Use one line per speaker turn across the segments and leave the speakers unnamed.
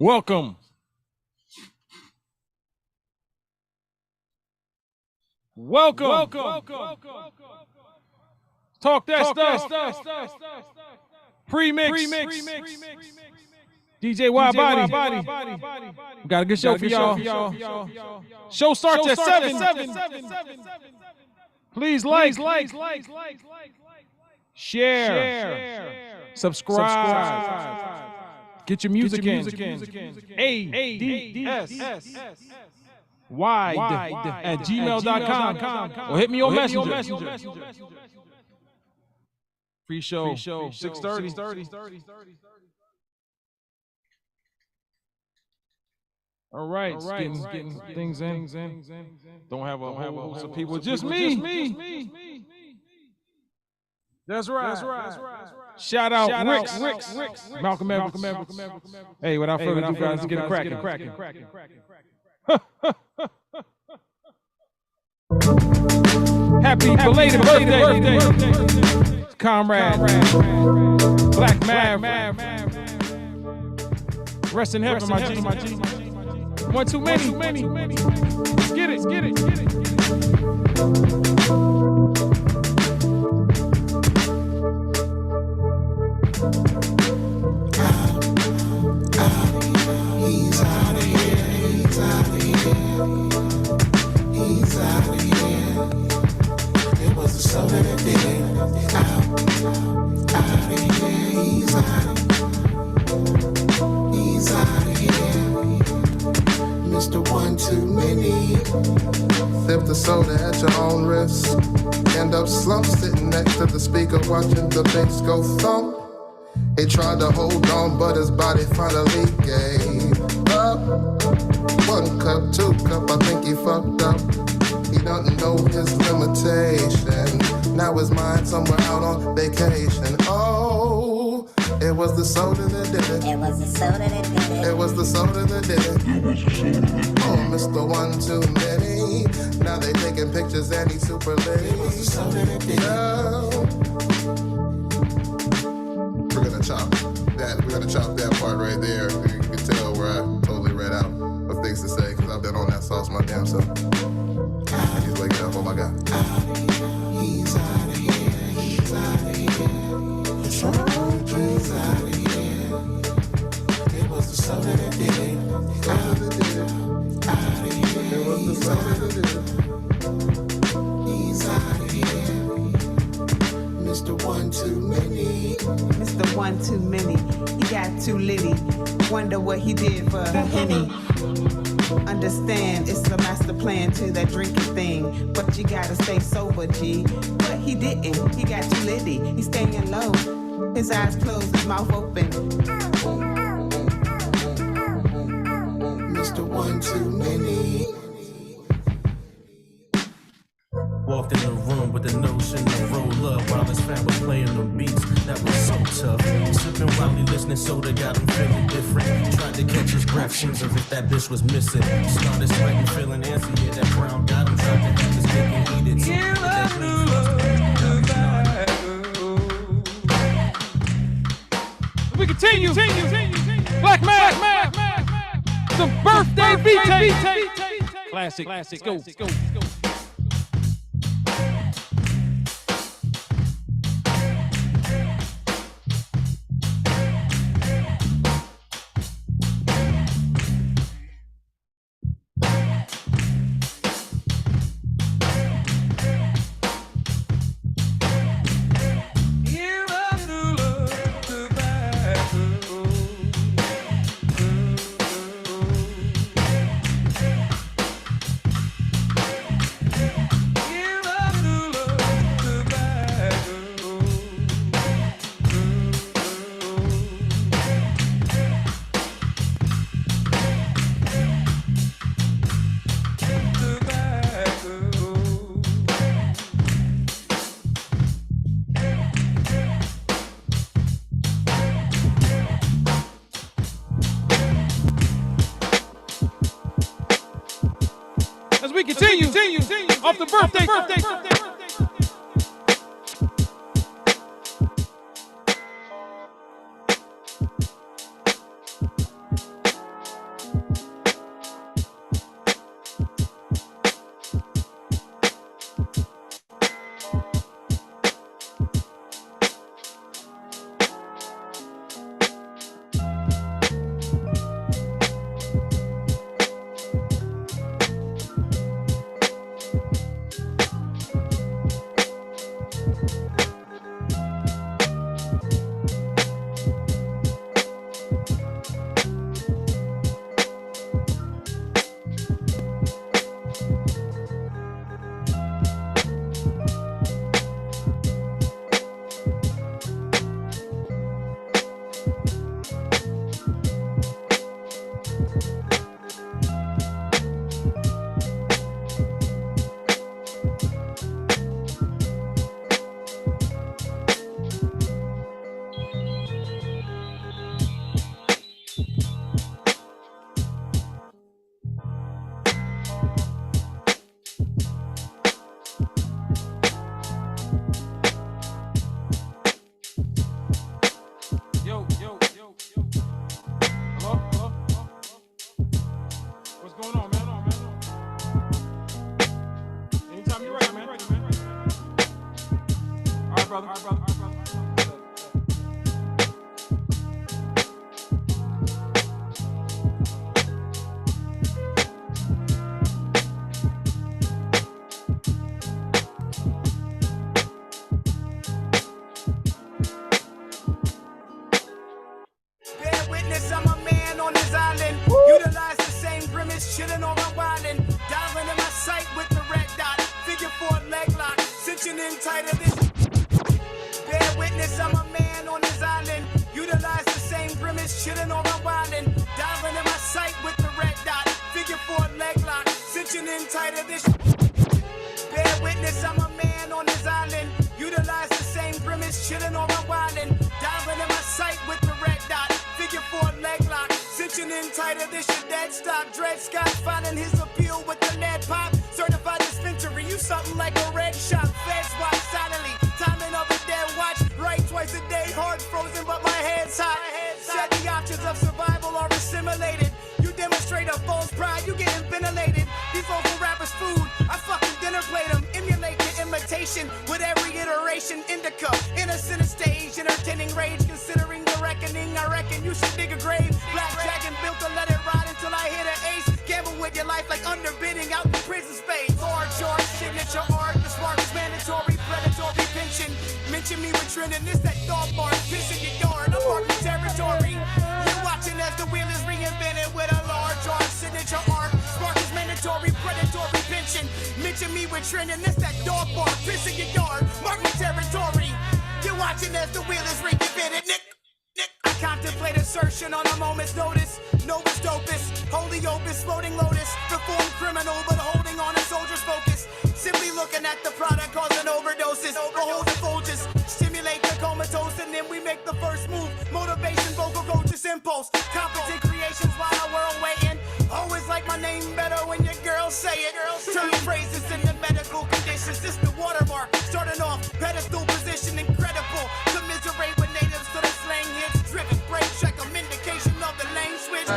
Welcome. Welcome. Talk that stuff. Pre-mix. DJ Wild Body. We got a good show for y'all. Show starts at 7. Please like, share, subscribe. Get your music in. ADSWide@gmail.com or hit me on Messenger. Free show 6:30. All right, getting things in. Don't have a whole host of people, just me. That's right. Shout out Rick, Malcolm Evans. Hey, without further ado, guys, get it cracking. Happy belated birthday, comrade Black Mav. Rest in heaven, my G. One too many. Get it.
He's out of here. It was the soul that did it. Out of here. He's out of here. Mr. One Too Many. Sip the soda at your own risk. End up slumped sitting next to the speaker watching the bass go thump. He tried to hold on, but his body finally gave up. 1 cup, 2 cup, I think he fucked up. He doesn't know his limitation. Now his mind somewhere out on vacation. Oh, it was the soda that did it.
It was the soda that did it.
It was the soda that did it. Oh, Mr. One Too Many. Now they taking pictures and he's super lit. It was the soda that did it. We're gonna chop that part right there. You can tell where I totally read out of things to say because I've been on that sauce my damn self. He's waking up, oh my God. He's out of here. He's out of here. He's out of here. It was the soda that did it. Out of here. It was the soda that did it. He's out of here. Mr. One Too Many.
Mr. One Too Many. He got too litty. Wonder what he did for a Henny. Understand it's a master plan to that drinking thing. But you gotta stay sober, G. But he didn't. He got too litty. He's staying low. His eyes closed, his mouth open.
Mr. One Too Many.
Walked in the room with the notion to roll up while his fam was playing the beats. That was so tough. Sipping while he listening, soda got him feeling different. Tried to catch his breath, seems as if that bitch was missing. Started sweating, feeling antsy. Yeah, that crown got him. Tried to have his cake and eat it.
We continue. Black Man. The birthday beat. Classic. Let's go. As we continue off the birthday.
tight of this. Bear witness, I'm a man on this island. Utilize the same grimace, chillin' or I'm wildin'. Diving in my sight with the red dot. Figure 4 leg lock. Cinching in tighter, this your dead stock. Dred Scott filing his appeal with the lead pop. Certified dispensary, you something like a red shot. Feds watch silently. Timing of a dead watch. Right twice a day, heart frozen, but my head's hot. Said the options of survival are assimilated. You demonstrate a false pride, you getting ventilated. These local rappers' food, I fucking dinner plate them. Emulate the imitation with every iteration. Indica, innocent stage, entertaining rage. Considering the reckoning, I reckon you should dig a grave. Blackjack and built to let it ride until I hit an ace. Gamble with your life like underbidding out in prison space. Lord George, signature art, the spark is mandatory, predatory pension. Mention me with trending, this that dog bar, pissing your yard, I'm marking territory. You're watching as the wheel is reinvented with a large art, signature art, spark is mandatory, predatory pension. Mention me with trending, this that dog bar, pissing your yard, marking territory. You're watching as the wheel is reinvented, Nick. I contemplate assertion on a moment's notice. Novus dopus, holy opus, floating lotus. Perform criminal, but holding on a soldier's focus. Simply looking at the product causing overdoses. Behold the Folgers, stimulate the comatose, and then we make the first move. Motivation, vocal coaches, impulse. Competent creations while our world waiting. Always like my name better when your girls say it. Turn phrases into medical conditions. This the watermark. Starting off, pedestal position, incredible. Commiserate with natives to the slang hits. Driven, break, check them, indication of the lane switch.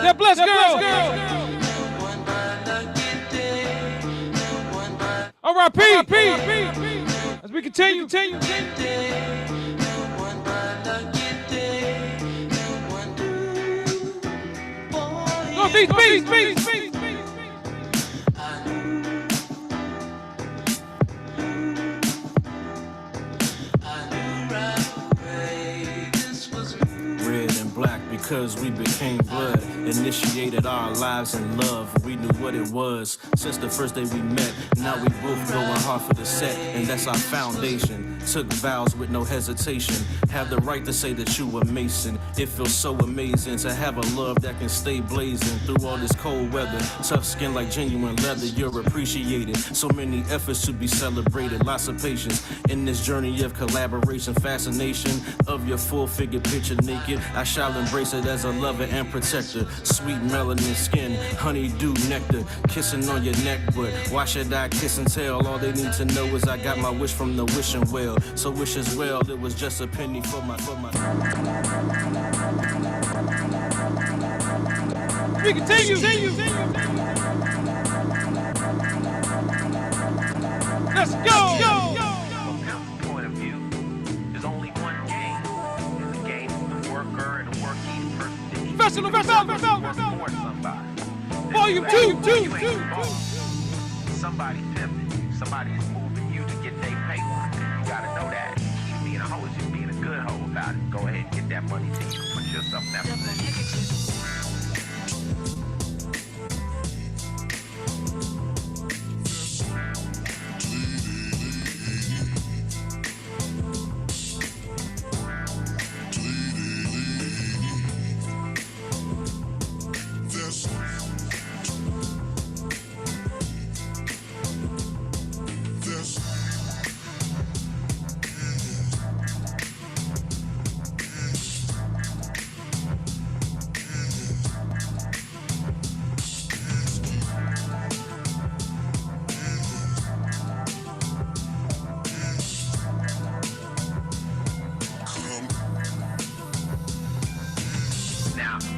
Yeah, bless girls. R.I.P. As we continue. Northeast beats.
Red and black because we became blood. Initiated our lives in love. We knew what it was since the first day we met. Now we both going hard for the set, and that's our foundation. Took vows with no hesitation. Have the right to say that you a Mason. It feels so amazing to have a love that can stay blazing through all this cold weather. Tough skin like genuine leather, you're appreciated. So many efforts to be celebrated. Lots of patience in this journey of collaboration. Fascination of your full figure picture naked. I shall embrace it as a lover and protector. Sweet melanin skin, honeydew nectar. Kissing on your neck, but why should I kiss and tell? All they need to know is I got my wish from the wishing well. So wish as well, it was just a penny for my.
We continue. Let's go.
From Pimp's point of view, there's only one game. It's the game of the worker and the working person.
Professional.
For somebody.
Volume 2.
Somebody's pimping you. Somebody is moving you to get their paper. You gotta know that. Keep being a hoe is just being a good hoe about it. Go ahead and get that money till you can put yourself in that position.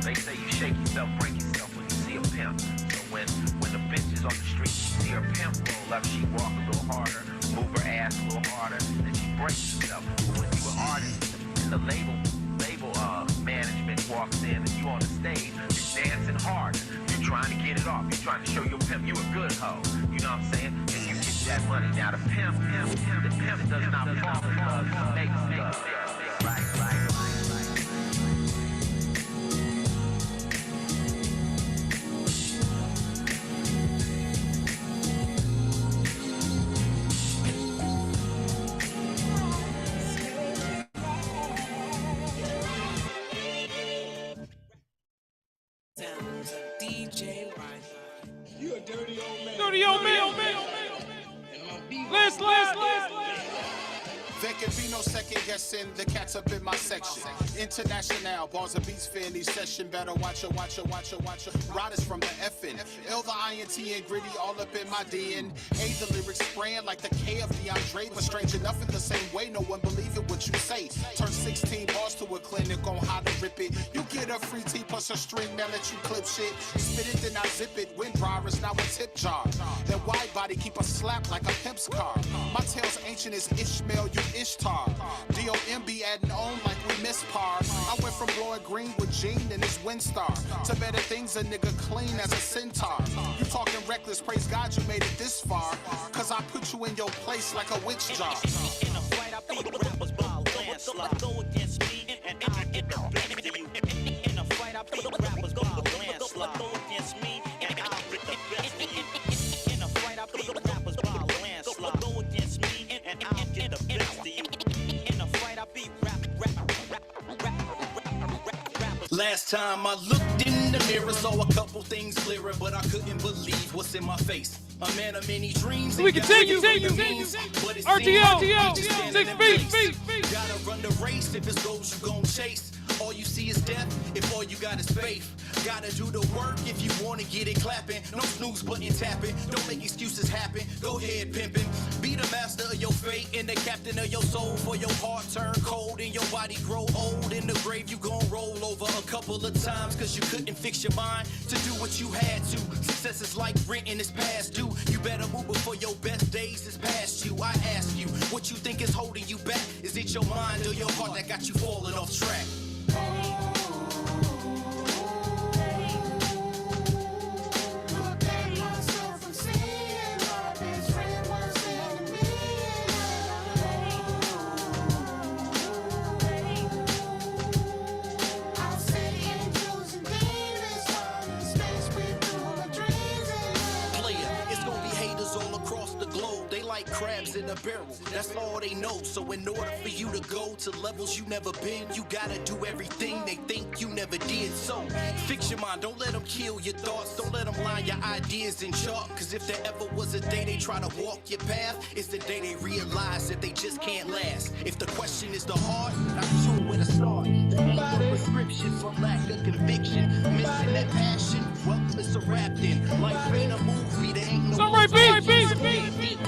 They say you shake yourself, break yourself when you see a pimp. So when the bitch is on the street, she see her pimp roll up, she walk a little harder, move her ass a little harder, then she breaks herself. But when you an artist and the label management walks in and you on the stage, you're dancing hard. You're trying to get it off. You're trying to show your pimp you a good hoe. You know what I'm saying? And you get that money. Now the pimp does not fall in love, he makes love. Right.
There can be no second guessing, the cats up in my section. International, bars and beats fair in these session. Better watch her. Riders from the effing. L the INT and gritty all up in my DNA. The lyrics spraying like the K of DeAndre. But strange enough in the same way, no one believe it what you say. Turn 16 bars to a clinic on how to rip it. You get a free tee plus a string that let you clip shit. Spit it, then I zip it. Wind dryer is now a tip jar. That wide body keep a slap like a pimp's car. My tail's ancient as Ishmael, you Ishtar. DOM be adding on like we miss par. I went from blowing green with Gene and his Windstar to better things, a nigga clean as a centaur. You talking reckless, praise God you made it this far. Cause I put you in your place like a witch jar.
In a fight, I beat rappers by a landslide. Go against me and I get the best of you. In a fight, I beat rappers by a landslide. Go against me and I get the best of you. In a fight, I beat rappers by a landslide. Go against me and I get the best of you. In a fight, I beat rappers.
Last time I looked in the mirror, saw a couple things clearer, but I couldn't believe what's in my face. A man of many dreams.
We continue. RTO, 6 feet.
Gotta run the race. If it's goals, you gon' chase. All you see is death, if all you got is faith. Gotta do the work if you wanna get it clapping. No snooze button tapping, don't make excuses happen. Go ahead pimping, be the master of your fate and the captain of your soul. For your heart turn cold and your body grow old. In the grave you gon' roll over a couple of times, cause you couldn't fix your mind to do what you had to. Success is like rent and it's past due. You better move before your best days is past you. I ask you, what you think is holding you back? Is it your mind or your heart that got you falling off track? Crabs in a barrel, that's all they know. So in order for you to go to levels you never been, you gotta do everything they think you never did. So fix your mind, don't let them kill your thoughts. Don't let them line your ideas in chalk. Cause if there ever was a day they try to walk your path, it's the day they realize that they just can't last. If the question is the heart, not sure where to start. There ain't no prescription for lack of conviction. Missing that passion, well, it's a rap then. Life ain't a movie, there ain't no
beat.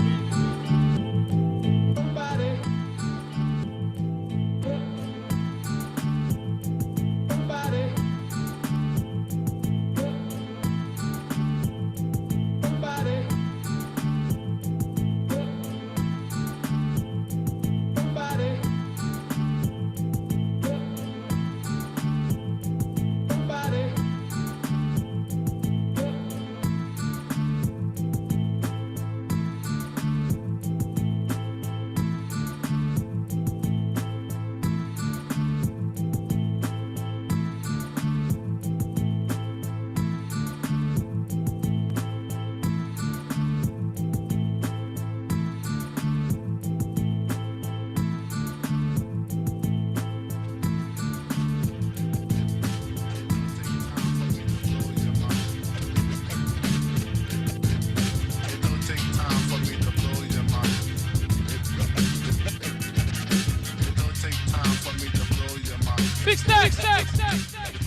Big stack.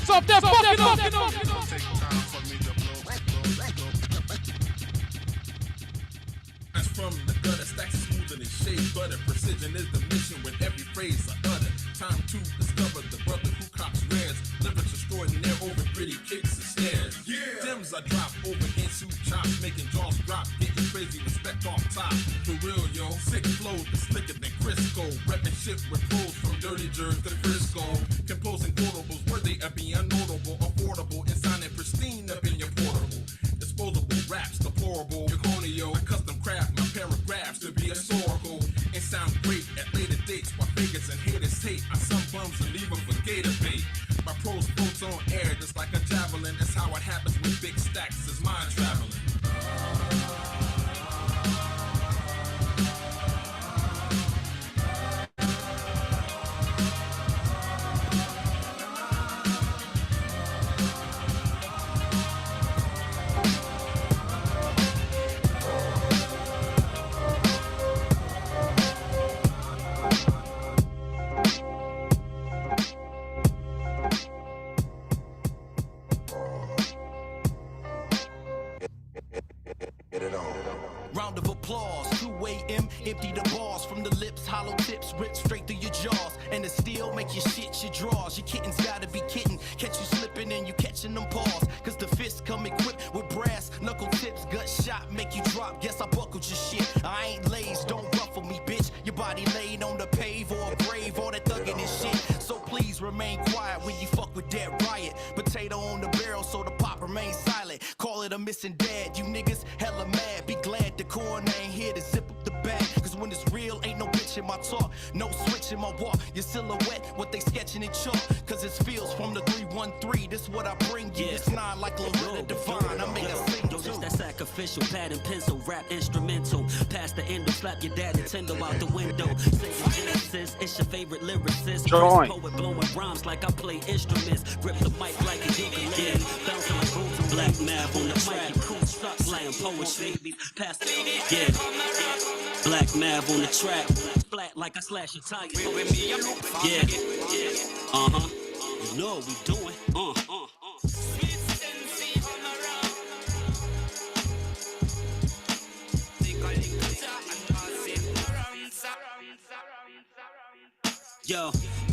Stop that fucking up.
That's from the gutter, stacks smoother than shade butter. Precision is the mission with every phrase I utter. Time to discover the brother who cops rares. Lyrics extraordinaire over gritty kicks and snares. Gems I drop over into chops, making jaws drop, getting crazy respect off top. For real, yo, sick flow, the slicker than Crisco. Reppin' shit with pros from dirty jerks to Frisco. Composing quotables worthy of being notable, affordable, and sounding pristine up in your portable. Disposable raps, deplorable, Draconio. I custom craft my paragraphs to be historical and sound great at later dates. While figures and haters hate, I some bums and leave them for gator bait. My prose floats on air just like a javelin. That's how it happens with big stacks, is mind traveling.
them, empty the bars from the lips, hollow tips, rip straight through your jaws. And it still make you shit your draws. Your kittens gotta be kitten, catch you slipping and you catching them paws. Cause the fists come equipped with brass, knuckle tips, gut shot, make you drop. Guess I buckled your shit. I ain't lazy, don't ruffle me, bitch. Your body laid on the pave or a grave, all that thuggin' and shit. So please remain quiet when you fuck with that riot. Potato on the barrel so the pop remains silent. Call it a missing dad, you niggas hella mad. Be glad the coroner ain't here to zip up the bag. Cause when it's real, ain't no bitch in my talk, no switch in my walk. Your silhouette, what they sketching in chalk. Cause it's feels from the 313, this what I bring you. It's not like Loretta Devine, I make a sing
Yo, this that sacrificial, pad and pencil, rap instrumental. Past the endo, slap your dad Nintendo out the window. Singing Genesis, it's your favorite lyricist.
Join.
Poet blowing rhymes like I play instruments. Grip the mic like a ukulele. Bouncing like boots and black math on the track. Cool stuff, slaying poetry. Past the Black Mav on the track. Flat like I slash your tire. Yeah. You know what we doing.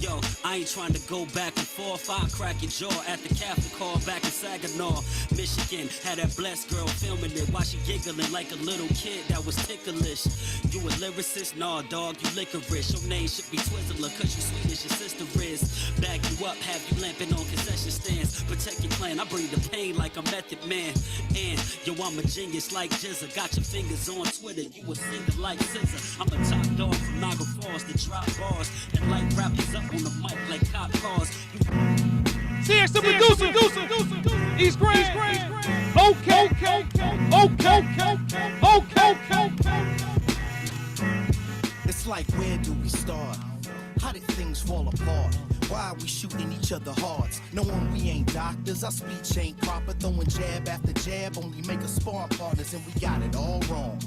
Yo, I ain't trying to go back and forth. I'll crack your jaw at the Catholic hall back in Saginaw, Michigan. Had that blessed girl filming it while she giggling like a little kid that was ticklish. You a lyricist? Nah, dog, you licorice. Your name should be Twizzler, cause you sweet as your sister is. Back you up, have you lamping on concession stands. Protect your clan, I bring the pain like a Method Man. And yo, I'm a genius like Jizza. Got your fingers on Twitter, you a singer like Scissor. I'm a top dog from Niagara Falls to drop bars and light rappers up on the mic like cop cars.
CX the producer. East Grand. Okay.
It's like, where do we start? How did things fall apart? Why are we shooting each other hearts? Knowing we ain't doctors, our speech ain't proper. Throwing jab after jab, only make us sparring partners, and we got it all wrong.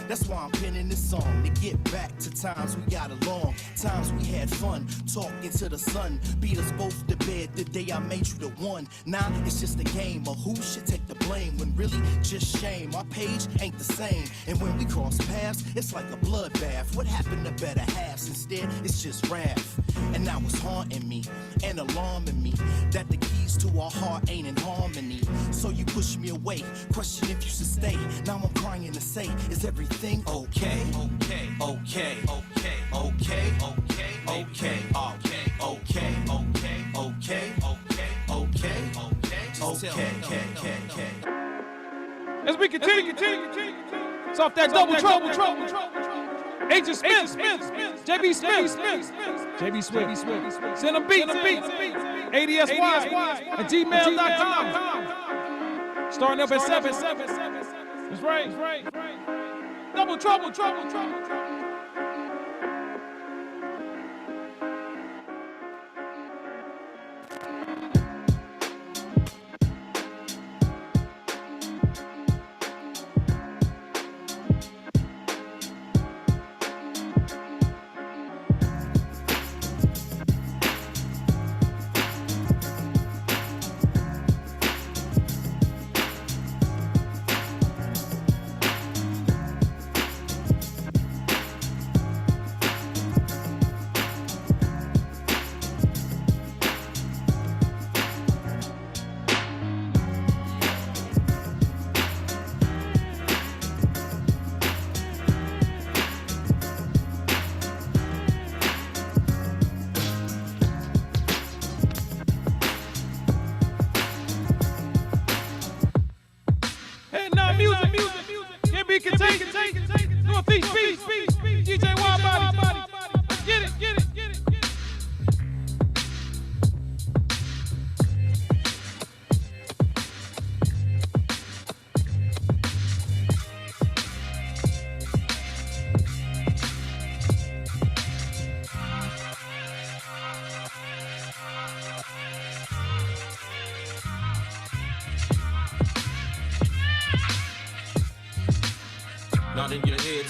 That's why I'm penning this song, to get back to times we got along. Times we had fun, talking to the sun. Beat us both to bed the day I made you the one. Now it's just a game of who should take the blame, when really just shame. Our page ain't the same, and when we cross paths, it's like a bloodbath. What happened to better halves? Instead, it's just wrath. And now it's haunting me and alarming me that the keys to our heart ain't in harmony. So you push me away, question if you should stay. Now I'm crying to say, is everything okay? Okay, okay, okay, okay, okay, okay, okay, okay, okay, okay, okay, okay.
As we continue. It's off that double trouble. Agent Smith, JB Smith, send them beats, ADSY, at gmail.com. Starting up at 7. That's right. Double trouble.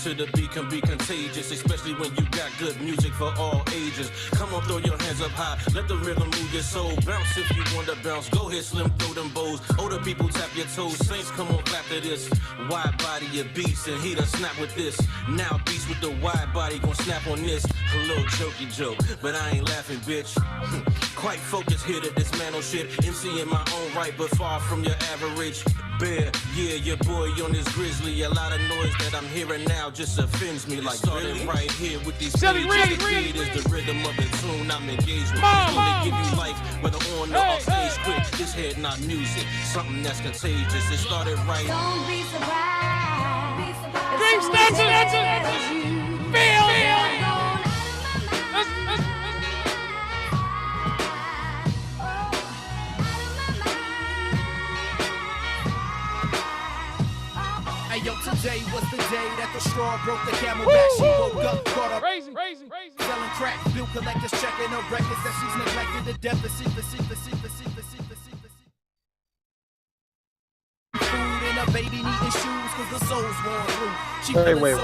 to the beat can be contagious, especially when you got good music for all ages. Come on, throw your hands up high, let the rhythm move your soul. Bounce if you want to bounce, go ahead, Slim, throw them bows. Older people tap your toes, saints come on, clap to this. Wide body your beats and he done snap with this. Now beats with the wide body gon' snap on this. A little jokey joke, but I ain't laughing, bitch. Quite focused here to dismantle shit. MC in my own right, but far from your average. Bear, yeah, your boy on this grizzly. A lot of noise that I'm hearing now just offends me. Like started right here with these pages. The beat is the rhythm of the tune I'm engaged with. It's gonna give you life, whether on or off stage quick. This head not music, something that's contagious. It started right.
Don't be surprised.
Dream Snatcher! Feel!
Yo, today was the day that the straw broke the camel back. She woke up, caught up,
Raising.
selling crack. Bill collectors checking her records that she's neglected. The deficit. Food and a baby needing shoes cause the soul's worn through. She
Wait.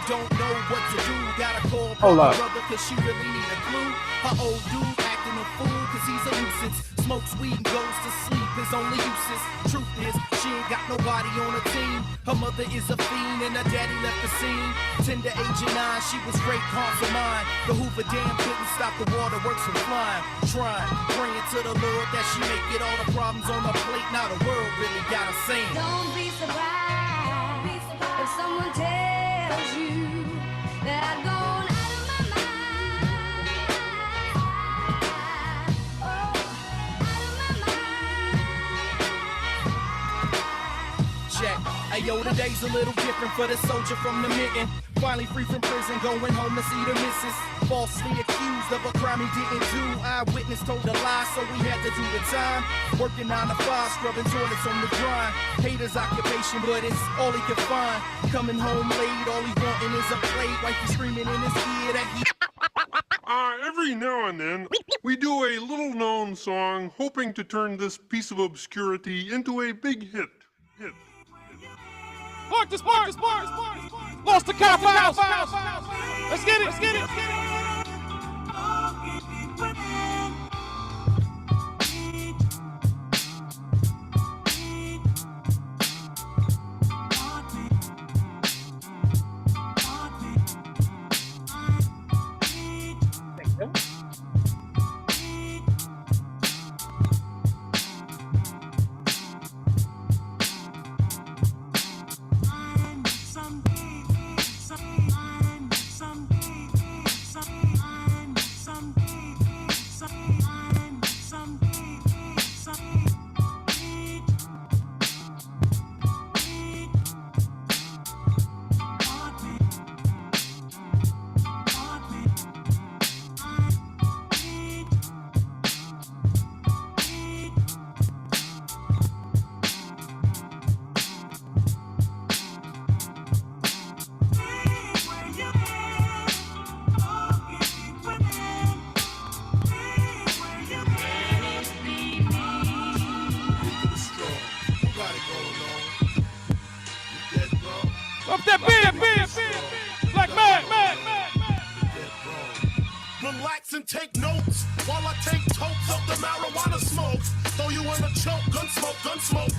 don't know what to do. Gotta call
Hold
her
up.
brother cause she really need a clue. Her old dude acting a fool cause he's a nuisance. Smokes weed and goes to sleep, his only uses. Truth is, she ain't got nobody on her team. Her mother is a fiend and her daddy left the scene. Tender age of 9, she was great, heart of mine. The Hoover Dam couldn't stop the waterworks from flying. Trying, praying to the Lord that she make it all the problems on her plate. Now the world really got her saying.
Don't be surprised if someone tells you that I've gone out of my mind. Oh, out of my mind.
Check. Ayo, today's a little different for the soldier from the mitten. Finally free from prison, going home to see the missus. Falsely accused of a crime he didn't do. Eyewitness told a lie, so we had to do the time. Working 9 to 5, scrubbing toilets on the grind. Haters occupation, but it's all he can find. Coming home late, all he wanting is a plate. Wifey screaming in his ear that he...
Every now and then, we do a little-known song, hoping to turn this piece of obscurity into a big hit.
Park this. Lost the cop house. Let's get it. Up that big. Like mad.
Relax and take notes while I take totes of the marijuana smoke. Throw you in a choke, gun smoke.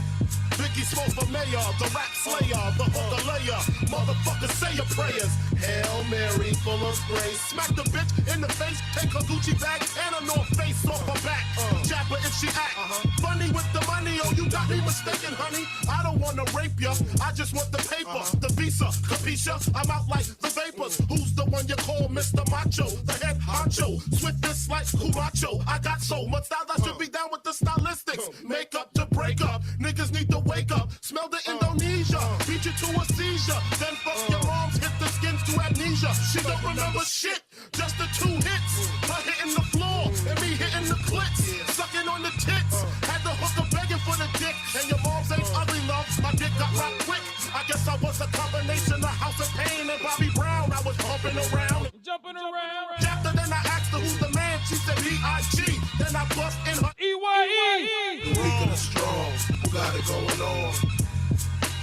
Biggie Smoke for mayor, the rap slayer, the hooker layer. Motherfuckers say your prayers. Hail Mary, full of grace. Smack the bitch in the face, take her Gucci bag and a North Face off her back. Jab her if she act funny with the money. Oh, you got me mistaken, honey. I don't wanna rape ya, I just want the paper, the visa, capisha. I'm out like the vapors. Who's the one you call Mr. Macho? The head honcho, swiftness like Cumacho. I got so much style, I should be down with the stylistics. Make up to break up, niggas need to wake up. Smell the Indonesia, beat you to a seizure. Then fuck your moms, hit the skins to amnesia. She don't remember shit, just the 2 hits. Her hitting the floor and me hitting the clits. Sucking on the tits, had the hooker begging for the dick. And your moms ain't ugly, love, my dick got rocked quick. I guess I was a combination of House of Pain and Bobby Brown. I was bumping around. After then I asked her who's the man, she said B.I.G. Then I bust in her
E-Y-E.
The weak and the strong, who got it going on?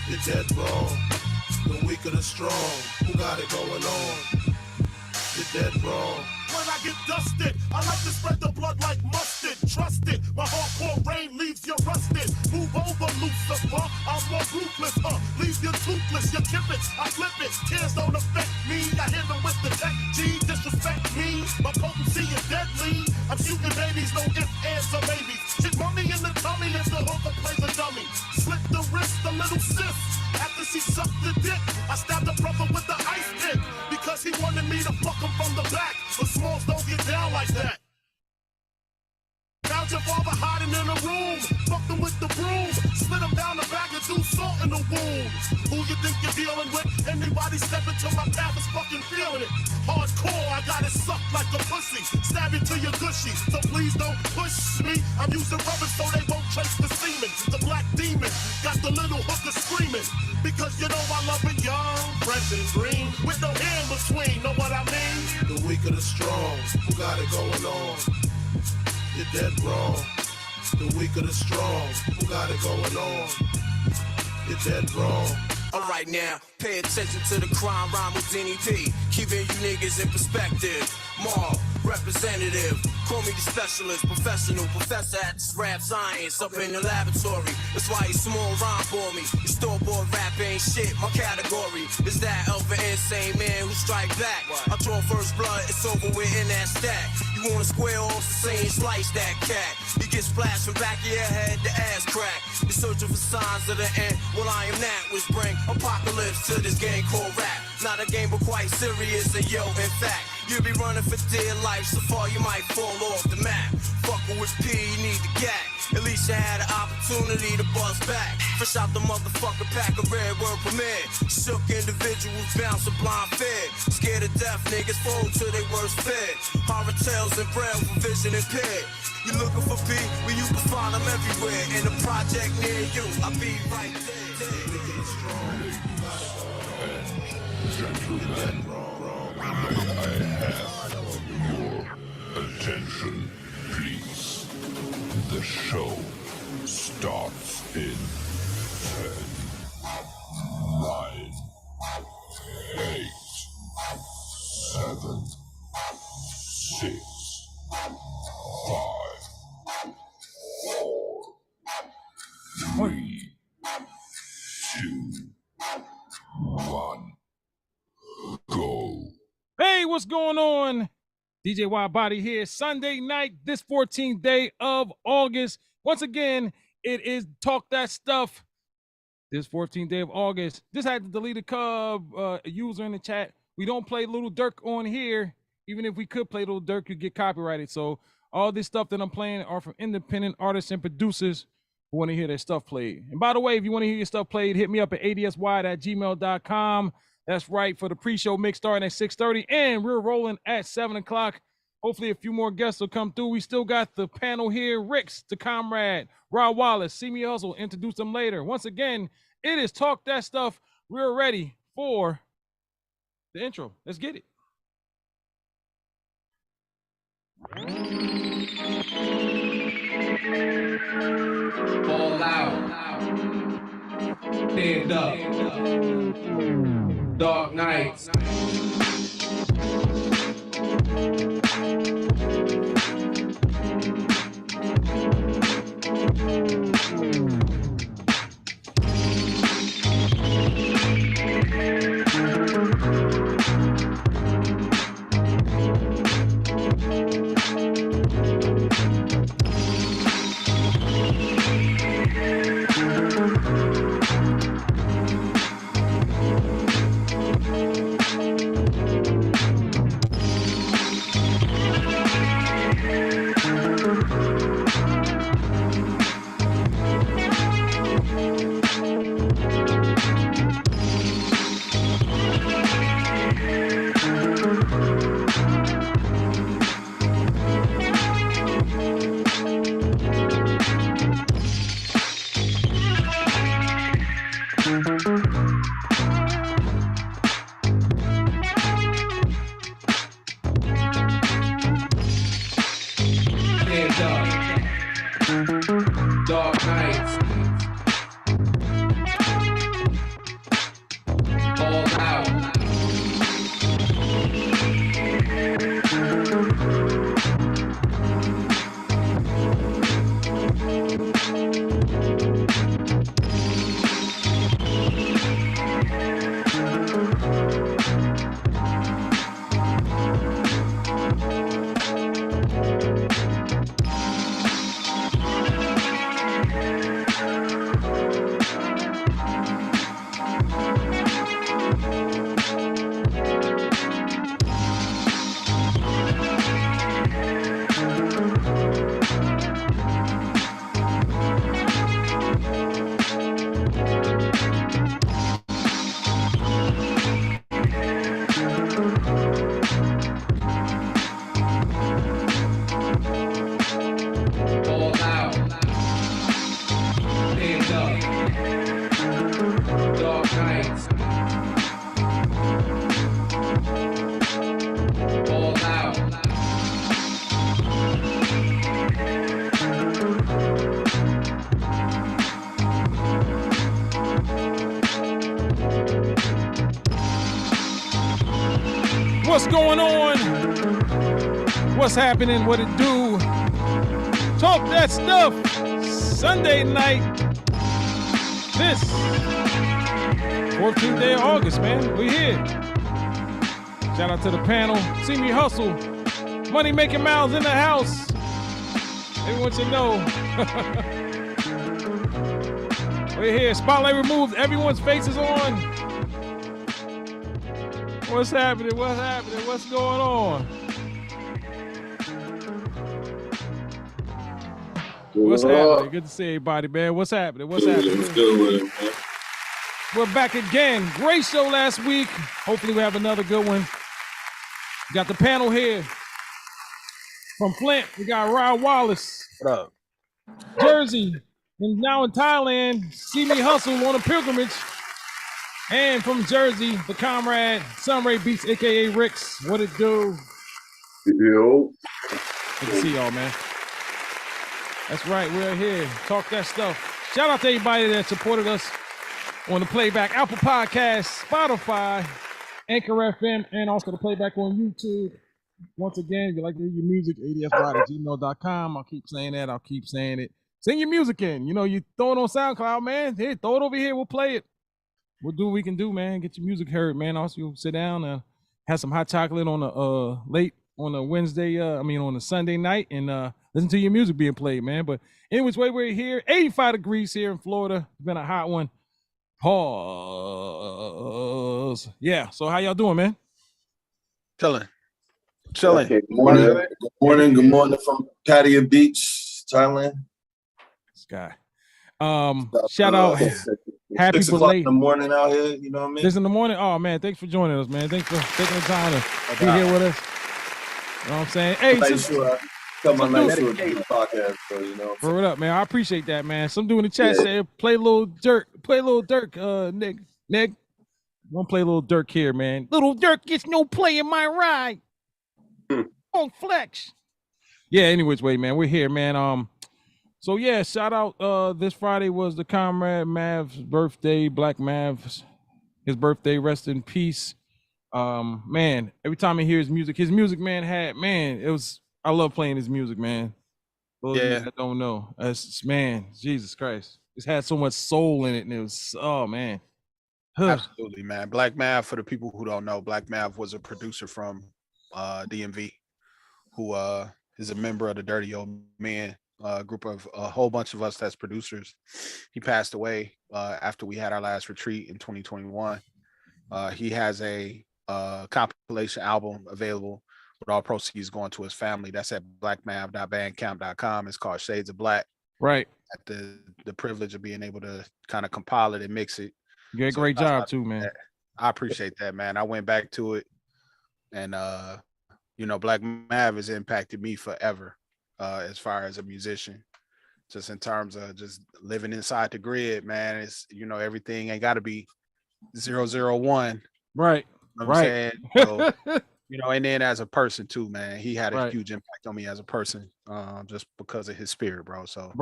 You're dead wrong. The weak and the strong, who
who got it going on? You're dead wrong.
When I get dusted, I like to spread the blood like mustard. Trust it, my hardcore rain leaves you rusted. Move over, Lucifer, I'm more ruthless. Leave you toothless, you kip it, I flip it. Tears don't affect me, I hit them with the tech G. Disrespect me, my potency is deadly. I'm shooting babies, no ifs, ands, or maybes. Shit mummy in the tummy if the hooker plays a dummy. Slit the wrist, a little sis. After she sucked the dick, I stabbed the brother with the ice pick. Because he wanted me to fuck him from the back. But Smalls don't get down like that. Found your father hiding in a room. Fucked him with the broom. Slid him down the back and threw salt in the wound. Who you think you're dealing with? Anybody step into my path is fucking feeling it. Hardcore, I got it sucked like a pussy. Stab it to your gushy. So please don't push me. I'm using rubber so they won't trace the semen. The black demon got the little hooker screaming. Because you know I love it young, fresh and green. With no hair in between, know what I mean?
The weak or the strong, who got it going on? You're dead wrong. The weak or the strong, who got it going on? You're dead wrong.
Alright now, pay attention to the crime rhyme with Denny P. Keeping you niggas in perspective. Marv, representative. Call me the specialist, professional professor at this rap science up in the laboratory. That's why you small rhyme for me. You store-bought rap ain't shit. My category is that of an insane man who strike back. I draw first blood, it's over with in that stack. You wanna square off the same slice that cat. You get splashed from back of your head, the ass crack. You're searching for signs of the end. Well, I am that which bring apocalypse to this game called rap. Not a game, but quite serious. And yo, in fact, you'll be running for dear life. So far, you might fall off the map. Fucking with P, you need the gap. At least you had an opportunity to bust back. Fresh out the motherfucker pack of red word permit. Shook individuals bounce a blind fear. Scared of death, niggas fall to their worst fear. Horror tales and braille for vision impaired. You looking for P, well you can find them everywhere. In a project near you, I'll be right there.
Gentlemen, I have your attention, please. The show starts in 10, 9, 8, 7, 6, 5, 4, 3, 2, 1. Go.
Hey, what's going on? DJ Wild Body here. Sunday night, this 14th day of August. Once again, it is Talk That Stuff. This 14th day of August. Just had to delete a user in the chat. We don't play Little Dirk on here. Even if we could play Little Dirk, you'd get copyrighted. So all this stuff that I'm playing are from independent artists and producers who want to hear their stuff played. And by the way, if you want to hear your stuff played, hit me up at adswide@gmail.com. That's right, for the pre-show mix starting at 6:30, and we're rolling at 7 o'clock. Hopefully a few more guests will come through. We still got the panel here, Ricks, the Comrade, Rod Wallace, See Me Hustle, introduce them later. Once again, it is Talk That Stuff. We're ready for the intro. Let's get it.
All out. Stand up. Dark nights.
What's going on? What's happening? What it do? Talk that stuff. Sunday night. This 14th day of August, man. We here. Shout out to the panel. See me hustle. Money making mouths in the house. Everyone should know. We're here. Spotlight removed. Everyone's faces on. What's happening? What's happening? What's going on? What's happening? Good to see everybody, man. What's happening? What's happening?
What's good with it, man?
We're back again. Great show last week. Hopefully we have another good one. Got the panel here. From Flint, we got Rod Wallace.
What up?
Jersey, and now in Thailand, See Me Hustle on a pilgrimage. And from Jersey, the comrade, Sunray Beats, aka Ricks. What it do?
Yo.
Good to see y'all, man. That's right, we're here. Talk that stuff. Shout out to everybody that supported us on the playback, Apple Podcasts, Spotify, Anchor FM, and also the playback on YouTube. Once again, if you like to hear your music, adsrod@gmail.com. I'll keep saying that. I'll keep saying it. Send your music in. You know, you throw it on SoundCloud, man. Hey, throw it over here. We'll play it. We'll do what we can do, man. Get your music heard, man. Also, you'll sit down and have some hot chocolate on a Wednesday, on a Sunday night, and listen to your music being played, man. But anyways, we're here. 85 degrees here in Florida. It's been a hot one. Pause. Yeah. So how y'all doing, man?
Chilling.
Okay, good morning from Pattaya Beach, Thailand.
This guy. Shout out. Happy
6 o'clock
belated
in the morning out here, you know what I mean?
6 in the morning. Oh man, thanks for joining us, man. Thanks for taking the time to be here with us. You know what I'm saying? Hey,
Make sure I cut my night to the podcast, so you know.
Throw it up, man. I appreciate that, man. Some dude in the chat said play Little Dirk, Nick. Don't play Little Dirk here, man. Little Dirk gets no play in my ride. On flex. Yeah, anyways, man, we're here, man. So yeah, shout out. This Friday was the comrade Mav's birthday, Black Mav's his birthday. Rest in peace. Man, every time I hear his music, it was. I love playing his music, man. Those of you that don't know, man, Jesus Christ, it's had so much soul in it, and it was, oh man.
Absolutely, man. Black Mav, for the people who don't know, Black Mav was a producer from DMV, who is a member of the Dirty Old Men group of a whole bunch of us that's producers. He passed away after we had our last retreat in 2021. He has a compilation album available with all proceeds going to his family. That's at blackmav.bandcamp.com. It's called Shades of Black.
Right.
At the privilege of being able to kind of compile it and mix it.
You did a great job too, man.
I appreciate that, man. I went back to it, and Black Mav has impacted me forever as far as a musician. Just in terms of just living inside the grid, man. It's everything ain't got to be 001.
Right.
You know what I'm saying? So, and then as a person too, man, he had a huge impact on me as a person, just because of his spirit, bro. So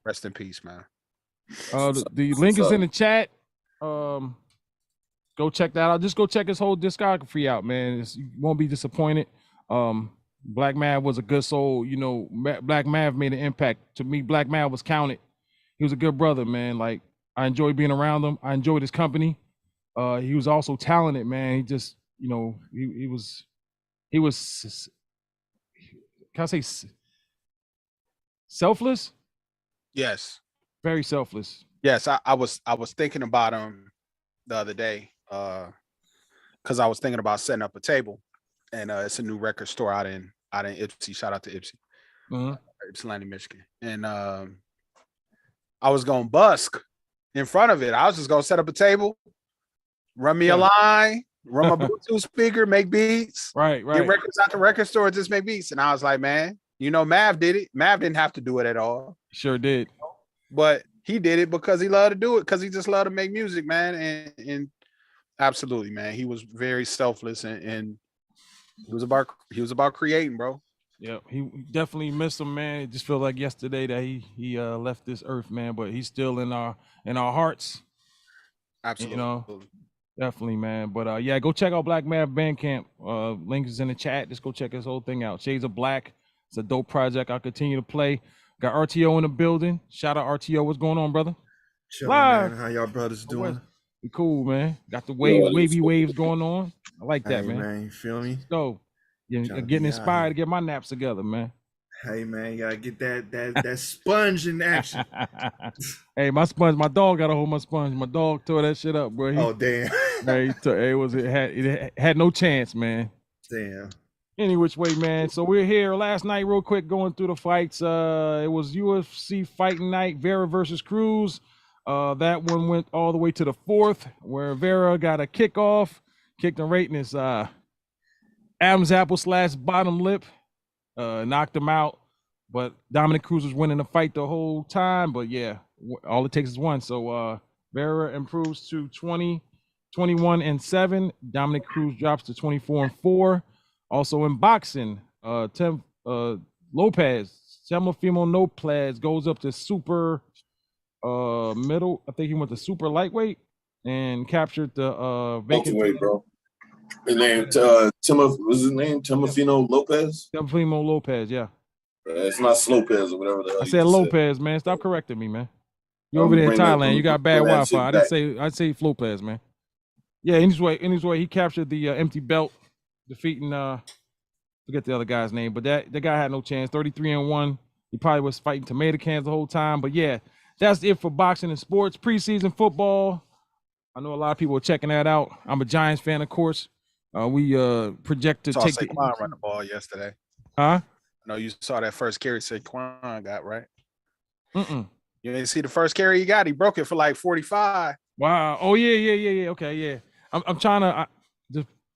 rest in peace, man.
The link is in the chat. Go check that out. Just go check his whole discography out, man. You won't be disappointed. Black Mav was a good soul. Black Mav made an impact. To me, Black Mav was counted. He was a good brother, man. Like, I enjoyed being around him. I enjoyed his company. He was also talented, man. He just, he was, can I say selfless?
Yes.
Very selfless.
Yes, I was thinking about him the other day, because I was thinking about setting up a table, and it's a new record store out in Ypsi. Shout out to Ypsi, Ypsilanti, Michigan. And I was gonna busk in front of it. I was just gonna set up a table, run me a line, run my Bluetooth speaker, make beats,
right.
Get records out the record store, just make beats. And I was like, man, Mav did it. Mav didn't have to do it at all.
Sure did.
But he did it because he loved to do it, because he just loved to make music, man. And absolutely, man, he was very selfless, and he was about creating, bro.
Yeah, he definitely missed him, man. It just felt like yesterday that he left this earth, man. But he's still in our hearts.
Absolutely.
Definitely, man. But yeah, go check out Black Mav Bandcamp. Link is in the chat. Just go check this whole thing out. Shades of Black. It's a dope project. I'll continue to play. Got RTO in the building. Shout out RTO. What's going on, brother?
Chilling, man. How y'all brothers doing?
We cool, man. Got the wavy waves going on. I like that,
Hey,
man.
You feel me?
So, yeah,
Tryna
getting
be
inspired
out
to get my naps together, man.
Hey man, you gotta get that sponge in action.
Hey, my dog got a hold of my sponge. My dog tore that shit up, bro.
Oh damn.
Hey, it had no chance, man.
Damn.
Any which way, man. So we're here last night, real quick, going through the fights. It was UFC Fighting Night, Vera versus Cruz. That one went all the way to the fourth, where Vera got a kickoff, kicked him right in his Adam's apple / bottom lip, knocked him out. But Dominic Cruz was winning the fight the whole time. But yeah, all it takes is one. So Vera improves to 21-7. Dominic Cruz drops to 24-4. Also in boxing, Teofimo Lopez goes up to super middle. I think he went to super lightweight and captured the vacant
Welterweight, bro. His name what's his name? Teofimo Lopez?
Teofimo Lopez, yeah.
It's not Slopez or whatever the hell
I
you
said
just
Lopez, man. Stop correcting me, man. You
I'm
over there in
bringing that-
Thailand. You got bad
bring that shit
Wi-Fi. I'd say Lopez, man. Yeah, in his way, he captured the empty belt, defeating forget the other guy's name, but the guy had no chance. 33-1. He probably was fighting tomato cans the whole time. But yeah, that's it for boxing and sports. Preseason football. I know a lot of people are checking that out. I'm a Giants fan, of course. We project to
Saw
take
Saquon run the ball yesterday.
Huh?
No, you saw that first carry Saquon got, right?
Mm-mm.
You didn't see the first carry he got. He broke it for like 45.
Wow. Oh yeah. Okay, yeah. I'm trying to.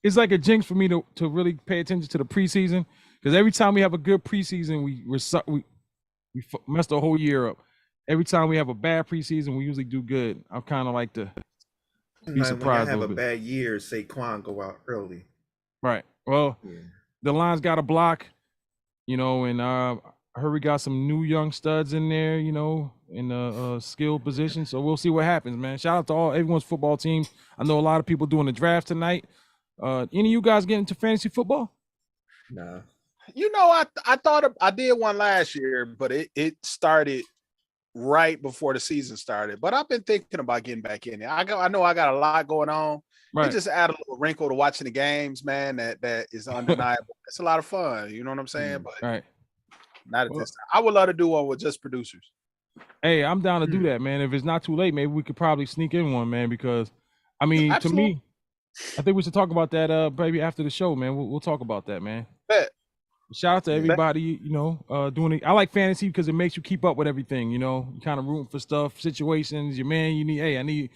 It's like a jinx for me to really pay attention to the preseason, because every time we have a good preseason, we mess the whole year up. Every time we have a bad preseason, we usually do good. I'm kind of like to be surprised.
When you have
a
a
bit.
bad year, Saquon go out early.
Right. Well, the line's got a block, and I heard we got some new young studs in there, in a skilled position. So we'll see what happens, man. Shout out to everyone's football teams. I know a lot of people doing the draft tonight. Any of you guys get into fantasy football?
Nah.
I thought I did one last year, but it started right before the season started. But I've been thinking about getting back in there. I know I got a lot going on.
Right.
It just add a little wrinkle to watching the games, man. That is undeniable. It's a lot of fun. You know what I'm saying? But
right.
Not at this time. I would love to do one with just producers.
Hey, I'm down to do that, man. If it's not too late, maybe we could probably sneak in one, man. Because, I mean, to me, I think we should talk about that maybe after the show, man. We'll talk about that, man.
Bet.
Shout out to everybody, doing it. I like fantasy because it makes you keep up with everything, you kind of rooting for stuff, situations. Your man, I need,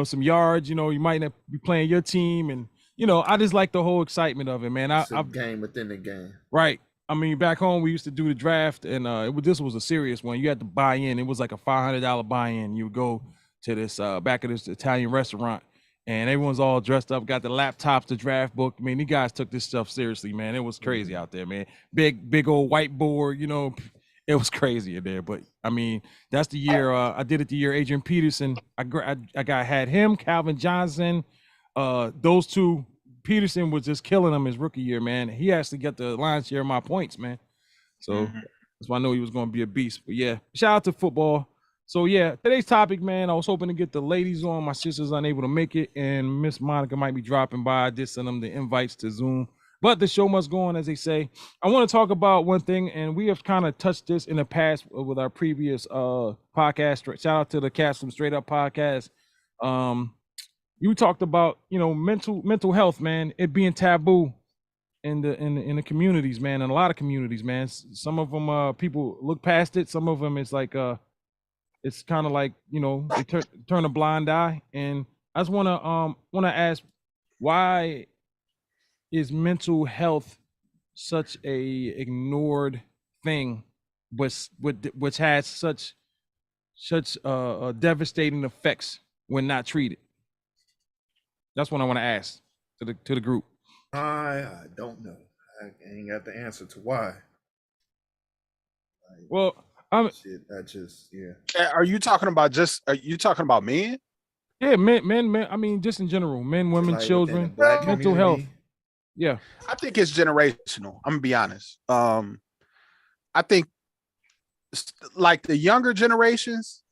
some yards, you might not be playing your team. And, I just like the whole excitement of it, man.
It's a game within the game.
Right. I mean, back home, we used to do the draft, and this was a serious one. You had to buy in. It was like a $500 buy-in. You would go to this back of this Italian restaurant, and everyone's all dressed up, got the laptops, the draft book. I mean, you guys took this stuff seriously, man. It was crazy out there, man. Big old whiteboard, it was crazy in there. But I mean, that's the year I did it. The year Adrian Peterson, had him, Calvin Johnson, those two. Peterson was just killing him his rookie year, man. He actually got the lion's share of my points, man. So that's why I know he was going to be a beast. But yeah, shout out to football. So yeah, today's topic, man, I was hoping to get the ladies on. My sister's unable to make it, and Miss Monica might be dropping by. I did send them the invites to Zoom, but the show must go on, as they say. I want to talk about one thing, and we have kind of touched this in the past with our previous podcast. Shout out to the cast from Straight Up Podcast. You talked about, mental health, man, it being taboo in the communities, man, in a lot of communities, man. Some of them people look past it. Some of them it's like it's kind of like, they turn a blind eye. And I just want to ask, why is mental health such a ignored thing, which has such devastating effects when not treated? That's what I want to ask to the group.
I don't know. I ain't got the answer to why.
Well,
I just
Are you talking about men?
Yeah, men. I mean, just in general, men, women,
Like within the
children,
black
mental health.
community.
Yeah,
I think it's generational. I'm gonna be honest. I think like the younger generations,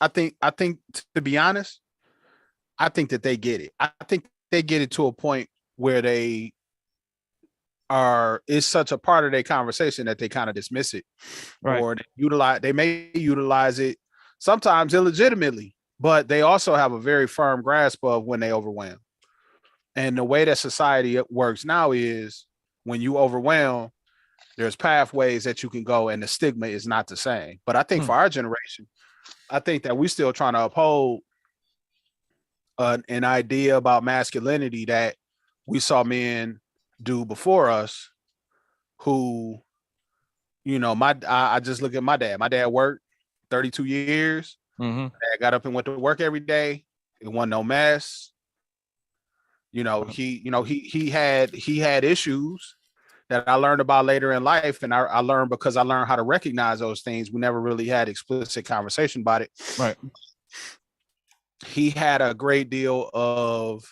I think to be honest, I think that they get it. I think they get it to a point where they are it's such a part of their conversation that they kind of dismiss it,
Right.
or they may utilize it sometimes illegitimately, but they also have a very firm grasp of when they overwhelm. And the way that society works now is when you overwhelm, there's pathways that you can go, and the stigma is not the same. But I think for our generation, I think that we still trying to uphold an idea about masculinity that we saw men do before us, who, you know, I just look at my dad. My dad worked 32 years.
Mhm.
Dad got up and went to work every day. It wasn't no mess. You know, he had issues that I learned about later in life, and I learned because I learned how to recognize those things. We never really had explicit conversation about it.
Right.
He had a great deal of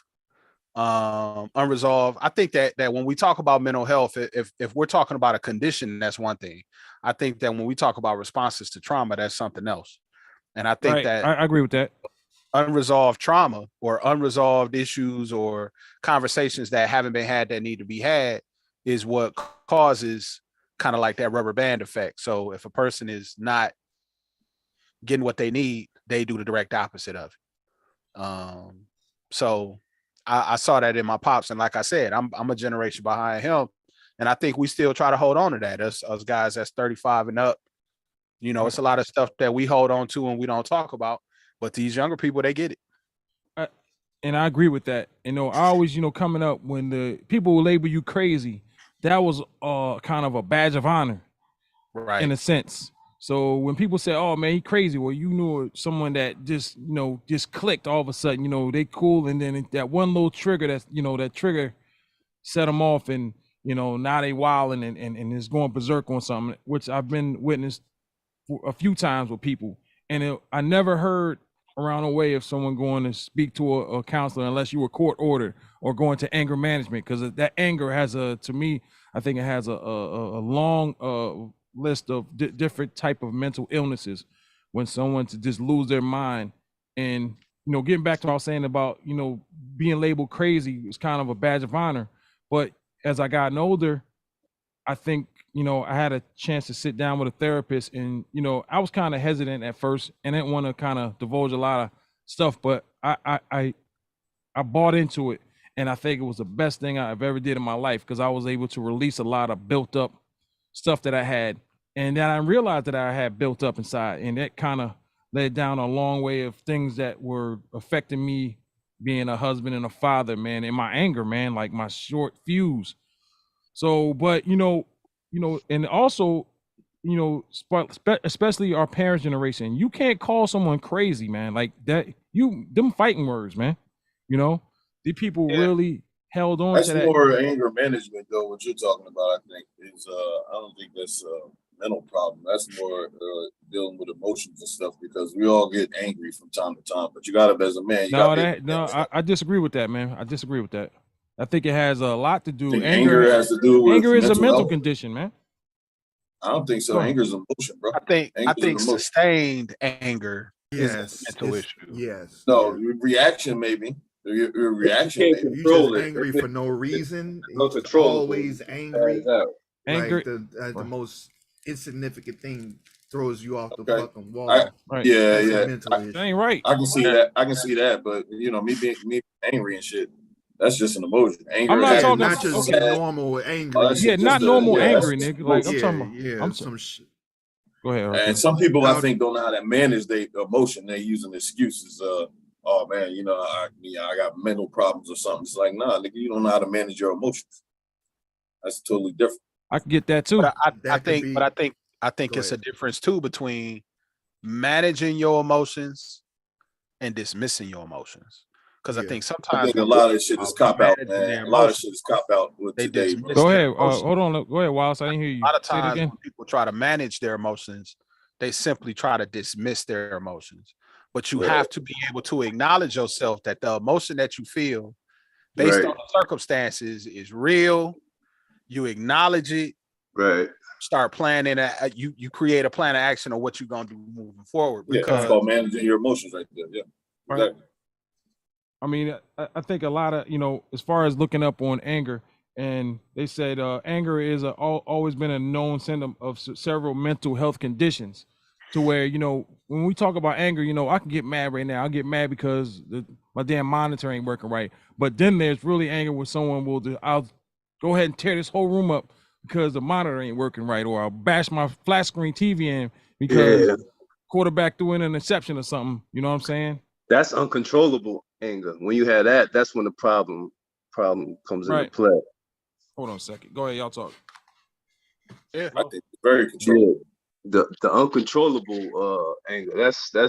unresolved. I think that when we talk about mental health, if we're talking about a condition, that's one thing. I think that when we talk about responses to trauma, that's something else. And I think
Right.
that
I agree with that.
unresolved trauma or unresolved issues or conversations that haven't been had that need to be had is what causes kind of like that rubber band effect. So if a person is not getting what they need, they do the direct opposite of it. So I saw that in my pops, and like I said, I'm a generation behind him, and I think we still try to hold on to that. Us guys that's 35 and up, you know, it's a lot of stuff that we hold on to and we don't talk about, but these younger people, they get it.
And I agree with that. You know, I always, you know, coming up when the people will label you crazy, that was kind of a badge of honor,
right?
In a sense. So when people say, "Oh man, he crazy," well, you knew someone that just, you know, just clicked all of a sudden. You know, they cool, and then that one little trigger, that's, you know, that trigger set them off, and you know, now they wilding and is going berserk on something, which I've been witnessed a few times with people, and I never heard around a way of someone going to speak to a counselor unless you were court ordered or going to anger management, because that anger has to me, I think it has a long list of different type of mental illnesses when someone to just lose their mind. And you know, getting back to what I was saying about, you know, being labeled crazy was kind of a badge of honor, but as I gotten older, I think, you know, I had a chance to sit down with a therapist, and you know, I was kind of hesitant at first and didn't want to kind of divulge a lot of stuff, but I bought into it, and I think it was the best thing I've ever did in my life, because I was able to release a lot of built up stuff that I had, and then I realized that I had built up inside, and that kind of led down a long way of things that were affecting me being a husband and a father, man, and my anger, man, like my short fuse. So, but you know, and also, you know, especially our parents' generation, you can't call someone crazy, man, like that. Them fighting words, man. You know, the people really held on
That's
to that.
more anger management, though. What you're talking about, I think, is I don't think that's a mental problem. That's more dealing with emotions and stuff, because we all get angry from time to time. But you got to, as a man,
I disagree with that, man. I disagree with that. I think it has a lot to do.
Think anger has to do with
anger is a
mental
mental
health?
condition, man.
I don't think so.
Huh.
Anger is emotion, bro.
I think
Anger is emotion.
sustained anger is
Yes,
a mental
it's-
issue.
Yes.
No, reaction maybe. Your reaction
can't
maybe.
You
control
just
it.
angry for no reason.
No
It's
control.
always angry.
Anger-
Like the most insignificant thing throws you off the
Okay.
fucking wall.
Right.
Yeah,
That's a
yeah.
mental issue.
That ain't right.
I can see that. I can see that. But you know, me being angry and shit, that's just an emotion. Anger.
I'm not
is
talking-
Not just
sad.
normal angry.
Oh, that's
Yeah,
just
not
a-
normal
yeah,
angry,
that's
nigga. Like I'm
yeah,
talking about.
yeah,
I'm
some shit.
Go ahead.
And some people, I think, don't know how to manage their emotion. They're using excuses. Oh man, you know, I got mental problems or something. It's like, nah, nigga, you don't know how to manage your emotions. That's totally different.
I can get that too.
But I
That could
think,
be-
but I think
Go
it's a
ahead.
difference too between managing your emotions and dismissing your emotions. Because I
Yeah.
think
I
sometimes
think a lot of this shit is cop out,
managing
man.
their
A lot of
emotions,
shit is cop out with
they
today,
dismiss
bro.
Go
their
ahead.
emotions.
Hold on. Go ahead, Wallace. I didn't hear you.
A lot of
Say it
times
again.
when people try to manage their emotions, they simply try to dismiss their emotions. but you
Right.
have to be able to acknowledge yourself that the emotion that you feel based
Right.
on the circumstances is real. You acknowledge it.
Right.
Start planning. You create a plan of action on what you're gonna do moving forward.
Yeah,
Because
it's called managing your emotions right there. Yeah.
Right.
Exactly.
I mean, I think a lot of, as far as looking up on anger, and they said anger is always been a known symptom of several mental health conditions, to where, when we talk about anger, I can get mad right now. I get mad because my damn monitor ain't working right. But then there's really anger when someone I'll go ahead and tear this whole room up because the monitor ain't working right, or I'll bash my flat screen TV in because quarterback threw in an interception or something. You know what I'm saying?
That's uncontrollable anger. When you have that, that's when the problem comes into
Right.
play.
Hold on a second. Go ahead, y'all talk.
Yeah,
I think it's very controllable.
The uncontrollable anger. That's the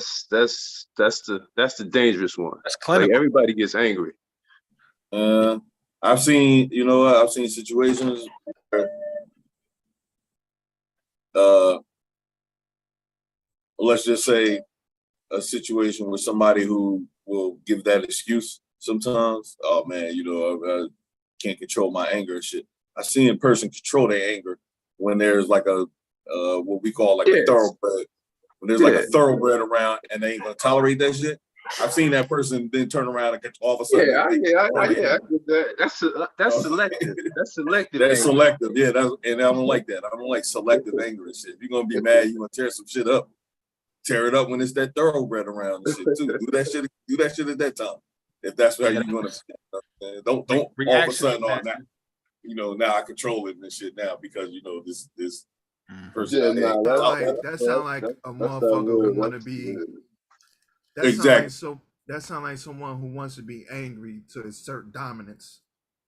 dangerous one.
That's
Like
clinical.
everybody gets angry.
I've seen, I've seen situations where, let's just say a situation with somebody who will give that excuse sometimes. Oh man, I can't control my anger and shit. I've seen a person control their anger when there's like a what we call like a thoroughbred. When there's like a thoroughbred around and they ain't gonna tolerate that shit. I've seen that person then turn around and all of a sudden.
I get that. That's selective. That's selective.
That's
anger.
selective. Yeah, and I don't like that. I don't like selective anger and shit. If you're gonna be mad, you're gonna tear some shit up. Tear it up when it's that thoroughbred around and shit too. Do that shit at that time. If that's how you're gonna don't all of a sudden on that. Now I control it and shit now because this person.
That sound like a motherfucker who want to be.
Exactly.
That sound like someone who wants to be angry to assert dominance.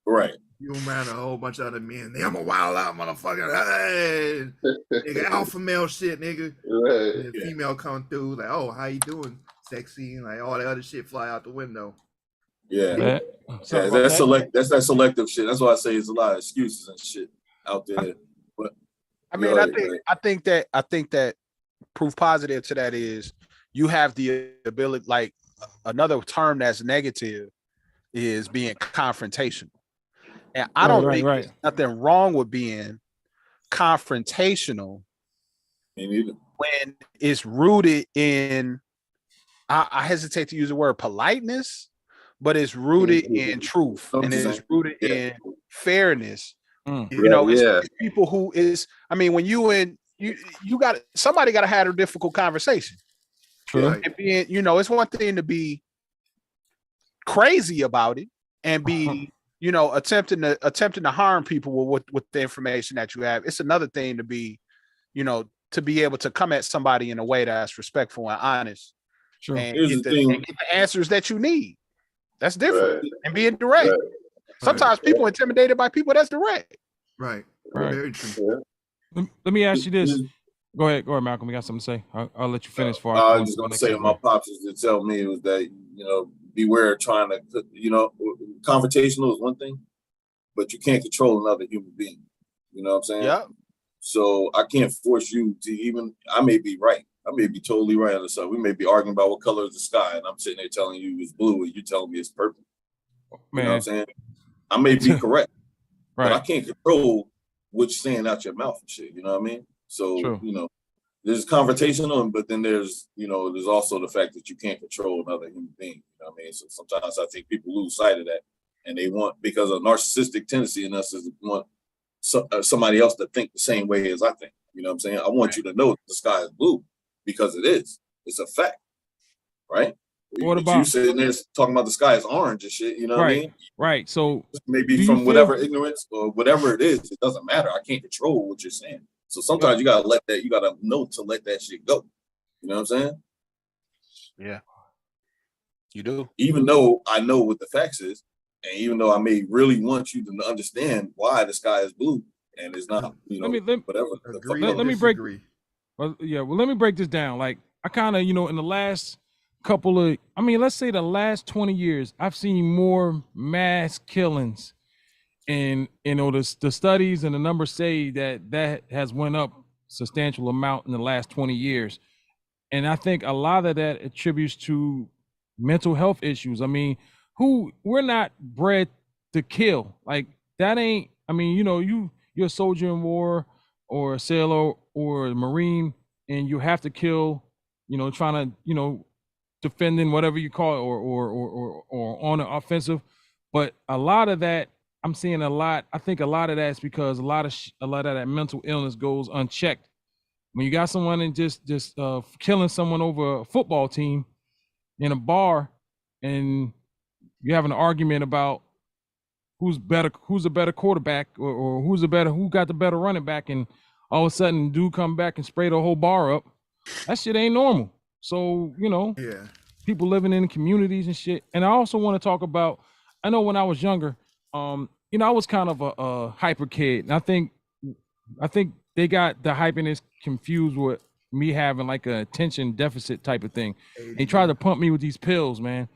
Right.
You around a whole bunch of other men. I'm a wild out motherfucker. Hey, nigga, alpha male shit, nigga.
Right.
And the female come through like, oh, how you doing, sexy, and like all that other shit fly out the window.
Yeah, that's that selective shit. That's why I say it's a lot of excuses and shit out there. But
I mean, I think that proof positive to that is you have the ability. Like another term that's negative is being confrontational, and I don't think there's nothing wrong with being confrontational.
Me neither.
When it's rooted in, I hesitate to use the word politeness, but it's rooted in truth and it's rooted in fairness. It's people who is, I mean, when you got somebody got to have a difficult conversation.
True.
And being, it's one thing to be crazy about it and be, attempting to harm people with the information that you have. It's another thing to be, to be able to come at somebody in a way that's respectful and honest.
Sure.
And get the answers that you need. That's different. And being direct.
Right.
Sometimes people are intimidated by people that's direct.
Right.
Right.
Very true.
Let me ask you this. Go ahead, Malcolm. You got something to say? I'll let you finish.
I was just gonna say, my pops used to tell me was that beware trying to, confrontational is one thing, but you can't control another human being. You know what I'm saying?
Yeah.
So I can't force you to even. I may be right. I may be totally right on the side. We may be arguing about what color is the sky, and I'm sitting there telling you it's blue, and you're telling me it's purple. You know what I'm saying? I may be correct, but I can't control what you're saying out your mouth and shit. You know what I mean? So there's confrontational, but then there's there's also the fact that you can't control another human being. You know what I mean? So sometimes I think people lose sight of that, and they want, because a narcissistic tendency in us is to want somebody else to think the same way as I think. You know what I'm saying? I want you to know that the sky is blue because it is. It's a fact, right?
What
But
about
you sitting there talking about the sky is orange and shit? You know what I mean?
Right. So
maybe from whatever ignorance or whatever it is, it doesn't matter. I can't control what you're saying. So sometimes you gotta you gotta know to let that shit go. You know what I'm saying?
Yeah. You do.
Even though I know what the facts is, and even though I may really want you to understand why the sky is blue and it's not, whatever.
Let me break. Well, let me break this down. Like, I kind of, in the last couple of, let's say the last 20 years, I've seen more mass killings, and the studies and the numbers say that has went up substantial amount in the last 20 years. And I think a lot of that attributes to mental health issues. I mean, we're not bred to kill. Like that ain't, I mean, you're a soldier in war or a sailor or a Marine, and you have to kill, trying to, defending whatever you call it, or on the offensive. But a lot of that, I'm seeing a lot. I think a lot of that's because a lot of that mental illness goes unchecked. When you got someone and just killing someone over a football team in a bar, and you're having an argument about who's a better quarterback, or who got the better running back, and all of a sudden dude come back and spray the whole bar up. That shit ain't normal. So,
Yeah.
people living in communities and shit. And I also want to talk about, I know when I was younger, I was kind of a hyper kid. And I think they got the hyperness confused with me having like a attention deficit type of thing. They tried to pump me with these pills, man.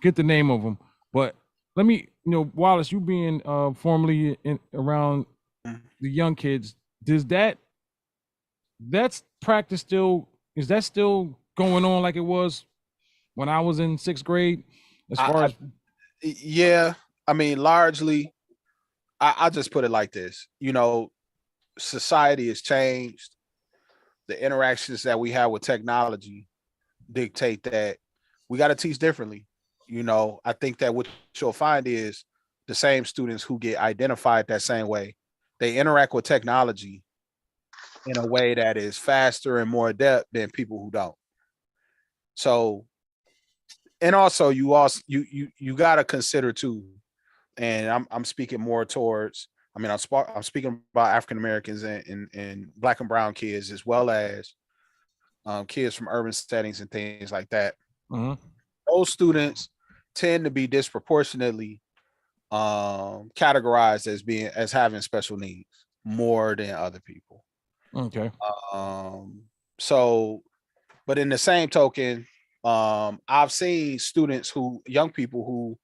Get the name of them. But let me, Wallace, you being formerly around the young kids, that's practice is that still going on like it was when I was in 6th grade? As far as
yeah, I mean, largely, I just put it like this. Society has changed. The interactions that we have with technology dictate that we got to teach differently. I think that what you'll find is the same students who get identified that same way, they interact with technology in a way that is faster and more adept than people who don't. So, and also you got to consider too, and I'm speaking more towards, I'm speaking about African Americans and Black and brown kids, as well as kids from urban settings and things like that. Those students tend to be disproportionately categorized as having special needs more than other people.
Okay.
So, but in the same token, I've seen young people who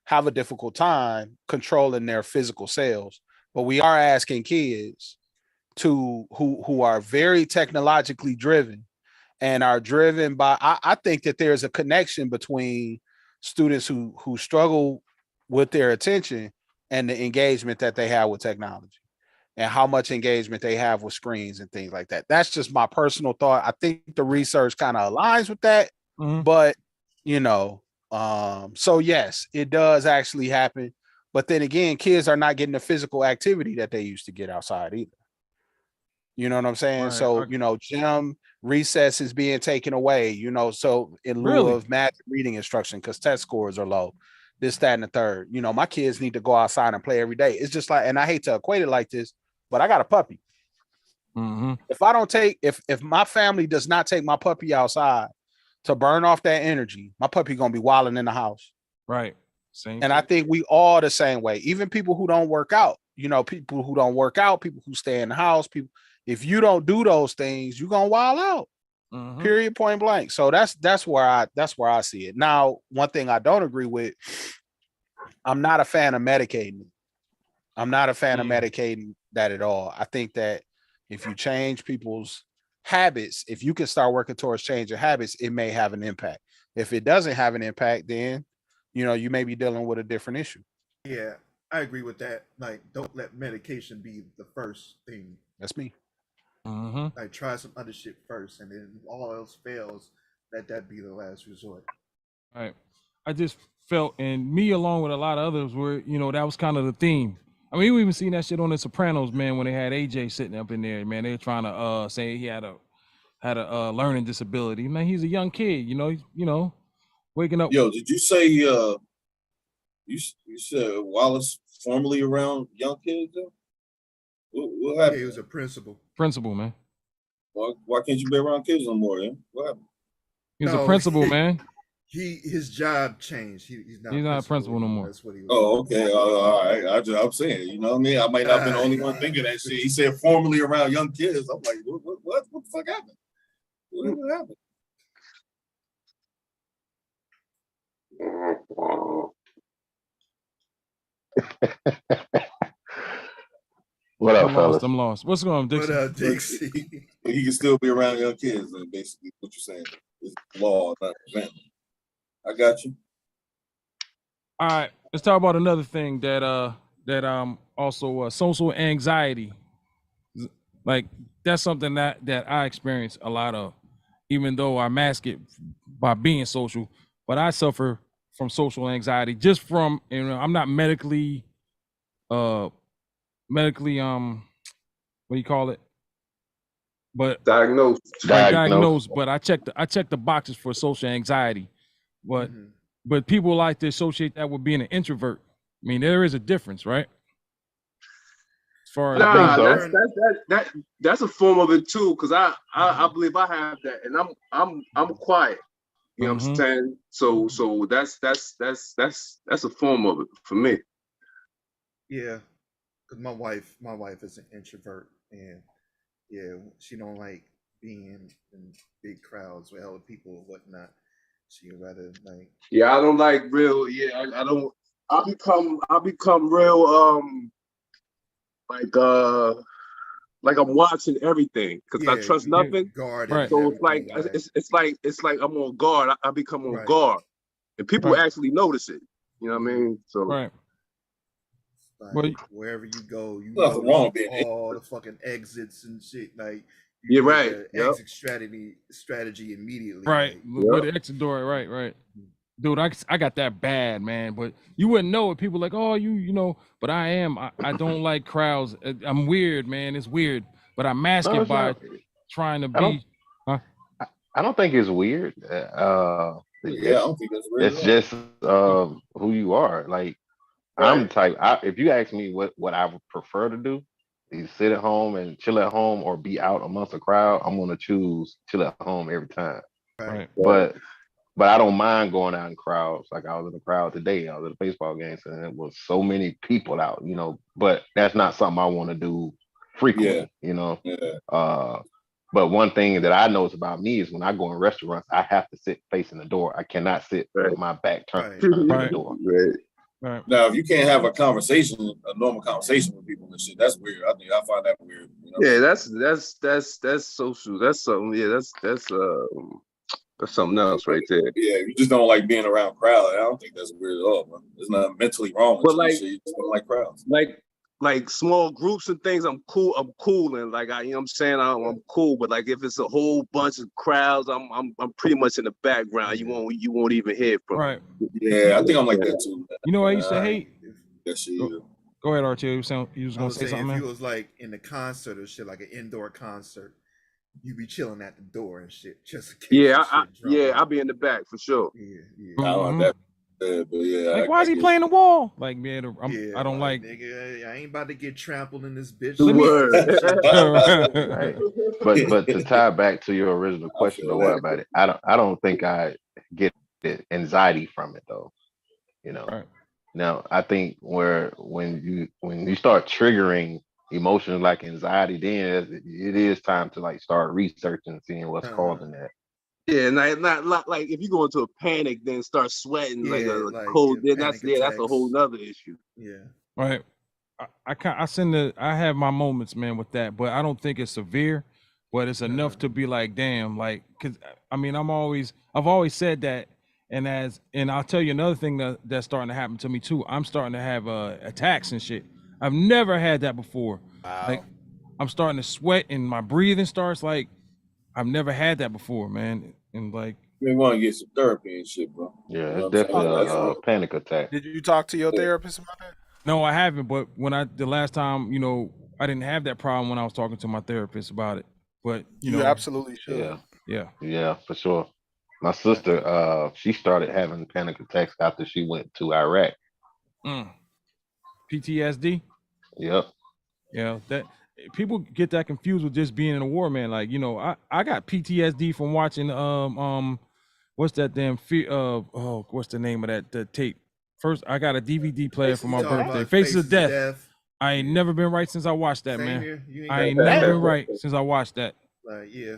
have a difficult time controlling their physical selves, but we are asking kids who are very technologically driven and are driven by, I think that there's a connection between students who struggle with their attention and the engagement that they have with technology and how much engagement they have with screens and things like that. That's just my personal thought. I think the research kind of aligns with that, but so yes, it does actually happen. But then again, kids are not getting the physical activity that they used to get outside either. You know what I'm saying?
Right.
So, gym recess is being taken away, so in lieu of math reading instruction, because test scores are low, this, that, and the third. My kids need to go outside and play every day. It's just like, and I hate to equate it like this, but I got a puppy. If I don't if my family does not take my puppy outside to burn off that energy, my puppy gonna be wilding in the house.
Right. Same.
And I think we all the same way. Even people who don't work out, people who don't work out, people who stay in the house, if you don't do those things, you're gonna wild out. Period, point blank. So that's where I see it. Now, one thing I don't agree with, I'm not a fan of medicating. I'm not a fan of medicating that at all. I think that if you change people's habits, if you can start working towards changing habits, it may have an impact. If it doesn't have an impact, then you may be dealing with a different issue.
Yeah, I agree with that. Like, don't let medication be the first thing.
That's me.
Like, try some other shit first, and then if all else fails, let that be the last resort.
All right. I just felt, and me along with a lot of others were, that was kind of the theme. I mean, we even seen that shit on The Sopranos, man, when they had AJ sitting up in there, man. They were trying to say he had a learning disability. Man, he's a young kid, waking up.
Yo, did you say you said Wallace formerly around young kids though? What happened?
Yeah, he was a principal.
Principal, man.
Why can't you be around kids no more, man? What happened?
He was a principal, man.
His job changed. He's
not a principal no more.
That's what he was.
Oh, okay. All right. I'm saying, you know what I mean? I might not have been the only one thinking that shit. He said formerly around young kids. I'm like, what the fuck happened? What happened?
What up,
I'm
fellas?
lost. I'm lost. What's going on, Dixie?
What up, Dixie?
He can still be around young kids, and basically what you're saying is law, not prevent. I got you.
All right, let's talk about another thing that also social anxiety. Like that's something that I experience a lot of, even though I mask it by being social. But I suffer from social anxiety just from, you know, I'm not medically what do you call it? But
Diagnosed.
diagnosed. But I check the boxes for social anxiety. But but people like to associate that with being an introvert. I mean, there is a difference, right? As far as
that's a form of it too, because I believe I have that, and I'm quiet. You know what I'm saying? So that's a form of it for me.
Yeah, because my wife is an introvert, and yeah, she don't like being in big crowds with other people or whatnot. She rather like.
Yeah, I don't like real. Yeah, I don't. I become real. Like I'm watching everything because I trust nothing.
Guard
so it's like I'm on guard. I become on guard, and people actually notice it. You know what I mean? So
right.
Like, wherever you go, you
nothing
know
wrong with being
all the fucking exits and shit. Like
you're
make
right.
a
Yep.
Exit strategy immediately.
Right.
Like,
With the exit door, right. Dude, I got that bad, man. But you wouldn't know it. People like, oh, you know, but I don't like crowds. I'm weird, man. It's weird. But I mask
No,
it
it's
by
not.
trying to
I don't-
be. Huh?
I don't think it's weird.
I don't think that's weird
It's
at all.
just who you are. Like I'm the type. If you ask me what I would prefer to do, is sit at home and chill at home or be out amongst a crowd. I'm gonna choose chill at home every time.
Right.
But I don't mind going out in crowds. Like I was in a crowd today. I was at a baseball game, and it was so many people out. You know, but that's not something I want to do frequently. You know.
Yeah.
But one thing that I notice about me is when I go in restaurants, I have to sit facing the door. I cannot sit with my back turned to the door.
Right.
Now, if you can't have a normal conversation with people and shit, that's weird. I find that weird. You know?
Yeah, that's social. That's something. Yeah, that's something else right there.
Yeah, you just don't like being around crowds. I don't think that's weird at all, man. There's nothing mentally wrong with
But
you.
like-
Shit. You just don't like crowds.
Like small groups and things, I'm cool and like you know what I'm saying, I'm cool. But like if it's a whole bunch of crowds, I'm pretty much in the background. You won't even hear from.
Right.
Yeah, I think I'm like that too. Man.
You know what I used to hate?
That shit.
Go ahead, RT. You was
I
gonna
was
say
saying,
something,
if
man?
you was like in the concert or shit, like an indoor concert, you be chilling at the door and shit, just in case
Yeah,
some shit drop.
I'll be in the back for sure.
I don't like that. But yeah,
Like, why is he playing the wall? Like, man, I don't like.
Nigga, I ain't about to get trampled in this bitch.
Right. But to tie back to your original question, though, what about it? I don't think I get the anxiety from it though. You know. Now I think when you start triggering emotions like anxiety, then it is time to like start researching, seeing what's causing that.
Yeah, not like if you go into a panic, then start sweating like
like,
cold.
yeah,
Then that's
panic
that's a whole nother issue.
Yeah.
Right. I have my moments, man, with that, but I don't think it's severe. But it's enough to be like, damn, like, cause I mean, I've always said that, and I'll tell you another thing that's starting to happen to me too. I'm starting to have attacks and shit. I've never had that before. Like, I'm starting to sweat and my breathing starts like, I've never had that before, man. And like,
you want to get some therapy and shit, bro.
Yeah,
You know
it's
what I'm
definitely
saying?
a panic attack.
Did you talk to your therapist about that?
no, I haven't. But the last time, you know, I didn't have that problem when I was talking to my therapist about it. But you know,
absolutely should.
Yeah,
for sure. My sister, she started having panic attacks after she went to Iraq.
PTSD.
Yep.
Yeah, that people get that confused with just being in a war, man. Like, you know, I got PTSD from watching what's that damn what's the name of that tape? First, I got a DVD player for my birthday. Faces of Death. I ain't never been right since I watched that,
Same
man.
here. You ain't
I ain't
got
never
that.
been right since I watched that.
Like, yeah.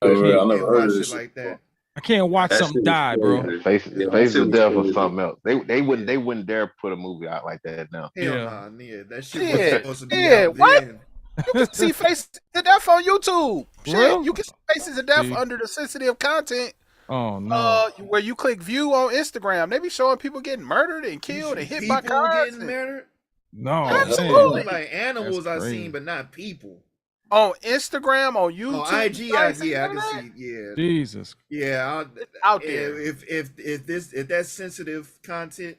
I never
You
heard
watch
of
shit
this shit
like that.
I can't watch
That
something
shit was
die, bro.
crazy.
Face
Yeah, that
Face
shit
of
was
Death or
crazy.
something else. They wouldn't dare put a movie out like that now.
Hell
Yeah.
nah, yeah, that shit was
Shit,
supposed to be
yeah,
out
what?
then.
You can see Faces of Death on YouTube. Shit,
real?
you can see Faces of Death
See?
under the sensitive content.
Oh no.
Where you click view on Instagram, they be showing people getting murdered and killed and hit by
People
cars.
getting murdered.
No.
Absolutely.
man.
Like animals
That's
I
crazy.
seen, but not people.
On Instagram, on YouTube,
On IG, I
Faces
can
of Death?
see. Yeah,
Jesus.
yeah.
Out there.
If that sensitive content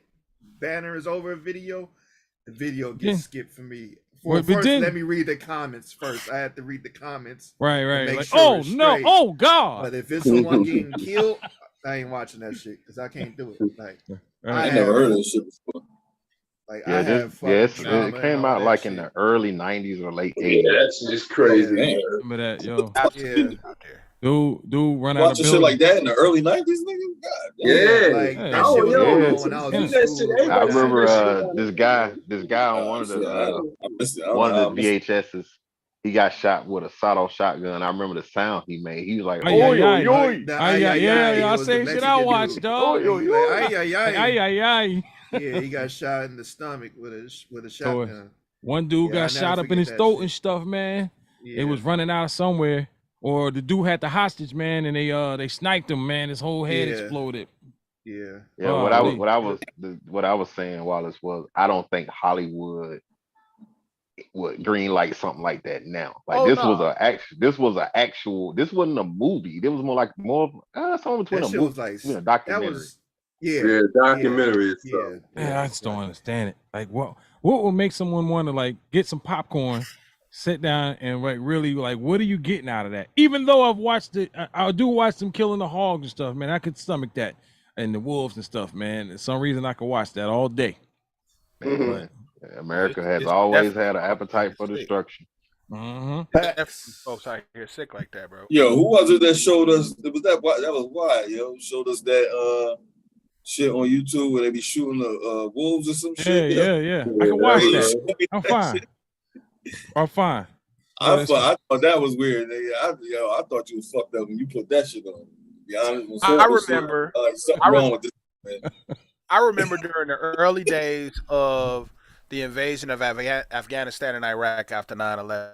banner is over a video, the video gets
Yeah.
skipped for me.
But
First,
then-
let me read the comments first. I have to read the comments.
Right,
to
right.
make
Like,
sure
oh
it's
no,
straight.
oh God.
But if it's someone getting killed, I ain't watching that shit because I can't do it. Like
Right.
I never heard of this shit before.
Like
Yeah,
I
this,
have
yeah,
fucking trauma
it
and
came
all
out
that
like
shit.
in the early '90s or late
Yeah,
'80s.
that's just crazy.
Damn.
Remember that, yo.
Absolutely
Yeah.
out there.
Dude run out of
Watching shit
building.
like that in the early '90s, nigga. God damn.
Yeah.
Like
Yeah.
that
Oh,
shit was
yo,
going
yeah.
on when I was in
see that
school.
shit,
or
I
everybody
whatever.
remember
that shit.
this guy on one of
Shit,
the
I missed it.
one
I
of the
missed it.
VHSs. He got shot with a sawed-off shotgun. I remember the sound he made. He was like,
Ay,
"Oi,
ay, ay.
oi, oi!"
The
Ay,
ay,
ay,
ay,
yeah,
ay,
yeah,
it
I
was the
say shit I
Mexican
watch,
dude.
dog.
And he like, ay, ay,
Ay,
ay.
ay, ay.
Yeah, he got shot in the stomach with a
So
shotgun.
one dude
Yeah, I
got
never
shot up in
forget
his
that
throat
shit.
and stuff, man.
Yeah.
They was running out of somewhere, or the dude had the hostage, man, and they sniped him, man. His whole head
Yeah.
exploded.
Yeah.
Yeah,
Oh,
what I was saying, Wallace, was I don't think Hollywood would green light something like that now. Like
Oh,
this
no.
was this wasn't a movie. It was more something between
That
a
shit
movie
was like
and a
that
documentary.
was yeah.
Yeah, documentary and
Yeah.
stuff.
Man, I just don't understand it. Like, what would make someone want to like get some popcorn, sit down, and like really like, what are you getting out of that? Even though I've watched it, I do watch them killing the hogs and stuff, man. I could stomach that, and the wolves and stuff, man. For some reason, I could watch that all day.
Man, America has
It's
always
definitely
had an appetite for
sick.
destruction.
Definitely folks out here sick like that, bro.
Yo, who was it that showed us? It was that was why, yo, showed us that shit on YouTube where they be shooting the wolves or some shit.
Yeah. I can watch
Crazy.
that. I'm fine. I'm fine.
I thought that was weird. Nigga. I thought you was fucked up when you put that shit on. To be honest, when
I
someone was
remember.
something
I
wrong with this man.
I remember during the early days of the invasion of Afghanistan and Iraq after 9/11,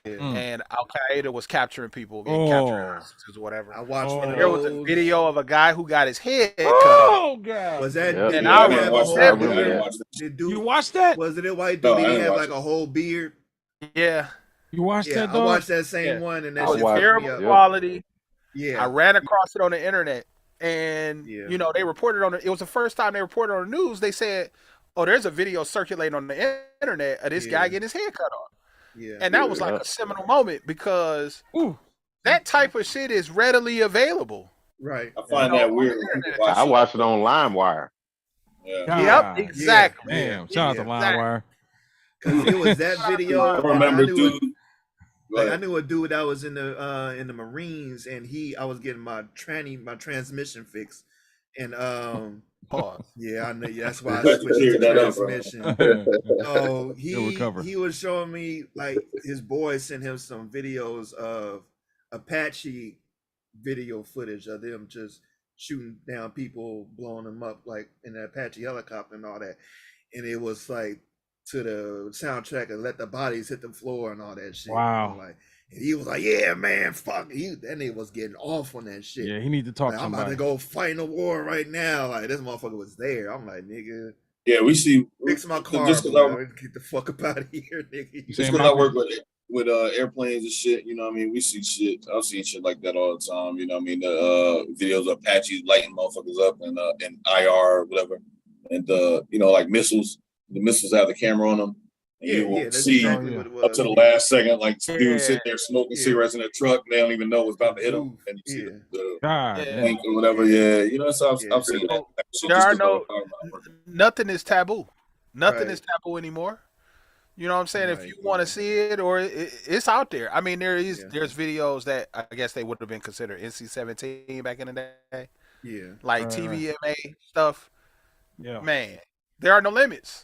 and Al Qaeda was capturing people, being capturing hostages or whatever.
I watched one of
There was a
those.
video of a guy who got his head cut off.
Oh God!
Was that?
Yep.
Did
And
he
I
have
remember
a
watching
whole
that.
beard? Did dude,
You watched that?
Was it a white
No,
dude?
I
Did he
didn't
have
watch
like a whole beard?
Yeah,
You watched
Yeah,
that,
I
dog?
watched that same
Yeah.
one, and
it
that
was
shit fucked me
terrible
up.
quality.
Yeah,
I ran across it on the internet, and
Yeah.
you know they reported on it. It was the first time they reported on the news. They said, "Oh, there's a video circulating on the internet of this guy
Yeah.
getting his head cut off,"
yeah.
and that was like a seminal moment because
Ooh.
that type of shit is readily available.
Right.
I find that weird. When people watch
I
it.
watched it on LimeWire.
Yeah.
God.
Yep, exactly.
Damn. Shout out to LimeWire.
Because it was that video.
I remember, dude.
Like, I knew a dude that was in the Marines, and I was getting my transmission fixed, and
Pause.
yeah, I know that's why I
Glad you
switched to
cleared that up, bro.
transmission. So
He'll recover.
he was showing me like his boy sent him some videos of Apache video footage of them just shooting down people, blowing them up like in an Apache helicopter and all that, and it was like to the soundtrack and Let the Bodies Hit the Floor and all that shit.
Wow.
And like, and he was like, "Yeah, man, fuck you." That nigga was getting off on that shit.
Yeah, he need to talk
Like,
to
I'm about
somebody.
to go fight in a war right now. Like this motherfucker was there. I'm like, nigga,
Yeah, we see.
fix my car,
Just
boy. Get the fuck up out of here, nigga.
Just because I work with airplanes and shit, you know what I mean? We see shit. I've seen shit like that all the time, you know what I mean? The videos of Apaches lighting motherfuckers up and IR or whatever. And you know, like missiles. The missiles have the camera on them. And you will
that's
see
exactly what it was.
up to the last second, like
Yeah.
dudes sitting there smoking
Yeah.
cigarettes in their truck, and they don't even know what's about to hit them. And you see
Yeah.
the
God.
Yeah.
damn.
link or whatever. Yeah, you know, so I've seen that. type of shit
There
just
are
'cause I
no-
was talking about it.
Nothing is taboo. Nothing
Right.
is taboo anymore. You know what I'm saying? If
Right,
you want to see it, or it's out there. I mean, there's
Yeah.
videos that I guess they would have been considered NC-17 back in the day,
Yeah.
like
Right,
TVMA stuff.
Yeah.
Man, there are no limits.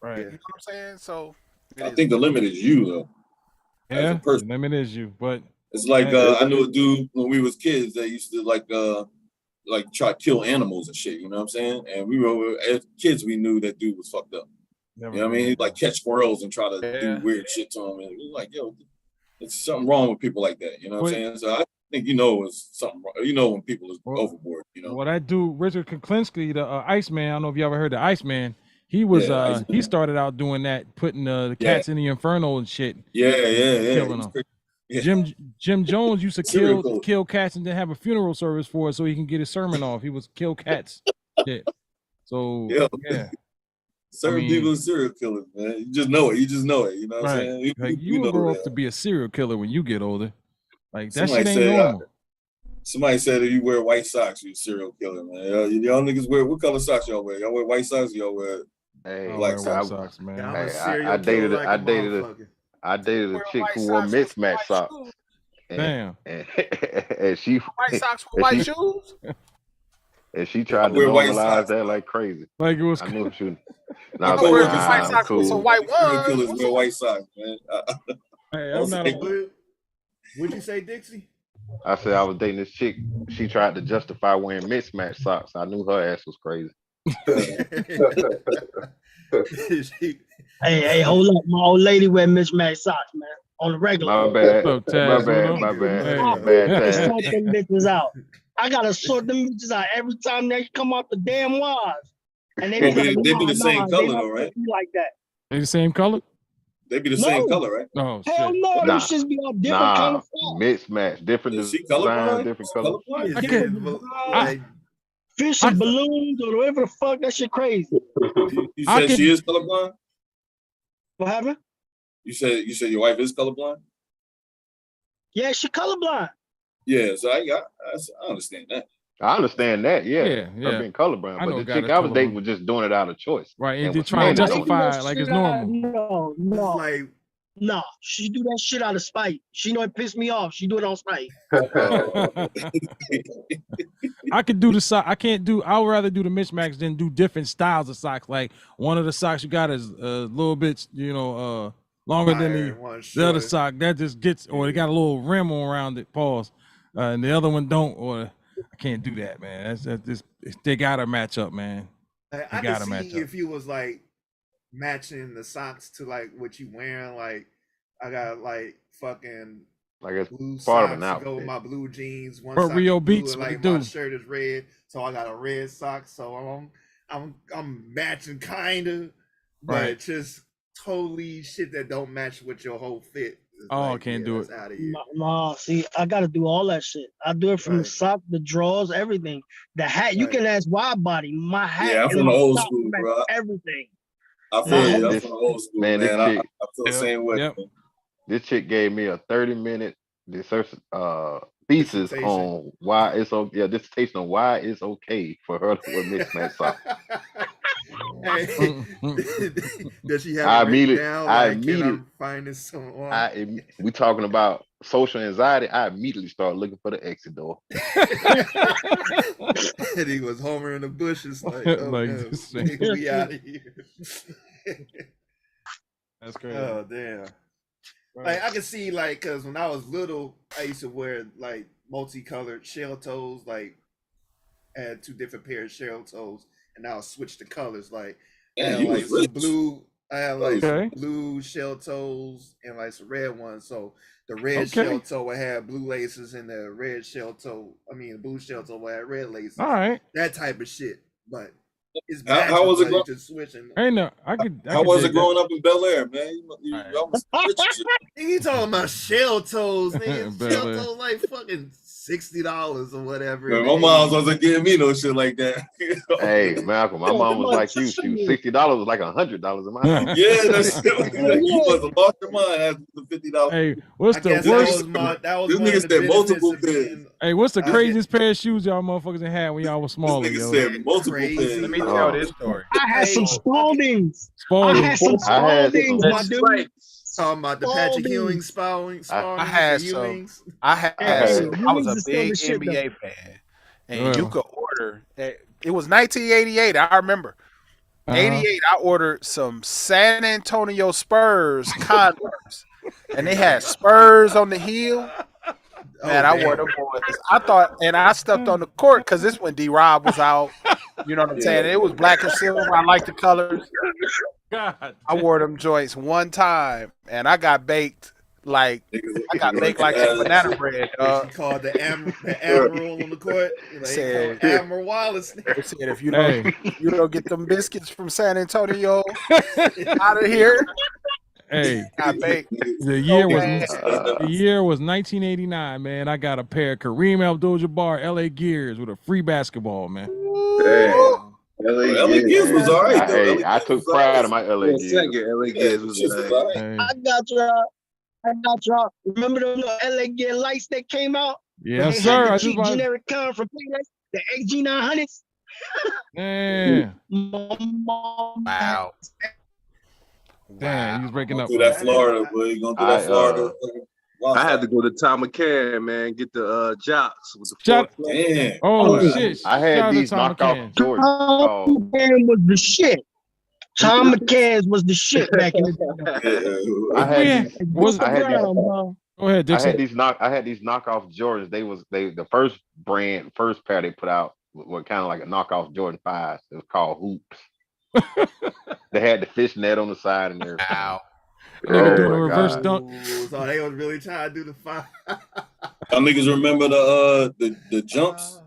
Right.
You know what I'm saying? So
I think the limit is you, though. as
Yeah.
a person.
The limit is you, but
It's like I knew a dude when we was kids that used to like try to kill animals and shit. You know what I'm saying? And we were as kids, we knew that dude was fucked up. You know what I mean? He'd like catch squirrels and try to do weird shit to them. And we was like, yo, it's something wrong with people like that. You know what I'm saying? So I think it's something wrong. You know when people is overboard. You know.
Well, that dude Richard Kuklinski, the Iceman. I don't know if you ever heard the Iceman. He was he started out doing that, putting the cats in the inferno and shit. Killing them. Yeah. Jim Jones used to kill cats and then have a funeral service for it so he can get his sermon off. He was kill cats. Shit. So yeah.
Certain people are serial killers, man. You just know it. You know what I'm saying?
Like, you will grow up to be a serial killer when you get older. Like that
Somebody
shit ain't normal.
Somebody said if you wear white socks, you're a serial killer, man. Y'all niggas wear what color socks y'all wear? Y'all wear white socks or y'all wear black socks?
Man.
I dated a chick who wore mismatched socks.
Damn.
And she
white socks with white shoes.
And she tried to
wear white
normalize
socks.
that like crazy.
Like it was.
I knew she.
I wear white socks with some white
Serial killers
ones.
wear white socks, man.
Hey, I'm not a,
What'd you say, Dixie?
I said I was dating this chick. She tried to justify wearing mismatched socks. I knew her ass was crazy.
Hey, hold up. My old lady wear mismatched socks, man. On the regular.
My bad.
What's up, Taz?
My bad.
I
Bad
gotta
Taz.
sort them bitches out. I gotta sort them bitches out every time they come out the damn wires. And they
Well,
be like,
they be the same
nah,
color
they
though,
don't
right?
be like that.
They the same color?
They be the
No.
same color, right?
Oh
Hell
shit.
no,
Nah.
them shits be all different kind
Nah,
of socks.
mismatched, different
Is she
design,
colorblind?
different colors.
Is
I
it
can't-
like,
Fish and balloons or whatever the fuck, that shit crazy.
You
I
said
can-
she is colorblind?
What happened?
You said your wife is colorblind?
Yeah, she colorblind.
Yeah, so I understand that.
I understand that, yeah.
Yeah, yeah.
Her being colorblind,
I know
but
a
the
guy
chick
that's
I was dating
colorblind.
was just doing it out of choice.
Right, and
And
they're
was
trying to
normal.
justify it like it's normal.
No, no, she do that shit out of spite. She know it pissed me off. She do it on spite.
I could do the sock. I can't do. I would rather do the mismatch than do different styles of socks. Like one of the socks you got is a little bit, longer than the other sock. That just gets, or they got a little rim around it. Pause. And the other one don't. Or I can't do that, man. That's just they gotta match up, man.
I
They
could
gotta match
see
up.
if you was like matching the socks to like what you wearing. Like I got like fucking
Like it's
blue
part of an
socks to go
outfit.
with my blue jeans. One
But
sock
Rio
is blue,
Beats,
and
what
like
it do?
my shirt is red, so I got a red sock. So I'm matching kinda, but
Right.
just totally shit that don't match with your whole fit. It's
Oh, I
like,
can't
yeah,
do
that's
it.
out of here.
Nah, see, I gotta do all that shit. I do it from the sock, the drawers, everything. The hat, you can ask Wide Body. My hat
Yeah, I'm
and
from the
my
old
socks
school,
match
bro.
everything.
I feel
Nah,
you. I'm
This-
from the old school,
man,
man.
this
I
chick-
feel the same way.
Yep.
man.
This chick gave me a 30-minute thesis
Dissertation.
on why it's okay. Yeah, dissertation on why it's okay for her to wear mismatched socks.
Hey, does she have
I
it written
immediately-
down?
I
Like, can I
immediately-
find this on?
We talking about social anxiety. I immediately start looking for the exit door.
And he was Homer in the bushes, like, oh
Like
no,
this thing.
we out of here.
That's crazy.
Oh damn! Like I can see, like, cause when I was little, I used to wear like multicolored shell toes. Like, I had 2 different pairs of shell toes, and I'll switch the colors. Like, I
Damn,
had
you
like
was
some
rich.
blue. I had like
Okay.
some blue shell toes and like some red ones. So the red
Okay.
shell toe would have blue laces, and the red shell toe, the blue shell toe would have red laces.
All right.
That type of shit. But it's
How was it
going
going?
to switching.
Ain't no. I could.
How was it growing up in Bel Air, man? Y'all was rich and shit.
You talking about shell toes, nigga?
Bel
Shell
Air.
toes like fucking $60 or whatever.
Man, my mom wasn't giving me no shit like that.
Hey, Malcolm, my mom was like you. Shoot, $60 was like $100 in my house.
Yeah, that's you must have lost your mind after the $50.
Hey, what's
I
the
guess
worst?
that was
This
one
nigga
of the
said multiple
benefits of
pairs.
being
Hey, what's the
I
craziest pair of shoes y'all motherfuckers had when y'all was smaller,
This
yo?
nigga said multiple
crazy.
pairs.
Let me tell this story.
I had some Spaldings. I
Spalding.
had some
I had
Spaldings,
some-
my dude.
talking about the Patrick
Spalding.
Ewing spawning.
I had some.
Ewings.
I had.
Hey,
some. I was
Ewings
a
is still the
big
shit,
NBA fan, and
Well.
you could order. It was 1988. I remember.
Uh-huh.
88. I ordered some San Antonio Spurs Converse, and they had Spurs on the heel. Man, I wore them boys. I thought, and I stepped on the court because this when D-Rob was out. You know what I'm saying? It was black and silver. I like the colors.
God,
I wore them joints one time, and I got baked like some banana bread.
He called the Admiral on the court. Like,
Said,
Admiral Wallace.
They said if you don't get them biscuits from San Antonio out of here.
Hey,
got baked.
The year was 1989, man. I got a pair of Kareem Abdul-Jabbar LA Gears with a free basketball, man.
LA Gears was all right.
Hey, I took pride in my LA Gears.
LA Gears was nice.
I got y'all. Remember those little LA Gear lights that came out?
Yes,
They
sir.
had the cheap generic con from Playdex, the AG900s.
Man.
Wow.
Damn, he was breaking up.
Do that Florida, boy. You gonna do that Florida?
I had to go to Tom McCann, man, get the jocks with the
Shout-
Damn.
Oh shit!
I had
Shout out to
these
Tom
knockoff
McCann.
Jordans.
Tom McCann was the shit. Tom McCann's was the shit back in the day.
I had these.
Go ahead,
I
Dixon.
had these knockoff Jordans. They the first pair they put out were kind of like a knockoff Jordan 5s. It was called Hoops. They had the fishnet on the side and everything.
Ow.
Nigga doing a reverse dunk.
Ooh, so they was really trying to do the 5.
Y'all niggas remember the jumps?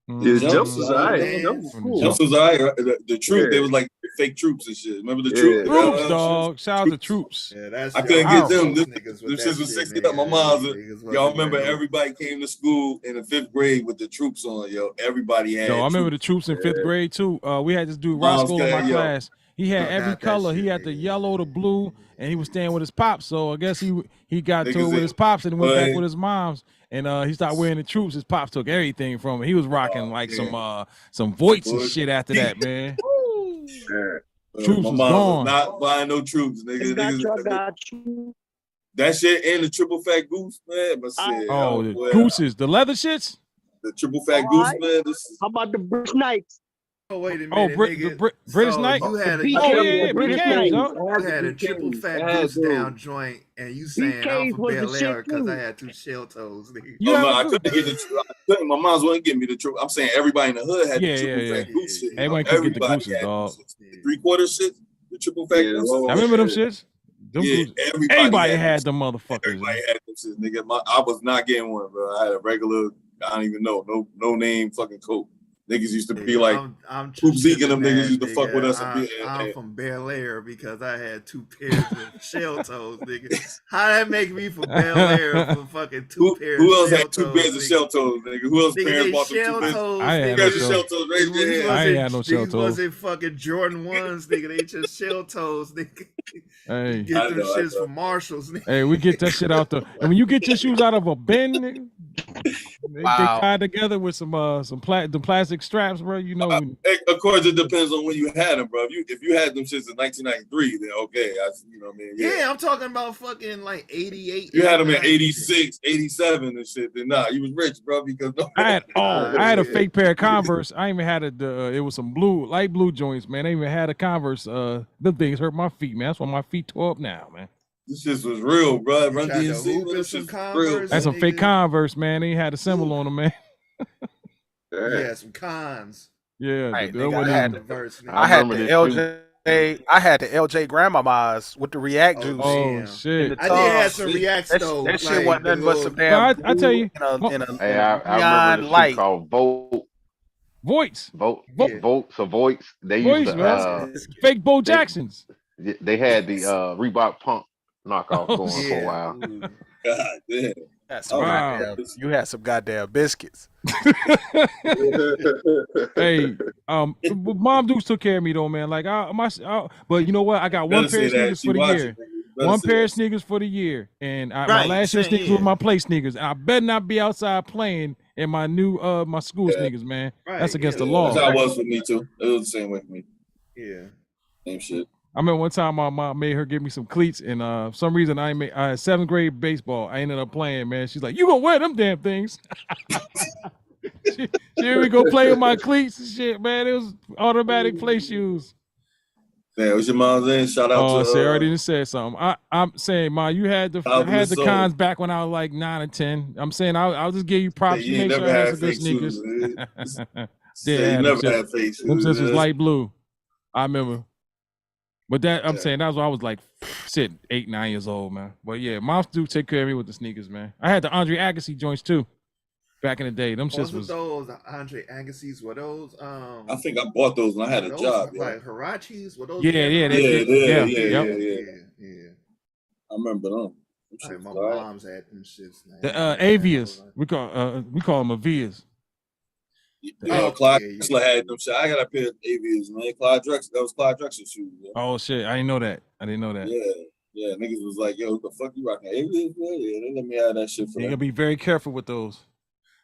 Yeah, jumps was alright.
man.
Jumps was cool.
Jumps was alright. The troop,
Yeah.
they was like fake troops and shit. Remember the troop?
Troops, dog. Shout out to Troops.
Yeah, that's
I couldn't get them. Them
niggas
shits was 60 up my mom's. Y'all remember everybody came to school in the 5th grade with the troops on, yo. Everybody had
Yo, I remember the
troops.
Troops in 5th grade too. We had this dude
Miles
Roscoe in my
Kane, yo.
class. He had every
got that
color.
shit,
He had the yellow, the blue, and he was staying with his pops. So I guess he got to it with his pops and went back
But-
with his moms. And he started wearing the Troops. His pops took everything from him. He was rocking like some Voights and shit after that, man. Troops
My
was
mom
gone.
was not buying no troops, nigga.
Got you.
That shit and the triple fat goose, man. But shit,
Oh, the
boy,
gooses, the leather shits.
the triple fat
All
goose,
right.
man. This is
How about the British Knights?
Oh, wait a minute,
Oh,
nigga.
British
So
Knight.
You had a,
The
you
Oh
BKs,
yeah,
the British
BKs,
Knights.
yo.
had a triple fat
Yeah,
goose
dude.
down joint, and you saying I'm
BKs
from
was the
Bel Air
shit,
because
too.
I had 2 shell toes, nigga.
You
oh,
have
no,
a
I
good-
couldn't get the. My mom's wouldn't give me the triple. I'm saying everybody in the hood had
Yeah,
the triple
yeah,
fat goose shit.
Everybody could get the gooses,
had
dog.
the 3/4 shit, the triple fat goose.
I remember them shits. Them
Yeah,
gooses.
everybody
Everybody
had
had them motherfuckers.
Everybody had them shit, nigga. I was not getting one, bro. I had a regular, I don't even know, no name fucking coat. Niggas used to be like,
I'm
Hoop Zeke and them
tripping,
niggas used to
man,
fuck with
nigga.
us.
I'm from Bel Air because I had 2 pairs of shell toes, nigga. How that make me from Bel Air for fucking 2 pairs?
Who else
of
had 2
shell
pairs
toes,
of
nigga?
shell toes, nigga? Who else
Nigga,
parents
they
bought them 2
shell
pairs?
toes,
I ain't had
You
no
guys
shell.
shell toes, raise your
These
hand.
I ain't had no shell
These
toes.
wasn't fucking Jordan 1s, nigga. They just shell toes, nigga.
Hey,
Get
I
them
know, I
shits
know.
from Marshalls, nigga.
hey, we get that shit out the. And when you get your shoes out of a bin, nigga, they
Wow.
tied together with some the plastic straps, bro. You know,
Hey, of course, it depends on when you had them, bro. If you had them shits in 1993, then okay, you know what I mean.
Yeah, I'm talking about fucking like 88.
You had them in
89.
86, 87 and shit. Then nah, you was rich, bro. Because
I had a
yeah.
fake pair of Converse. I even had it was some light blue joints, man. I even had a Converse. Them things hurt my feet, man. That's why my feet tore up now, man.
this shit was real, bro. Run
tried to
DMC,
hoop
man,
in
this
some
shit's real.
Converse.
That's some fake
nigga.
Converse, man. They had a symbol on them, man.
Yeah, some cons.
Yeah,
Right,
that
nigga,
wasn't-
I had the
Verse, nigga.
I had
remember
the
this, too.
LJ. I had the LJ grandmamas with the React
Oh,
juice.
Oh
Damn.
shit!
I did have some reacts
That,
though.
that shit
like,
wasn't nothing but
the
some
little-
damn.
But I tell you,
in a
Hey, I
neon
remember this
light.
shit called Vote.
Voights,
Vote. So Voights. They
Voights,
used to.
man. Fake Bo Jacksons.
They had the Reebok Pump knockoff
Oh,
going for a
yeah.
while.
Ooh.
God damn.
Had some
Wow.
goddamn- you had some goddamn biscuits.
Hey, Mom Dukes took care of me though, man. Like but you know what? I got one
Better
pair
say
of
that.
sneakers
She
for the
watching,
year.
nigga. Better
One
say
pair
that.
of sneakers for the year, and my
Right,
last year
same
sneakers
here.
was my play sneakers. I better not be outside playing in my new my school
Yeah.
sneakers, man.
Right,
That's against
yeah.
the law.
That's how it was for me too. It was the same way for me.
Yeah.
Same shit.
I remember one time my mom made her give me some cleats, and for some reason I had 7th grade baseball. I ended up playing, man. She's like, "You gonna wear them damn things?" she made me go play with my cleats and shit, man. It was automatic play shoes.
Man, what's your mom's name? Shout out
Oh,
to.
see, I already done said something. I'm saying, Ma, you had the
Out in
had
the
the
soul.
cons back when I was like 9 or 10. I'm saying I'll just give you props.
You
You
ain't
made sure
never
I had
had
some good
fake shoes,
sneakers.
man.
Yeah,
You
them
never
shits-
had fake
Them
shoes,
shits was
man.
light blue. I remember. But that I'm saying that was when I was like 8, 9 years old, man. But yeah, moms do take care of me with the sneakers, man. I had the Andre Agassi joints too. Back in the day, them shits
Wasn't
was
those Andre Agassi's? Were those?
I think I bought those when I had a
those
job. Yeah,
like Hirachis? Were those?
Yeah,
the
yeah,
Hirachis?
yeah.
I remember them.
Like my mom's had them shits. Man.
the Avias. We call them Avias.
Yeah, Clyde Drexler had them shit. I got a pair of Avias, man. Clyde Drexler, that was Clyde Drexler shoes. Man.
Oh shit, I didn't know that.
Yeah, niggas was like, yo, what the fuck you rocking Avias? Yeah, they let me have that shit for
You
that.
gotta be very careful with those.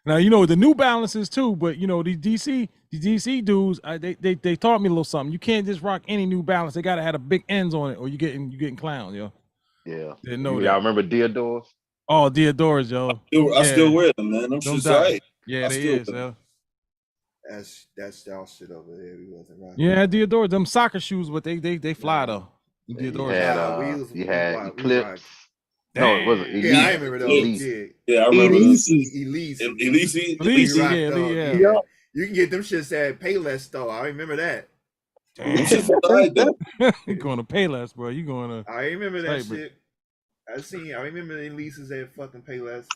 Now you know the New Balances too, but you know these DC dudes, they taught me a little something. You can't just rock any New Balance. They gotta have the big ends on it, or you getting clowned, yo.
Yeah.
Didn't know
Y'all
that.
remember Deodor's?
Oh, Deodor's, yo.
I still wear them, man. Them shit's
die.
right.
Yeah,
I
they
still
is,
wear
yo.
That's y'all shit over there. We wasn't right.
Yeah, Deodor's, them soccer shoes, but they fly though. Deodor's.
You had Eclipse. No, it wasn't Elite.
Yeah, I remember those.
Elite.
Yeah, I remember those.
Elise.
Elise, yeah.
You can get them shits at Payless though. I remember that.
You going to Payless, bro? You going to?
I remember that
Cyber.
shit. I remember the Elise's at fucking Payless.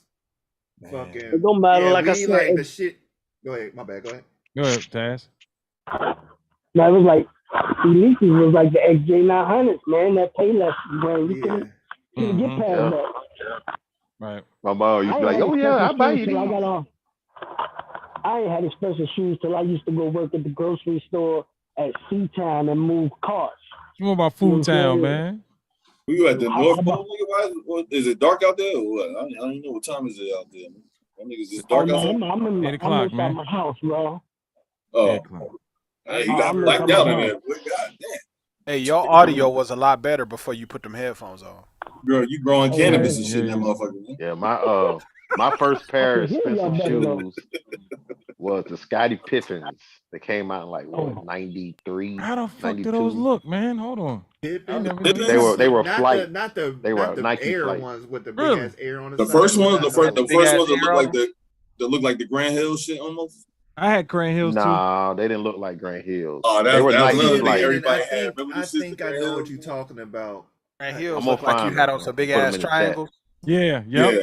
Fucking.
It don't matter, like I
we
said,
like the shit. Go ahead. My bad. Go ahead.
Go ahead, Taz.
No, it was like Elise's was like the XJ900s, man. That Payless brand. You couldn't get past that.
Right.
My mom used to be like, oh yeah, I'll buy you these.
I ain't had special shoes till I used to go work at the grocery store at Seatown and move carts.
You know about Food Town, man?
Were you at the North Pole? Is it dark out there or what? I don't even know what time is it out there, man. That niggas is dark outside.
I'm
8 o'clock,
inside
man.
my house, bro.
Oh, hey, you got blacked out in there. Boy. God damn.
Hey, your audio was a lot better before you put them headphones on.
Girl, you growing cannabis and shit in that motherfucker. Man.
Yeah, my first pair of expensive shoes was the Scottie Pippins. They came out in like what, 93.
How the fuck
92.
do those look, man? Hold on.
They were flight.
Not the
They were Nike
air
flight.
ones with the big
Really?
ass air on the
The
side.
first ones that
air
look like the Grand Hill shit almost.
I had Grand Hills too.
Nah, they didn't look like Grand Hills.
Oh,
they were
that's
Nike
another
flight.
thing everybody
I
had. Remember the shit
think
the
I
Grand
know
Hill?
what you're talking about.
And heels
I'm
look
gonna
like you
find
had
them.
on some big
Put 'em
ass
in the chat.
triangles.
Yeah, yep.
Yeah.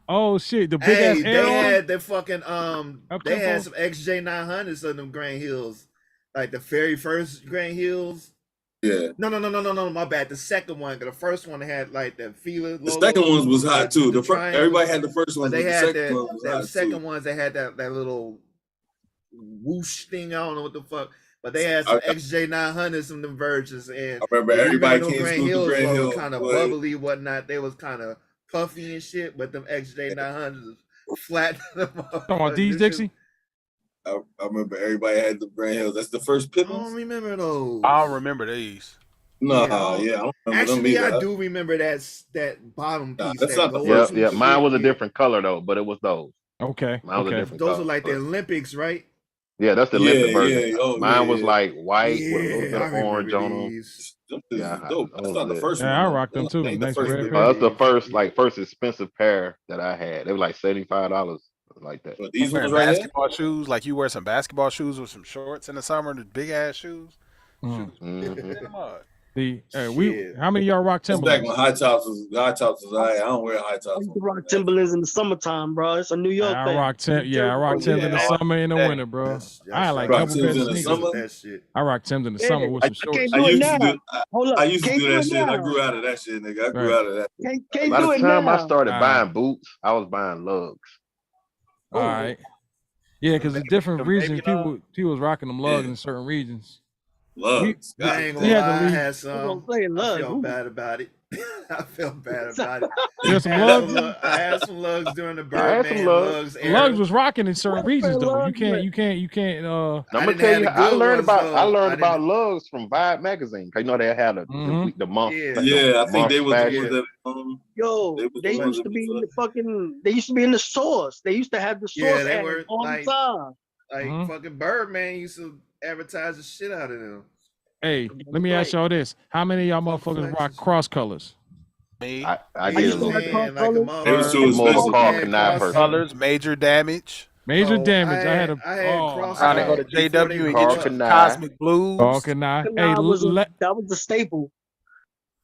Oh shit, the big
Hey,
ass
they
air on
had
them?
the fucking they had some XJ900s on them Grand Hills, like the very first Grand Hills.
Yeah.
No, my bad. The second one, 'cause the first one had like the Fila
The
logo.
second ones was hot too. The first,
triangle.
everybody had the first
But
ones.
they
but the
had
second one was
that
hot
second
too.
ones. They had that little whoosh thing. I don't know what the fuck. But they had some XJ900s, some of them versions, and
I remember everybody
them
came
Grand
through the
Hills
Grand
were
Hill.
kind of
boy.
bubbly, whatnot. They was kind of puffy and shit, but them XJ900s flat.
Talking about these, Dixie?
I remember everybody had the Grand Hills. That's the first
I don't
Pippins.
remember those.
I don't remember these.
No,
Yeah, I don't-
yeah, I don't remember
Actually,
them either.
I do remember that bottom
Nah,
piece.
that's
that
not the
gold
first
Yeah,
piece.
mine was a
Yeah.
different color though, but it was those.
Okay.
Mine was a different
Those
color.
are like the Olympics, right?
Yeah, that's the
Yeah,
Olympic version.
yeah, oh,
Mine
yeah,
was
yeah.
like white with a little bit
Yeah, I
of orange
remember
on them.
these.
Them shits
Yeah,
is dope. That's not the first
Yeah, I
one.
rocked them too.
Ain't the
Nice
first
red
big
pair.
That's the first expensive pair that I had. They were like $75 like that.
But these
Wearing
ones right here.
basketball shoes, like you wear some basketball shoes with some shorts in the summer, the big ass shoes.
Mhm.
Come on.
How many of y'all rock
That's back
Timberlands?
when high tops was I don't wear high
I
tops.
used to rock Timberlands in the summertime, bro. It's a New York
I
thing.
rock Tim in the summer and the winter, bro. I had like a
Rock
couple
Timbs
pairs
in
of
the
sneakers.
summer?
That shit.
I rock Tim's in the
Yeah,
summer with some
I
shorts.
can't
I
do it
used to
now.
do.
Hold up.
I used to
Can't
do
do
that
it
shit. I
now.
grew out of that shit, nigga. I grew
Right.
out of that.
Can't
By
do
the
it
time I
now.
started buying boots, I was buying lugs.
All right. Yeah, because it's different regions. People was rocking them lugs in certain regions.
Lugs.
I ain't
We
gonna
had to
lie, I
leave-
had some.
Say
I
lug.
felt bad about it. I felt bad about it.
You had some
I had
lugs?
I had some lugs during the
I had some
Birdman
lugs.
era.
Lugs was rocking in certain
What's
regions
that
though.
lug
You can't
I'm
I
gonna
didn't
tell
have
you,
the
I
good
learned
ones,
about I
though.
learned
I
about
didn't-
lugs from Vibe magazine. 'Cause you know they had the month.
Yeah.
Yeah, I think they was the
fashion.
ones that.
Yo,
They was the
they
ones
used to
that
be
was,
in the fucking. They used to be in the source. They used to have the
Yeah,
source
they
ads
were
all
like-
the time.
Like fucking Birdman used to advertise the shit out of them.
Hey, let me ask y'all this: how many of y'all motherfuckers rock cross colors?
Me.
I get a little.
It was too
I'm more of a
expensive.
Carl Kanai person.
Colors, major damage.
Major
Oh,
damage. I had a.
Trying to go to JW and
Carl
get you some
Kanai.
Cosmic Blues.
Carl Kanai. Hey,
That was the staple.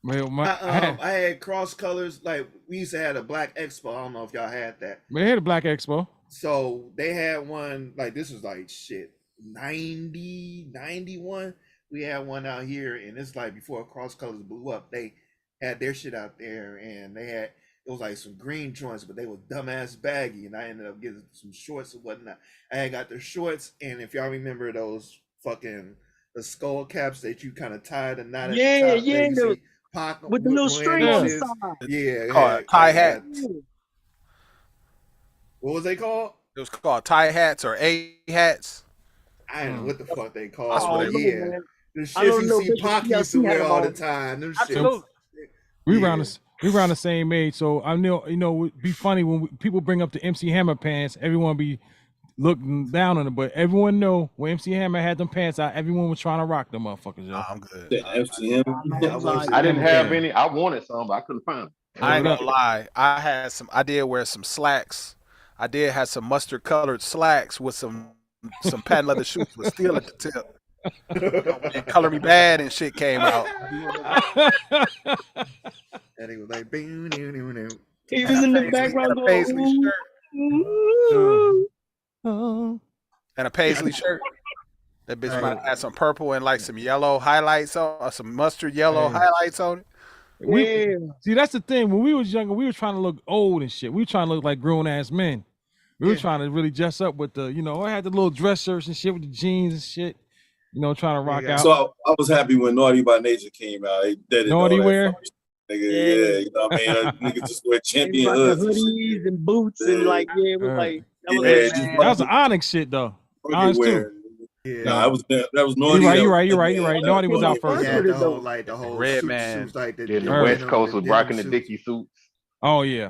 I
I had cross colors. Like we used to have a Black Expo. I don't know if y'all had that.
We had a Black Expo.
So they had one, like this was like shit, 90, 91. We had one out here, and it's like before cross colors blew up, they had their shit out there, and they had, it was like some green joints, but they were dumbass baggy, and I ended up getting some shorts and whatnot. I had got the shorts, and if y'all remember those fucking the skull caps that you kind of tied a knot at
Yeah,
the top,
yeah,
that you see Pac
with the little
wearing
string
and
on the
shit.
side.
Yeah,
Called tie hats.
What was they called?
It was called tie hats or A hats.
I don't know what the fuck they call.
That's what
it.
they-
Yeah, the
I
shits
don't
you
know,
see
but
Pac
yeah,
used to
he had
wear
them
all the
on.
time. Them
Absolutely.
shits.
We around the same age, so I know it'd be funny when people bring up the MC Hammer pants. Everyone be looking down on it, but everyone know when MC Hammer had them pants out, everyone was trying to rock them motherfuckers. Yo.
I'm good.
The FCM.
I didn't have any. I wanted some, but I couldn't find them.
I ain't gonna lie. I did wear some slacks. I did have some mustard colored slacks with some patent leather shoes with steel at the tip. And Color Me Bad and shit came out.
And he was like, "Boo, doo, doo, doo."
He was in the background
And a paisley
going,
shirt.
ooh.
And a paisley shirt. That bitch might have had some purple and like some yellow highlights on, or some mustard yellow highlights on it.
See, that's the thing. When we was younger, we were trying to look old and shit. We were trying to look like grown ass men. We were trying to really dress up with the, I had the little dress shirts and shit with the jeans and shit. Trying to rock out.
So I was happy when Naughty by Nature came out. They did it.
Naughty wear.
Nigga, yeah, you know what I mean? Niggas just wear champion
Like
hoods.
the
and shit.
hoodies and boots and like it was like that was
that was an Onyx shit though. Onyx too.
Yeah.
Nah, that was Naughty.
You're right. Naughty was out first.
Yeah, the whole
Red
suit,
man.
suits like the,
Then the West Coast was rocking the Dickie suits.
Oh yeah.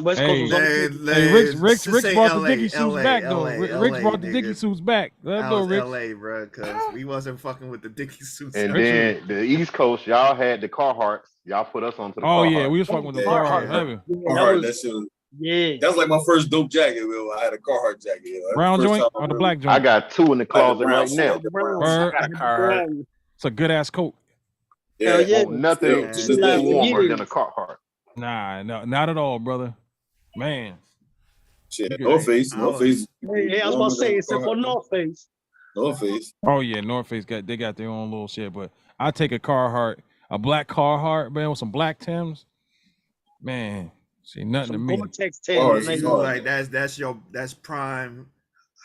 West Coast was on
Hey, Rick's brought the Dickie suits back though. Rick brought the
nigga.
Dickie suits back. Let's
I
go,
was
Rick.
LA, bro, because we wasn't fucking with the Dickie suits.
And then the East Coast, y'all had the Carhartts. Y'all put us onto the
Oh
Carhartt.
yeah, we was fucking with the Carhartt heavy.
Carhartt, that shit was.
Yeah.
That was like my first dope jacket. I had a Carhartt jacket. That
Brown
was the first
joint
time I
or the
really-
black joint?
I got two in the closet right now.
Word. It's a good ass coat.
Yeah,
Won't nothing
Yeah.
warmer than a Carhartt.
Nah, no, not at all, brother. Man.
Shit, North Face.
Yeah, I was about to say except for North Face.
North Face.
Oh yeah, North Face got their own little shit, but I take a Carhartt, a black Carhartt, man, with some black Timbs. Man, see nothing to me.
Gore-Tex
Oh,
Timbs,
it's
nigga.
like that's prime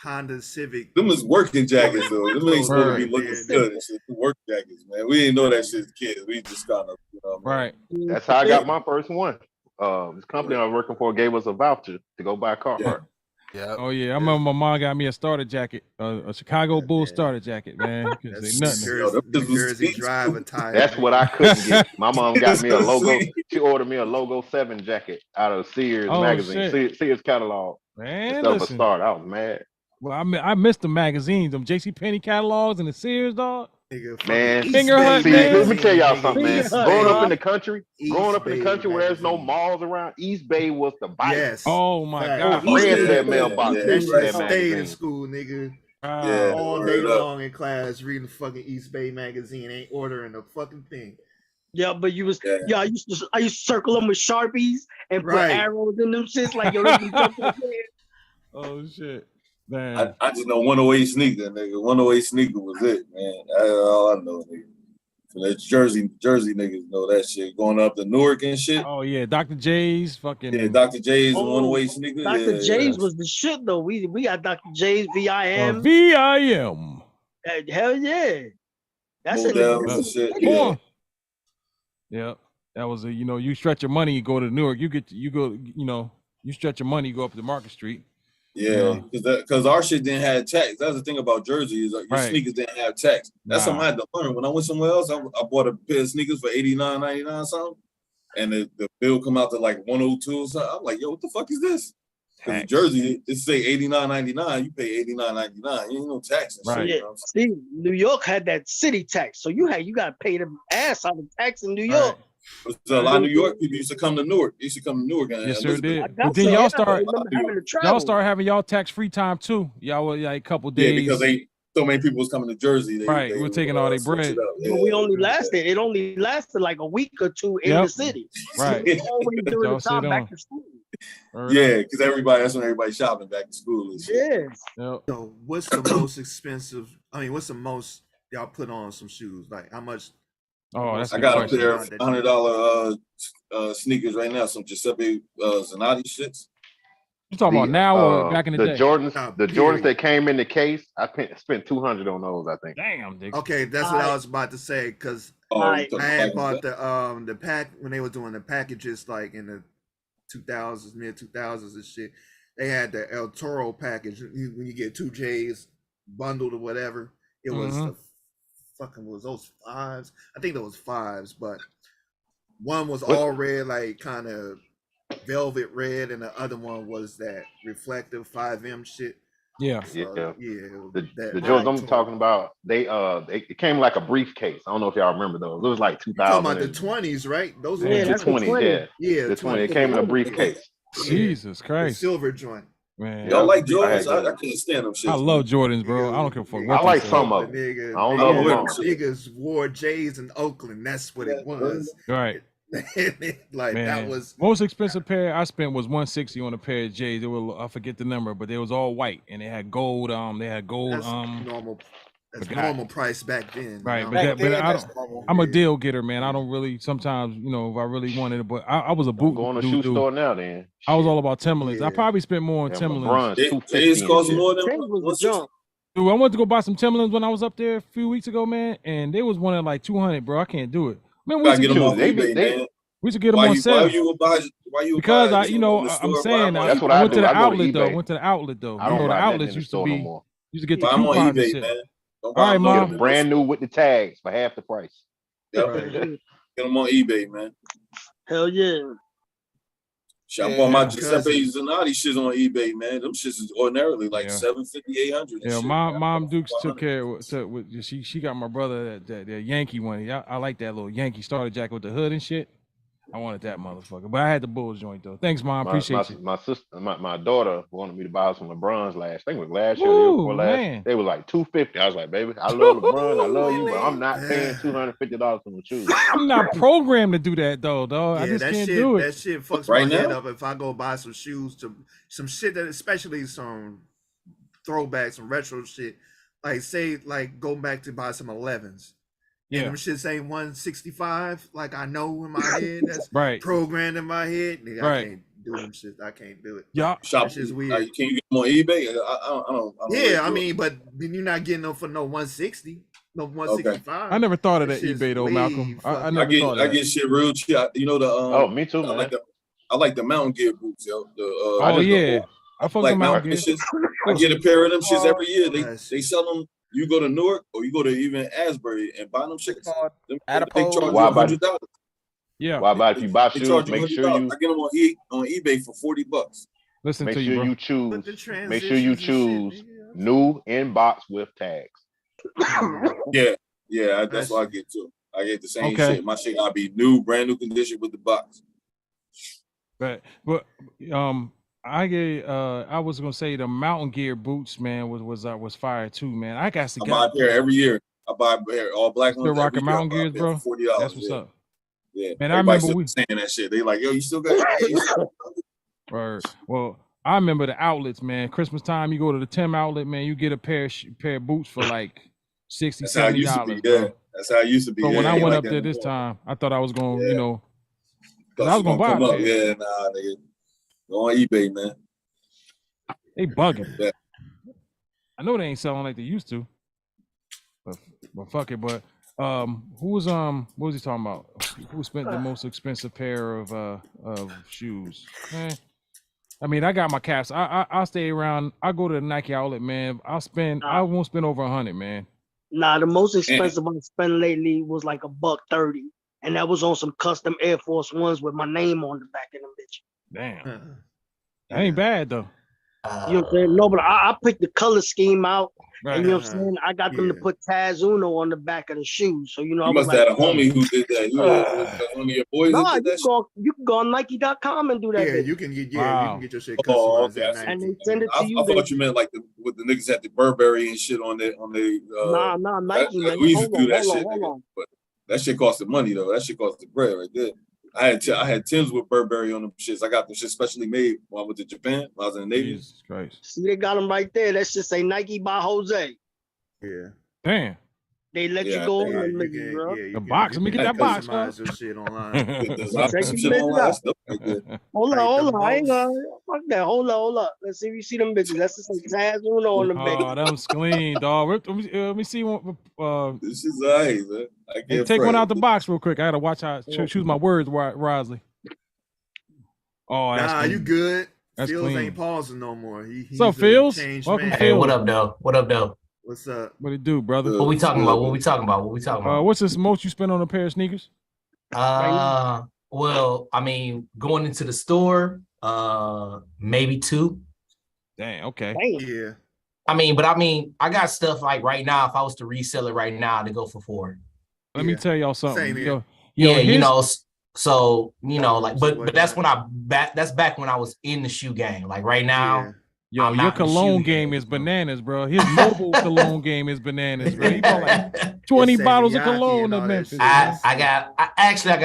Honda Civic.
Them is working jackets though. Them ain't supposed to be
Word.
looking good and shit. Work jackets, man. We didn't know that shit as kids. We just kind of,
Right.
That's how I got my first one. This company I was working for gave us a voucher to go buy a Carhartt.
Yeah.
Oh yeah, I remember my mom got me a starter jacket, a Chicago Bulls starter jacket, man. Couldn't say nothing.
New Jersey Drive attire.
That's what I couldn't get. My mom got me a logo. She ordered me a Logo 7 jacket out of Sears
Oh,
magazine,
shit.
Sears catalog.
Man,
Instead of a
listen.
start, I was mad.
Well, I missed the magazines, them JCPenney catalogs and the Sears dog.
Man,
Finger Hut,
see,
man.
let me tell y'all something, man.
Finger Hut,
Growing up
dog.
in the country, where there's no malls around, East Bay was the bite.
Yes.
Oh my
Fact.
God.
I ran to that mailbox.
That
and
shit
read that
stayed in
magazine.
school, nigga.
Yeah,
All day
word up.
long in class reading the fucking East Bay magazine, ain't ordering a fucking thing.
Yeah, but I used to circle them with Sharpies and put
Right.
arrows in them shits like yo. Let me jump in there.
Oh shit. Man.
I just know 108 sneaker, nigga. 108 sneaker was it, man. That's all I know, nigga. So that Jersey niggas know that shit. Going up to Newark and shit.
Oh yeah, Dr. J's fucking.
Yeah, Dr. J's
Oh,
108 sneaker.
Dr.
Yeah,
J's was the shit though. We got Dr. J's VIM.
VIM.
Hell yeah. That's it.
Models and shit.
Come
Yeah.
on. Yeah, that was a you stretch your money, you go to Newark, you stretch your money, you go up to Market Street.
Yeah, because our shit didn't have tax. That's the thing about Jersey is your
Right.
sneakers didn't have tax. That's
Nah.
something I had to learn. When I went somewhere else, I bought a pair of sneakers for $89.99 something, and the bill come out to like 102 or something. I'm like, yo, what the fuck is this? Because Jersey, it say $89.99. You pay $89.99. You ain't no tax and shit.
Yeah.
You know what I'm saying?
See, New York had that city tax, so you got to pay the ass out of tax in New York.
So a lot of New York people used to come to Newark. They used to come to Newark. And
Yes, sir,
Elizabeth.
did. But then y'all start having y'all tax-free time too. Y'all were like a couple
Yeah,
days.
because so many people was coming to Jersey.
Right, we're taking all their bread.
But we only lasted. It only lasted like a week or two in
Yep.
the city.
Right.
It was always during
Y'all
the time
sit
back
on.
to school.
Yeah, because that's when everybody's shopping back to school and shit.
Yeah.
So what's the most expensive? I mean, what's the most y'all put on some shoes? Like how much?
Oh, that's
I got a pair of $100 sneakers right now. Some Giuseppe Zanotti shits.
You talking about now or back in the day?
Jordans that came in the case, I spent $200 on those, I think.
Damn, Dick.
Okay, that's what I was about to say because I had bought the pack when they were doing the packages like in the 2000s, mid 2000s and shit. They had the El Toro package when you get 2 J's bundled or whatever. It was the fucking was those 5s. I think those 5s, but one was all red, like kind of velvet red, and the other one was that reflective 5M shit.
Yeah,
So,
The Jordans I'm talking about, it came like a briefcase. I don't know if y'all remember those. It was like 2000.
Talking about the 20s, right? Those are
the 20s, yeah. The 20. It came in a briefcase.
Jesus Christ.
The silver joint.
Man,
Y'all like Jordans? I can't stand them shit.
I love Jordans, bro. I don't give a fuck. What
I like
they say.
some of them.
Nigga,
I don't know them all.
Niggas wore J's in Oakland. That's what it was.
Right.
Like
Man.
that was
most expensive pair I spent was $160 on a pair of J's. They were, I forget the number, but they was all white and they had gold.
that's normal. That's
forgot.
normal price back then.
Right,
you
but,
know?
I don't, I'm a deal getter, man. I don't really sometimes, if I really wanted it, but I was a boot.
Go on a
dude.
shoe store now, then.
I was all about Timberlands. I probably spent more on
Yeah,
Timberlands.
LeBron's $250
cost
and
more
shit.
than
Dude, I went to go buy some Timberlands when I was up there a few weeks ago, man, and they was one at like 200, bro. I can't do it. Man, we
Gotta
used
get
to
them off
get
eBay, man.
we used to get them
Why
on
you-
sale.
why you
Because
buy
I,
it in the
I'm
store,
saying
buy 'em on
That's what
I
I
went to
do.
the
I go to
outlet though.
eBay.
Went to the outlet though.
I don't
The
buy nothing in
outlets
the
used to
store
be.
no more.
Used to get the
Buy 'em on
coupons and
eBay,
shit.
man. Don't
All
buy
right,
'em
Mom.
on
Get them brand new with the tags for half the price.
Yep. Get them on eBay, man.
Hell yeah.
Shit, I bought my
because-
Giuseppe Zanotti shits on eBay, man. Them shits is ordinarily like
Yeah.
$750, $800.
Yeah,
shit,
mom
man.
Dukes took care of she got my brother that Yankee one. I like that little Yankee starter jacket with the hood and shit. I wanted that motherfucker, but I had the Bulls joint though. Thanks, Mom. Appreciate you.
My sister, my daughter wanted me to buy some LeBron's I think it was last year, the year
Woo,
before last.
man.
They were like $250. I was like, baby, I love LeBron, I love you, but I'm not paying $250 for the shoes.
I'm not programmed to do that though, dog. I just
that
can't
shit,
do it.
That shit fucks
Right
my head
now?
up if I go buy some shoes to some shit that, especially some throwbacks, some retro shit. Like say, like go back to buy some 11s.
Yeah.
And them shits ain't 165. Like I know in my head that's
Right.
programmed in my head. Nigga,
Right.
I can't do them shit. I can't do it.
Yeah.
Shop.
That shit's weird.
Can you get them on eBay? I don't really
Yeah, I
do it.
mean, but then you're not getting them for no 160, no 165.
I never thought of that
shit's
eBay though,
way
Malcolm. I
fucking-
never thought of
I
that.
get shit real cheap. You know the
Oh, me too, man.
I like the Mountain Gear boots, yo.
Oh yeah, I fuck
like
with Mountain
Mountain
Gear.
shits. I get a pair of them shits every year.
Yes.
They sell them. You go to Newark or you go to even Asbury and buy them shits. They
Adipose.
charge you
Why buy-
$100.
Yeah.
Why buy if you buy
They
shoes,
charge you
make sure
$100.
you
I get them on eBay for $40.
Listen
make
to you,
sure
bro.
you choose.
But the
Make sure you
transitions and
choose
shit,
new in box with tags.
Yeah, that's what I get too. I get the same
Okay.
shit. My shit gotta be new, brand new condition with the box.
But I was gonna say the Mountain Gear boots, man, was fire too, man. I got to
I buy a pair every year. I buy a pair, all black
Still
ones.
rocking
every year. I
Mountain
buy a
Gears,
pair
bro.
for $40.
That's what's
yeah.
up.
Yeah,
Man, I
everybody
remember
still saying that shit. They like, yo, you still got
Or well, I remember the outlets, man. Christmas time, you go to the Tim outlet, man. You get a pair of boots for like $60,
That's how it used to be.
$70.
Yeah,
bro.
that's how it used to be.
So when
Yeah,
I
ain't
went
like
up
that
there
no
this
more.
time, I thought I was going,
Yeah.
because I was gonna buy
come
a
up.
pair.
Yeah, nah, nigga. Go on eBay, man.
They bugging.
Yeah.
I know they ain't selling like they used to. But fuck it. But what was he talking about? Who spent the most expensive pair of shoes? I mean, I got my caps. I stay around. I go to the Nike outlet, man. I won't spend over 100, man.
Nah, the most expensive I spent lately was like $130, and that was on some custom Air Force Ones with my name on the back of them bitch.
Damn. That ain't bad though.
You know what I'm saying? No, but I picked the color scheme out.
Right.
And you know what I'm saying? I got them to put Taz Uno on the back of the shoes. So, you know, I
You
was
must have
like,
had a homie who did that. One of your boys
nah,
that did that.
you can go on Nike.com and do that.
Yeah,
bitch.
you can get you
Wow.
can get your shit
Oh,
customized
okay.
at Nike.
And they send it
I
to you.
thought you meant like with the niggas had the Burberry and shit on their
Nah, Nike, man.
we used to do that
Hold
shit,
on.
nigga. But that shit costed money though. That shit costed bread right there. I had Timbs with Burberry on them shits. I got them shit specially made when I went to Japan. When I was in the Navy.
Jesus Christ.
See, they got them right there. That should say Nike by Jose.
Yeah.
Damn.
They let
Yeah,
you go
yeah,
on them niggas, bro.
The box. Let me get that box, bro.
Customize your shit online.
Check them bitches out. Hold on. I ain't gonna fuck that. Hold up. Let's see if you see them bitches. Let's just say Taz Uno on them bitches.
Oh, them clean, dog. Let me see one.
This is alright, man. I
Hey,
can't
take one
pray.
out the box real quick. I gotta watch how choose my words, Rosley. Oh, that's
Nah,
clean.
you good.
That's
Fields
clean.
ain't pausing no more. He's
What's up,
a
Fields?
changed
Welcome,
man.
Fields.
What up, though? What up, though?
What's up?
What it do, brother?
What we talking about? What we talking about? What we talking about?
What's the most you spent on a pair of sneakers?
Well, I mean, going into the store, maybe 2.
Dang, okay.
Yeah.
I got stuff like right now. If I was to resell it right now, to go for 4.
Let me tell y'all something.
Same here.
Yo,
Yeah, you
his-
know. So like, but that's when that's back when I was in the shoe game. Like right now.
Yo,
I'm
your
not in the
cologne
shoe
game is bananas, bro. His mobile cologne game is bananas, bro. He bought like 20 bottles of cologne at Memphis.
I got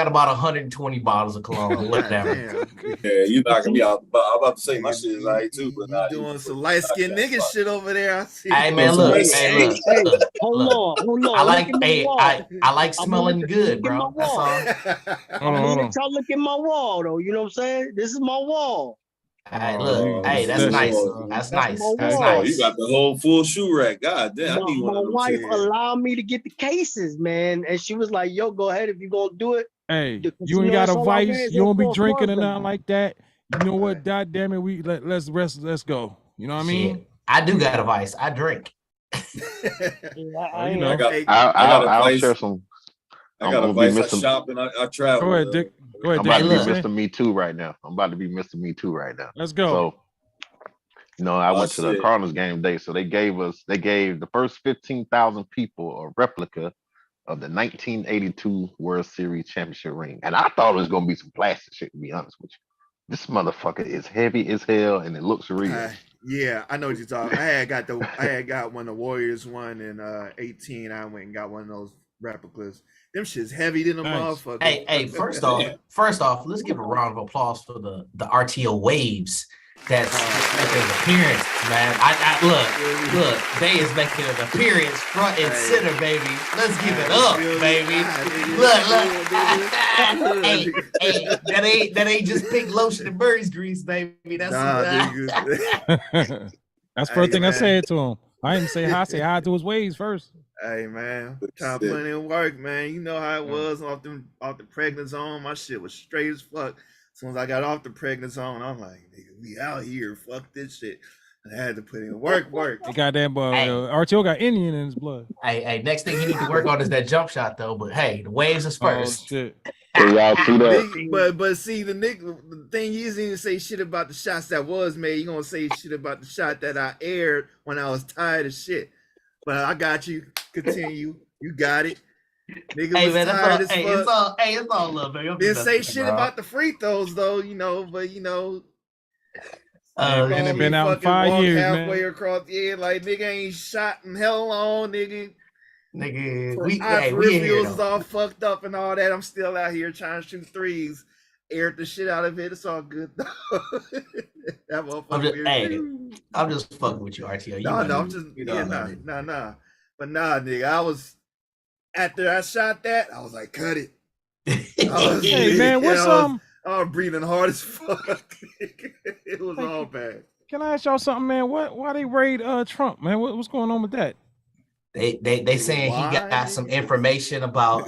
about 120 bottles of cologne. Whatever.
Yeah, you knocking me out. But I'm about to say my shit is alright too. But nah,
Doing some light skinned nigga shit over there. I see.
Hey man, look. Look.
Hold on.
I like.
Look at my
Hey,
wall.
I like smelling
look
good,
at
bro.
my
That's
wall.
all.
Hold on.
Let y'all look at my wall, though. You know what I'm saying? This is my wall.
Hey, look. Hey, that's
special.
nice. That's nice.
my
That's
wall.
Oh,
nice.
you got the whole full shoe rack. God damn, I need one
My
of them.
wife
shit.
allowed me to get the cases, man. And she was like, yo, go ahead if you gonna do it.
Hey,
Because
you ain't got
that's
a
all I
vice.
wear is
You don't be
Air Force
drinking or
Ones,
nothing
baby.
like that. You know what? God damn it, let's go. You know what I mean?
Shit. I do got a vice. I drink.
I
you know.
I'll share some.
I got a
I'm gonna be
vice. I
Mr.
shop and I travel.
Go ahead, Dick. Go ahead,
I'm
Dick.
about to be
You know what I'm
Mr. Me Too right now. I'm about to be Mr. Me Too right now.
Let's go.
So, you know, I went to the
shit.
Cardinals game day, so they gave the first 15,000 people a replica of the 1982 World Series championship ring, and I thought it was gonna be some plastic shit. To be honest with you, this motherfucker is heavy as hell, and it looks real.
Yeah, I know what you're talking. I had got one of the Warriors one in 18. I went and got one of those replicas. Them shit's heavy than a motherfucker.
Hey, first off, let's give a round of applause for the RTO waves that's making an appearance, man. I look, they is making an appearance front and center, baby. Let's give it up, baby. Look. Hey, that ain't just pink lotion and Burt's grease, baby. That's
That's the first thing I said to him. I didn't say hi. Say hi to his ways first.
Hey man, time plenty of work, man. You know how it was off the prednisone. My shit was straight as fuck. As soon as I got off the prednisone, I'm like, nigga, we out here. Fuck this shit. And I had to put in work.
The goddamn RTO got Indian in his blood.
Hey, next thing you need to work on is that jump shot though. But hey, the waves is first.
Oh, shit.
Y'all see that?
But see, the thing you didn't say shit about the shots that was made. You gonna say shit about the shot that I aired when I was tired of shit. But I got you. Continue. You got it. Nigga
Hey
was
man,
tired as fuck.
it's all love, man.
Didn't say shit about the free throws though, but
Man, it been out in 5 years,
halfway
man.
across the air, like nigga ain't shot in hell long, nigga.
Nigga,
We is all fucked up and all that. I'm still out here trying to shoot threes. Aired the shit out of it. It's all good though. That motherfucker.
I'm just fucking with you, RTO.
I'm just nah. But nah, nigga, I was after I shot that, I was like, cut it.
Hey man, what's
I was breathing hard as fuck. It was all bad.
Can I ask y'all something, man? Why they raid Trump, man? What's going on with that?
They saying he got some information about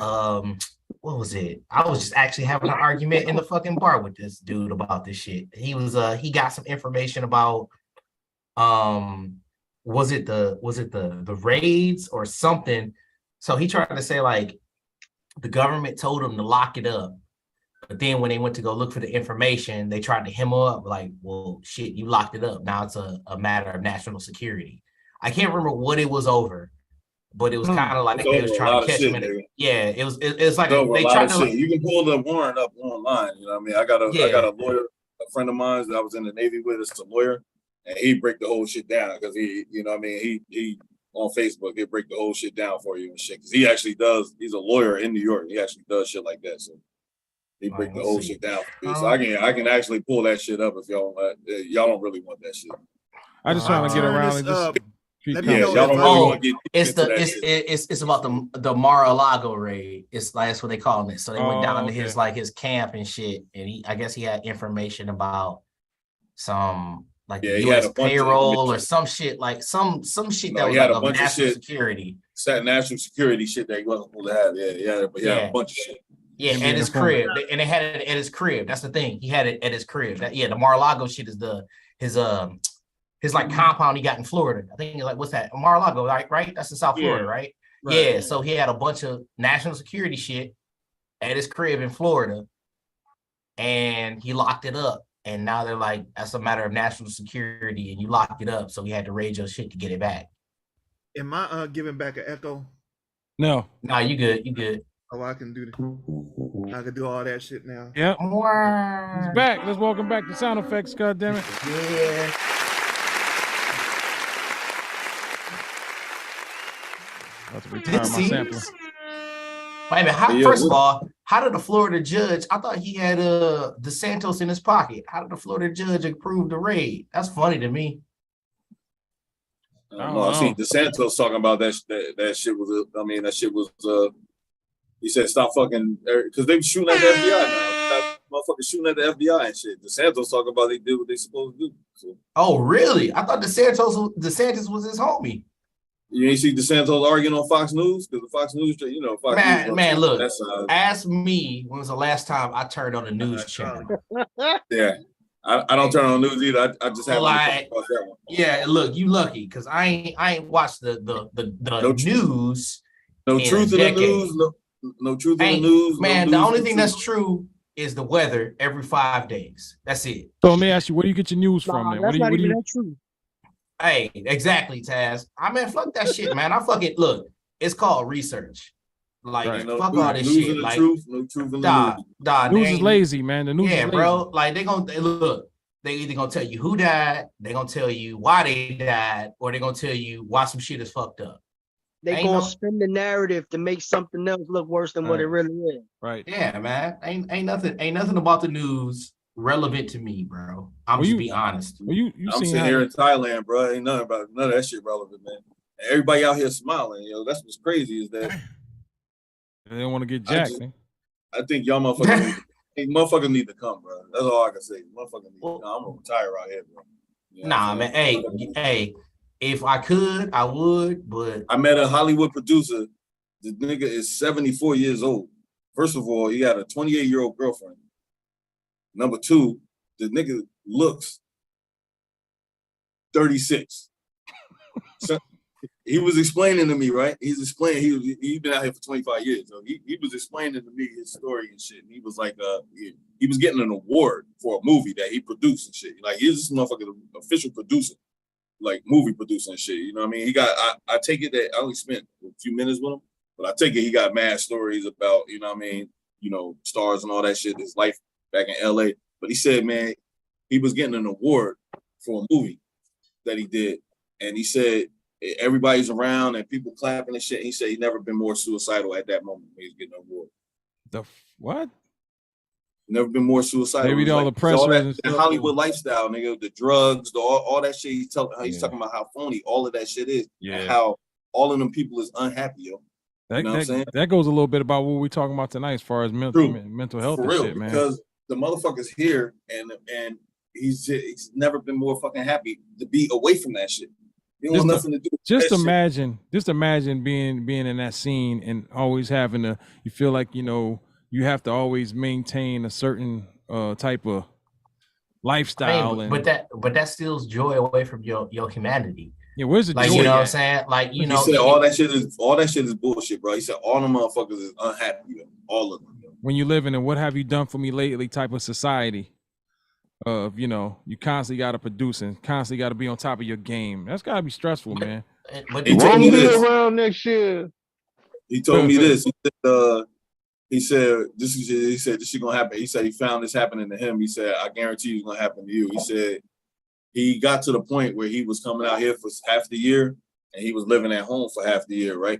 what was it? I was just actually having an argument in the fucking bar with this dude about this shit. He got some information about was it the raids or something? So he tried to say like the government told him to lock it up. But then when they went to go look for the information, they tried to hem up like, well, shit, you locked it up. Now it's a matter of national security. I can't remember what it was over, but it was kind of like they was trying to catch him. Yeah, it's like they tried to.
You can pull the warrant up online. You know what I mean? I got a lawyer, a friend of mine that I was in the Navy with. It's a lawyer, and he break the whole shit down because he, you know what I mean? He on Facebook, he'll break the whole shit down for you and shit. Because he actually does. He's a lawyer in New York. He actually does shit like that. So he break the whole shit down for me. So I can actually pull that shit up if y'all don't really want that shit.
I just trying to get around and just.
It's about the Mar-a-Lago raid. It's like that's what they call it. So they went down to his camp and shit, and I guess he had information about some U.S. payroll or some shit some shit that was like a national security.
National security shit that he wasn't supposed to have. He had a bunch of shit.
Yeah, at his crib, and they had it at his crib. That's the thing. He had it at his crib. The Mar-a-Lago shit is his like compound he got in Florida. I think like what's that? Mar-a-Lago, right? That's in South Florida, right? Yeah. So he had a bunch of national security shit at his crib in Florida, and he locked it up. And now they're like, that's a matter of national security, and you locked it up, so he had to raid your shit to get it back.
Am I giving back an echo?
No,
you good.
Oh, I can do I can do all that shit now.
Yep. He's back. Let's welcome back to sound effects. God damn it.
Yeah.
It seems.
Wait a minute. First of all, how did the Florida judge? I thought he had DeSantis in his pocket. How did the Florida judge approve the raid? That's funny to me.
I see DeSantis talking about that shit was. That shit was. He said stop fucking because they were shooting at the FBI now. Motherfuckers shooting at the FBI and shit. DeSantis talking about they did what they supposed to do. So.
Oh really? I thought DeSantis was his homie.
You ain't see DeSantis arguing on Fox News because the Fox News, Fox News.
Man, look. Ask me when was the last time I turned on the news channel.
Yeah, I don't turn on the news either. I just have
that one. Yeah, look, you lucky because I ain't watched the news.
No truth in the news. No truth in the news.
Man, the only thing that's true is the weather every 5 days. That's it.
So let me ask you, where do you get your news from? Man?
That's not even that true.
Hey, exactly, Taz. I mean, fuck that shit, man. Look, it's called research. Like, fuck all this shit. Like,
no truth in the news.
News is lazy, man. The news is lazy.
Bro. Like, they either gonna tell you who died, they gonna tell you why they died, or they gonna tell you why some shit is fucked up.
They gonna spin the narrative to make something else look worse than what it really is.
Right.
Yeah, man. Ain't nothing about the news relevant to me, bro. I'm just be honest.
I'm sitting here in Thailand, bro. Ain't none of that shit relevant, man. And everybody out here smiling, that's what's crazy is that
they don't want to get jacked.
I think y'all motherfuckers need to come, bro. That's all I can say. Motherfuckers need to come. I'm gonna retire out here, bro.
Nah, man. Hey, if I could, I would, but
I met a Hollywood producer. The nigga is 74 years old. First of all, he had a 28-year-old girlfriend. Number two, the nigga looks 36. So he was explaining to me, right? He's been out here for 25 years. So he was explaining to me his story and shit. And he was like, he was getting an award for a movie that he produced and shit. Like, he's this motherfucker, official producer, like movie producer and shit. You know what I mean? He got, I take it that I only spent a few minutes with him, but I take it he got mad stories about, you know what I mean? Stars and all that shit, his life back in LA. But he said, man, he was getting an award for a movie that he did. And he said, everybody's around and people clapping and shit. He said he never been more suicidal at that moment when he was getting an award.
The what?
Never been more suicidal.
Maybe all the pressure
and Hollywood lifestyle, nigga, the drugs, all that shit. He's talking about how phony all of that shit is.
Yeah.
And how all of them people is unhappy, yo. You know what I'm saying?
That goes a little bit about what we're talking about tonight as far as mental health and shit, man.
Because the motherfucker's here and he's never been more fucking happy to be away from that shit. He don't want nothing to do with
just
that
imagine, shit. Just imagine being in that scene and always having to, you feel like, you have to always maintain a certain type of lifestyle.
But that steals joy away from your humanity.
Yeah, where's the joy?
You know what I'm saying? Like,
he said all that shit is bullshit, bro. He said all the motherfuckers is unhappy, yo. All of them. Yo.
when you live in a what have you done for me lately type of society of, you know, you constantly got to produce and constantly got to be on top of your game. That's got to be stressful, man.
He told me this.
Around next year.
He told me this. He said this is gonna happen. He said he found this happening to him. He said, I guarantee you it's gonna happen to you. He said he got to the point where he was coming out here for half the year and he was living at home for half the year, right?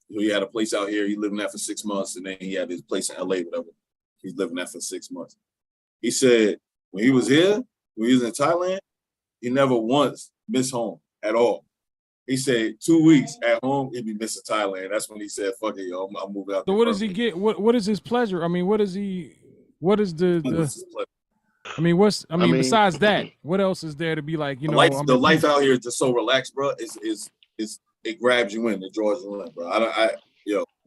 So he had a place out here, he lived in that for 6 months, and then he had his place in LA, whatever. He's living there for 6 months. He said when he was here, when he was in Thailand, he never once missed home at all. He said 2 weeks at home, he'd be missing Thailand. That's when he said, fuck it, yo, I'm moving out.
So what does he get? What is his pleasure? I mean, what is the I mean, besides that, what else is there to be like, you know?
The life out here is just so relaxed, bro. It grabs you in, it draws you in, bro.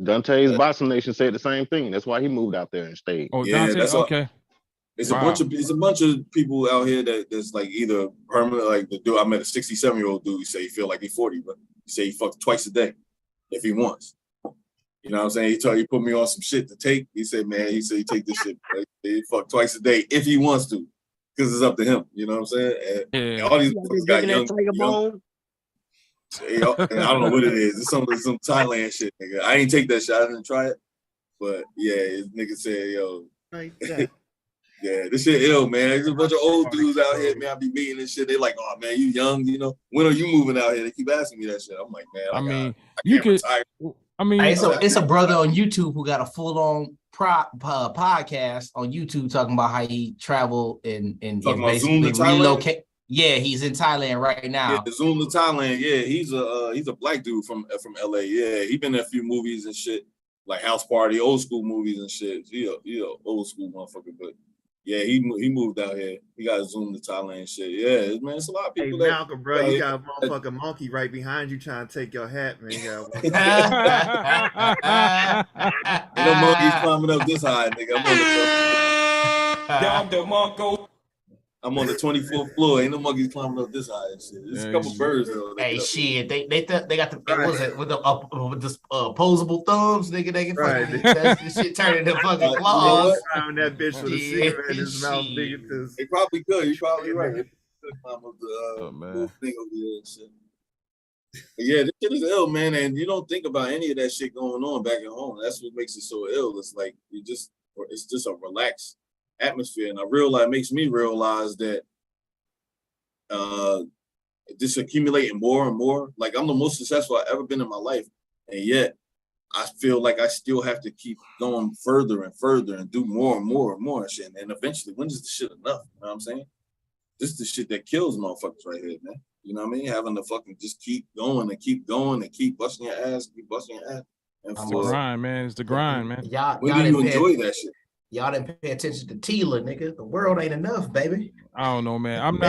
Dante's Boston Nation said the same thing. That's why he moved out there and stayed.
Oh, yeah, Dante, okay.
It's a bunch of people out here that's like either permanent, like the dude I met, a 67-year-old dude. He say he feel like he's 40, but he say he fucks twice a day if he wants. You know what I'm saying? He put me on some shit to take. He said, man, he take this shit. Right? He fuck twice a day if he wants to, because it's up to him. You know what I'm saying? And all these got young. I don't know what it is. It's some Thailand shit, nigga. I ain't take that shit. I didn't try it, but yeah, his nigga said, yo. Yeah, this shit ill, man. There's a bunch of old dudes out here, man. I be meeting this shit. They like, oh man, you young, you know. When are you moving out here? They keep asking me that shit. I'm like, man,
it's a brother on YouTube who got a full-on podcast on YouTube talking about how he traveled and basically relocate. Yeah, he's in Thailand right now.
Yeah, Zoom to Thailand. Yeah, he's a black dude from LA. Yeah, he been in a few movies and shit, like House Party, old school movies and shit. He a old school motherfucker, but yeah, he moved out here. He got Zoom to Thailand and shit. Yeah, man, it's a lot of people.
Hey, Malcolm, bro, you got a motherfucking monkey right behind you trying to take your hat, man. You
Ain't no monkeys climbing up this high, nigga. I'm on the 24th floor. Ain't no monkeys climbing up this high and shit. There's a couple birds though.
Hey, shit, they got the what was it with the opposable thumbs, nigga? They can fucking that shit turning into fucking claws.
That bitch with a cigarette in his mouth, nigga.
They probably could. You're probably right. Climb up the thing over there and shit. But yeah, this shit is ill, man, and you don't think about any of that shit going on back at home. That's what makes it so ill. It's like it's just a relaxed atmosphere, and it makes me realize that just accumulating more and more. Like, I'm the most successful I've ever been in my life, and yet I feel like I still have to keep going further and further and do more and more and more and shit. And eventually, when is the shit enough? You know what I'm saying? This is the shit that kills motherfuckers right here, man. You know what I mean? Having to fucking just keep going and keep going and keep busting your ass, keep busting your ass. And
it's the grind, man. It's the grind, man.
When do you enjoy that shit?
Y'all didn't pay attention to Tila, nigga. The world ain't enough, baby.
I don't know, man. I'm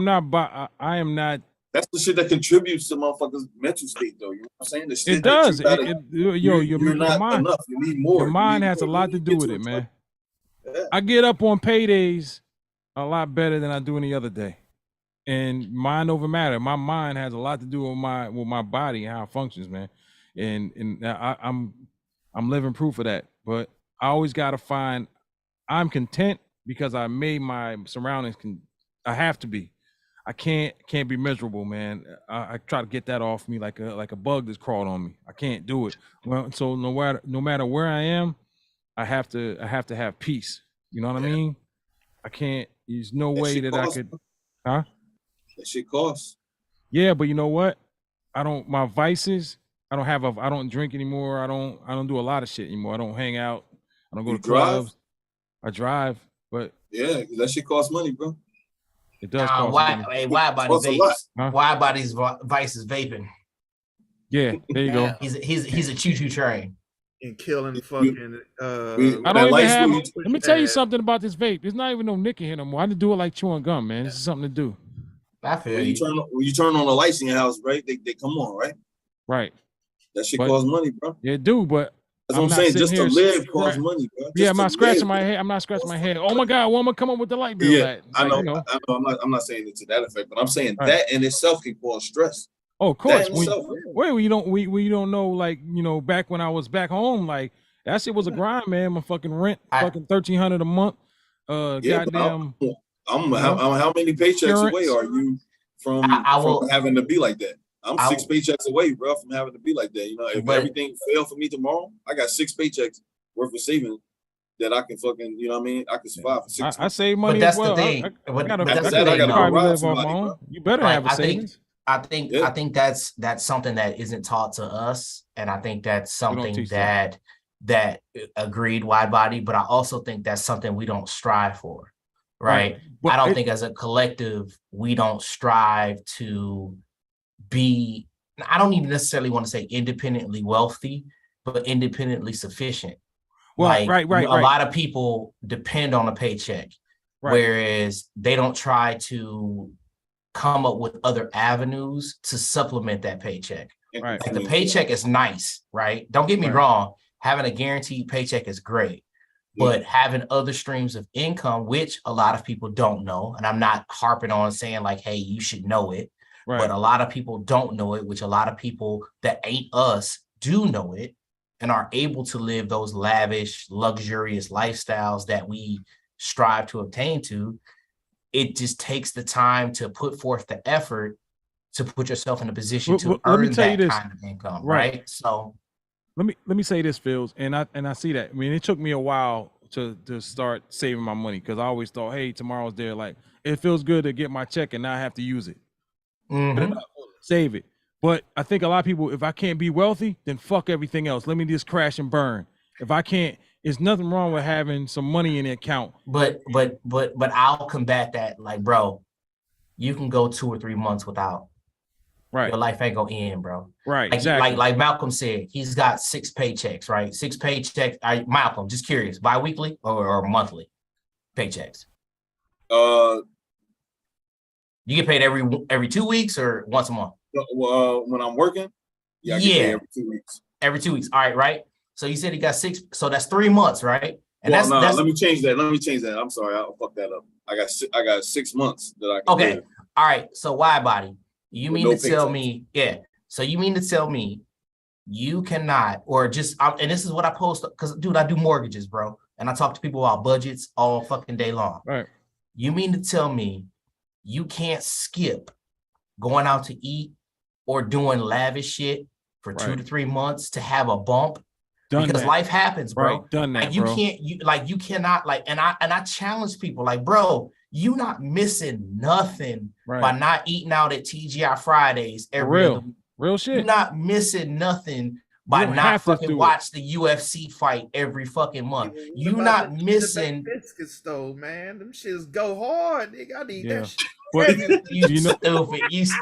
not.
That's the shit that contributes to motherfuckers' mental state, though. You know what I'm saying? The shit
it does.
You're not
mind,
enough. You need more.
Your mind has a lot to do with it, man. Yeah. I get up on paydays a lot better than I do any other day. And mind over matter. My mind has a lot to do with my body and how it functions, man. And I'm living proof of that. But I always gotta find I'm content because I made my surroundings I have to be. I can't be miserable, man. I try to get that off me like a bug that's crawled on me. I can't do it. Well, so no matter where I am, I have to have peace. You know what I mean? I can't. There's no way that I could. Huh?
That shit costs.
Yeah, but you know what? My vices. I don't drink anymore. I don't do a lot of shit anymore. I don't hang out. I don't go to clubs. I drive, but
yeah, that shit costs money, bro.
It does cost money.
Why about these vices vaping?
Yeah, there you go.
He's a choo-choo train.
And killing fucking
I don't even have. Let me tell you something about this vape. There's not even no nick in here no more. I just do it like chewing gum, man. This is something to do.
I feel
when you turn on the lights in your house, right? They come on, right?
Right.
That shit costs money, bro.
Yeah, it do, but
that's what I'm saying. Just to live costs money, bro.
Yeah, I'm not scratching my head. I'm not scratching my head. Oh my God, woman, come up with the light bill.
Yeah, I know. I'm not saying it to that effect, but I'm saying that in itself can cause stress.
Oh, of course. We don't know, like, you know, back when I was back home, like That shit was a grind, man. My fucking rent, fucking $1,300 a month.
Yeah, but
Goddamn.
how many paychecks away are you from having to be like that? I'm 6 paychecks away, bro, from having to be like that. You know, if everything failed for me tomorrow, I got 6 paychecks worth of savings that I can fucking, you know what I mean? I can survive for 6 months.
I save money
But
as
that's
well.
the thing.
I
But
gotta
that's the thing,
probably
though.
live off my own. You better have a savings.
I think that's something that isn't taught to us, and I think that's something that agreed wide body. But I also think that's something we don't strive for, right?
But
I don't think as a collective we don't strive to be. I don't even necessarily want to say independently wealthy, but independently sufficient.
Well,
A lot of people depend on a paycheck, whereas they don't try to come up with other avenues to supplement that paycheck.
Right.
Like the paycheck is nice, right? Don't get me wrong. Having a guaranteed paycheck is great, but having other streams of income, which a lot of people don't know, and I'm not harping on saying like, hey, you should know it, but a lot of people don't know it, which a lot of people that ain't us do know it and are able to live those lavish, luxurious lifestyles that we strive to obtain to. It just takes the time to put forth the effort to put yourself in a position to earn that kind of income, right? So
let me say this, Phils, and I see that. I mean, it took me a while to start saving my money because I always thought, hey, tomorrow's there. Like, it feels good to get my check and not have to use it. Save it. But I think a lot of people, if I can't be wealthy, then fuck everything else. Let me just crash and burn. If I can't, there's nothing wrong with having some money in the account.
But I'll combat that. Like, bro, you can go 2 or 3 months without.
Right.
Your life ain't gonna end, bro.
Right.
Like Malcolm said, he's got 6 paychecks, right? 6 paychecks. Malcolm, just curious, bi-weekly or monthly paychecks? You get paid every 2 weeks or once a month?
When I'm working, I get paid every 2 weeks.
Every 2 weeks. All right, right? So you said he got 6, so that's 3 months, right? And
that's let me change that. I'm sorry, I'll fuck that up. I got 6 months that I can
okay. All right. So wide body. You mean to tell me, so you mean to tell me you cannot, or just, and this is what I post, because dude, I do mortgages, bro. And I talk to people about budgets all fucking day long.
Right.
You mean to tell me you can't skip going out to eat or doing lavish shit for 2 to 3 months to have a bump? Because life happens, bro.
Right. Done that,
like you
bro.
can't, you cannot, like, and I challenge people, like, bro, you not missing nothing by not eating out at TGI Fridays every
real shit.
You're not missing nothing by not fucking watch the UFC fight every fucking month. You not missing
biscuit stove, man. Them shits go hard, nigga. I need that shit.
But
you stupid.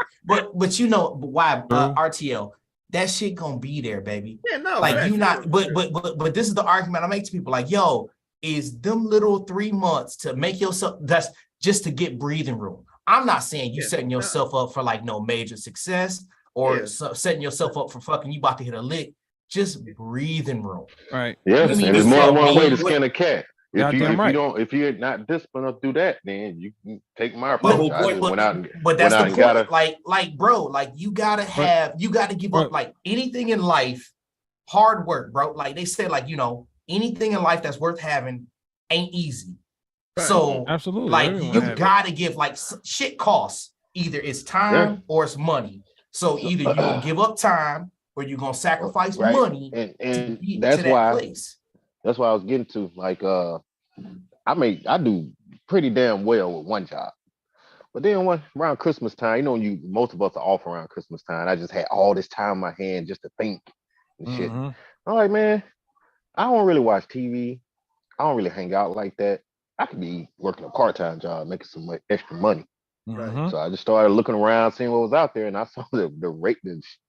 But you know why, RTL? That shit gonna be there, baby.
Yeah, no,
like you not. But this is the argument I make to people. Like, yo, is them little 3 months to make yourself, that's just to get breathing room. I'm not saying you setting yourself up for like no major success or setting yourself up for fucking you about to hit a lick. Just breathing room.
Right.
Yes, and there's more than one way to skin a cat. If you're not disciplined enough to do that, then you can take my approach.
But that's the point. Like, bro, like you gotta give up like anything in life, hard work, bro. Like they said, like, you know, anything in life that's worth having ain't easy. Right. So
absolutely,
like you gotta give, like, shit costs. Either it's time or it's money. So either you're gonna give up time or you're gonna sacrifice money
and
to
that's
to that
why
place.
That's what I was getting to. Like I do pretty damn well with one job. But then around Christmas time, you know, most of us are off around Christmas time. I just had all this time in my hand just to think and shit. I'm like, man, I don't really watch TV. I don't really hang out like that. I could be working a part-time job, making some extra money. So I just started looking around, seeing what was out there, and I saw the rate,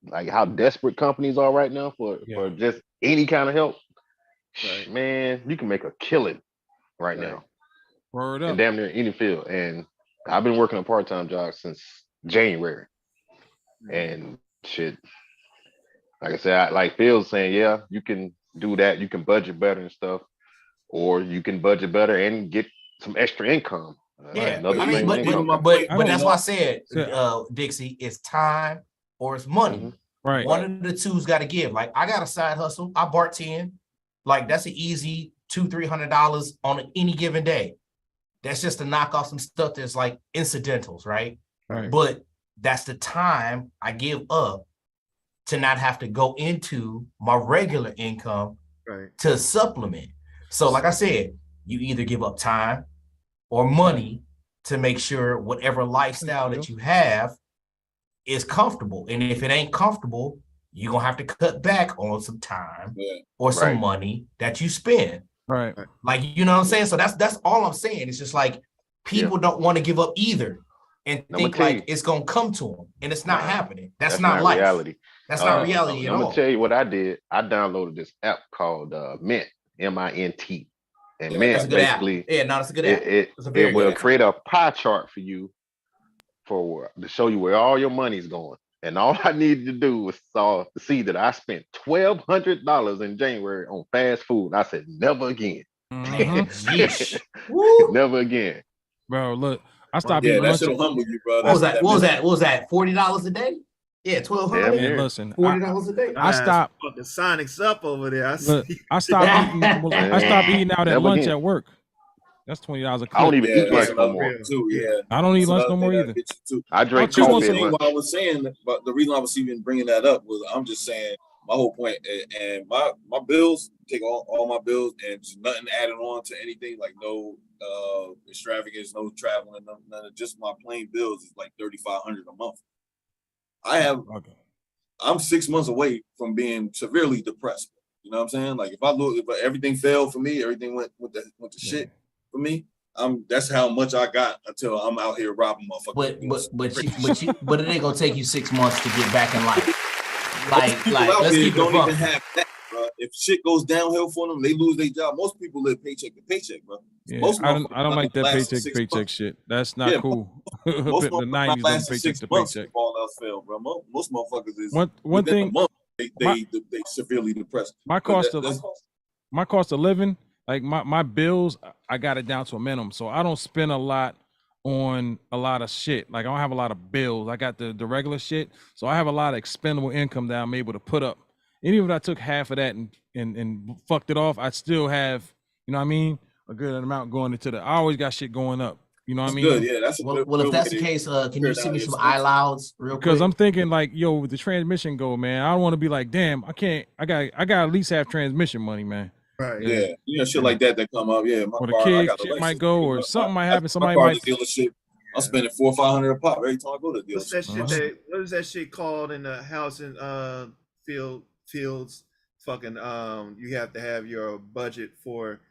like how desperate companies are right now for just any kind of help. Right. Man, you can make a killing right now.
Word up.
In damn near any field. And I've been working a part-time job since January. And shit, like I said, like Phil's saying, yeah, you can do that. You can budget better and stuff. Or you can budget better and get some extra income.
Yeah, I mean, but that's why I said, Dixie, it's time or it's money.
Right.
One of the two's got to give. Like, I got a side hustle. I bartend. Like that's an easy $200-300 on any given day. That's just to knock off some stuff that's like incidentals, right?
Right.
But that's the time I give up to not have to go into my regular income to supplement. So like I said, you either give up time or money to make sure whatever lifestyle that you have is comfortable. And if it ain't comfortable, you're gonna have to cut back on some time or some money that you spend.
Right.
Like, you know what I'm saying? So that's all I'm saying. It's just like people don't want to give up either and think like it's gonna come to them, and it's not happening. That's not life.
Reality.
That's not reality at
I'm
all.
gonna tell you what I did. I downloaded this app called Mint, MINT, and Mint basically,
it's a good app.
It will create a pie chart for you to show you where all your money's going. And all I needed to do was see that I spent $1,200 in January on fast food. I said, never again. Never again.
Bro, look, I stopped
Yeah,
eating
that
lunch.
shit'll humble you, bro.
What was that? $40 a day? Yeah, $1,200.
Man, listen,
$40 a day.
I
stopped.
Fucking Sonic's up over there.
Look, I stopped eating. I stopped eating out at
Never
lunch
again.
at work. That's $20 a clip.
I don't even eat lunch
that's
no
another
more.
thing too, yeah.
I don't eat
That's
lunch
another
no more
thing
either.
get you too.
I drink
Just
coffee at
saying
lunch.
what I was saying, but the reason I was even bringing that up was I'm just saying my whole point, and my bills, take all my bills, and just nothing added on to anything, like no extravagance, no traveling, none of just my plain bills is like $3,500 a month. I'm 6 months away from being severely depressed. You know what I'm saying? Like if everything failed for me, everything went to shit for me. That's how much I got until I'm out here robbing motherfuckers.
But it ain't gonna take you 6 months to get back in life. Like
People out
let's
there
keep it
don't
buck.
even have that, bro. If shit goes downhill for them, they lose their job. Most people live paycheck to paycheck, bro.
Yeah,
Most
I don't
motherfuckers
like that
last
paycheck to
6
paycheck
months.
shit. That's not
Yeah,
cool.
Most
The
motherfuckers
90s
not
was
lasting
paycheck
6
to
months
paycheck.
if all else failed, bro. Most motherfuckers is
One
within
thing-
a month they severely depressed.
My
But
cost of living, like my bills, I got it down to a minimum. So I don't spend a lot on a lot of shit. Like I don't have a lot of bills. I got the regular shit. So I have a lot of expendable income that I'm able to put up. And even if I took half of that and fucked it off, I'd still have, you know what I mean, a good amount going into I always got shit going up. You know what I mean?
good, yeah. That's
Well, if that's the case, can you send me some iLouds real quick?
Because I'm thinking like, yo, with the transmission go, man, I don't want to be like, damn, I got at least have transmission money, man.
Right. Yeah. Shit like that come up. Yeah. My
Or the
car, I
kid
got a
shit
license.
might go, or something might happen.
My
Somebody
car's
might.
a dealership. I'm spending $400 or $500 a pop every time I go to the
What's
dealership.
that shit? What is that shit called in the house in fields? Fucking you have to have your budget for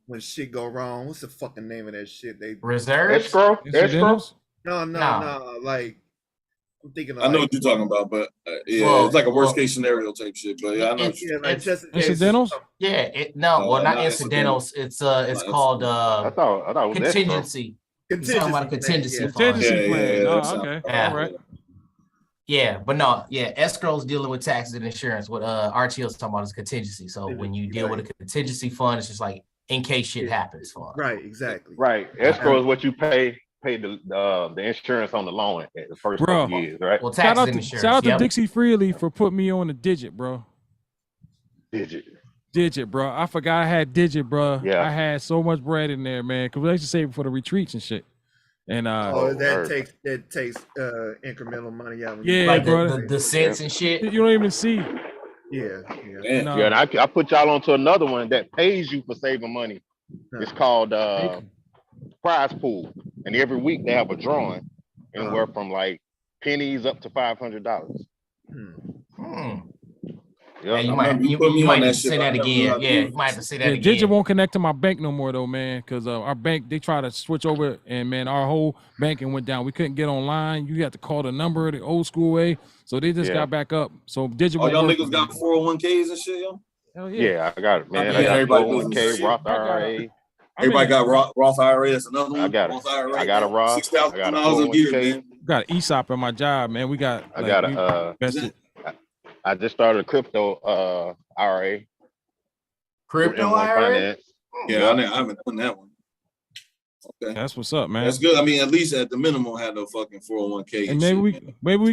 when shit go wrong. What's the fucking name of that shit? They
Reserves?
Escrow?
No. Like I'm thinking.
I know what you're talking about, but it's like a worst case scenario type shit. But yeah, I know.
Incidentals?
Yeah, not incidentals. It's called
I thought it was
contingency. You're talking about a contingency fund.
Contingency plan.
yeah,
Oh,
that sounds-
okay.
Yeah.
All right.
Yeah, but no, escrow's dealing with taxes and insurance. What RTO's talking about is contingency. So when you deal with a contingency fund, it's just like in case shit happens for us.
Right, exactly.
Right. Escrow is what you pay the insurance on the loan at the first
Bro.
couple years, right?
Well,
Shout
taxes
out,
and
to,
insurance.
shout out to
yep.
Dixie Freely for putting me on the digit, bro.
Digit,
bro. I forgot I had digit, bro.
Yeah.
I had so much bread in there, man. Cause we used to save it for the retreats and shit. And
that takes incremental money out. When you
yeah,
Like
bro.
the cents and shit.
You don't even see.
Yeah.
And I put y'all onto another one that pays you for saving money. It's called Prize Pool, and every week they have a drawing, anywhere from like pennies up to $500.
Yeah, you might need to say that again. Yeah, you might have to say that again.
Digit won't connect to my bank no more though, man. Cause our bank, they try to switch over, and man, our whole banking went down. We couldn't get online. You had to call the number the old school way. So they just got back up. So Digit.
Oh, y'all
won't
niggas got 401ks and shit, yo?
Hell
Yeah, I got it, man.
Yeah,
I got
everybody
401k, Roth IRA.
Everybody got Roth IRA. That's another one.
I got it.
Roth IRA.
I got a Roth. I got a
$6,000 a year,
401k.
man.
Got an ESOP in my job, man. We got.
I got a. I just started a crypto IRA.
Crypto
M1
IRA?
Finance.
Yeah, I haven't done that one. Okay,
that's what's up, man.
That's good. I mean, at least at the minimum, have no fucking 401k.
And maybe we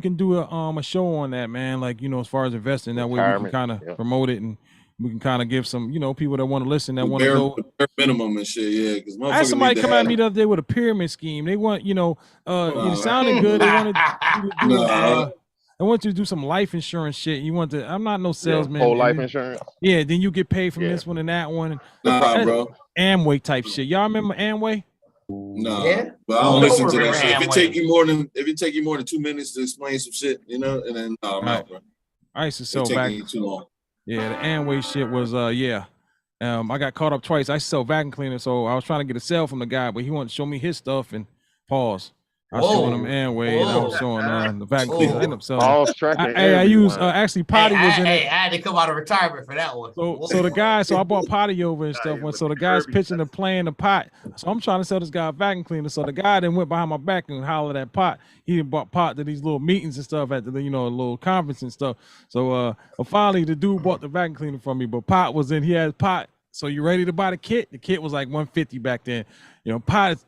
can do a show on that, man. Like, you know, as far as investing, that way we can
Retirement,
kind of promote it and we can kind of give some, people that want to listen, that want to
Bare,
go.
bare minimum and shit, yeah. Because
I had somebody come at me the other day with a pyramid scheme. They want, it sounded good. They wanted you to do, I want you to do some life insurance shit. You want to? I'm not no salesman.
Whole life insurance.
Yeah, then you get paid from this one and that one.
Nah, bro.
Amway type shit. Y'all remember Amway?
No,
Yeah.
but I don't listen to that
remember
shit. If it
Amway.
take you more than 2 minutes to explain some shit, and then I'm out, bro.
I used to sell
It's taking
back.
you too long.
Yeah, the Amway shit was I got caught up twice. I sell vacuum cleaner, so I was trying to get a sale from the guy, but he wanted to show me his stuff and pause. I was showing him Amway and I was showing the vacuum cleaner. I ended up selling. I use actually Potty was in it.
I had to come out of retirement for that one.
So the guy, I bought Potty over and stuff. So the guy's pitching and playing the pot. So I'm trying to sell this guy a vacuum cleaner. So the guy then went behind my back and hollered at Pot. He bought Pot to these little meetings and stuff at the a little conference and stuff. So finally the dude bought the vacuum cleaner from me, but Pot was in. He had Pot. So you ready to buy the kit? The kit was like $150 back then. Pot.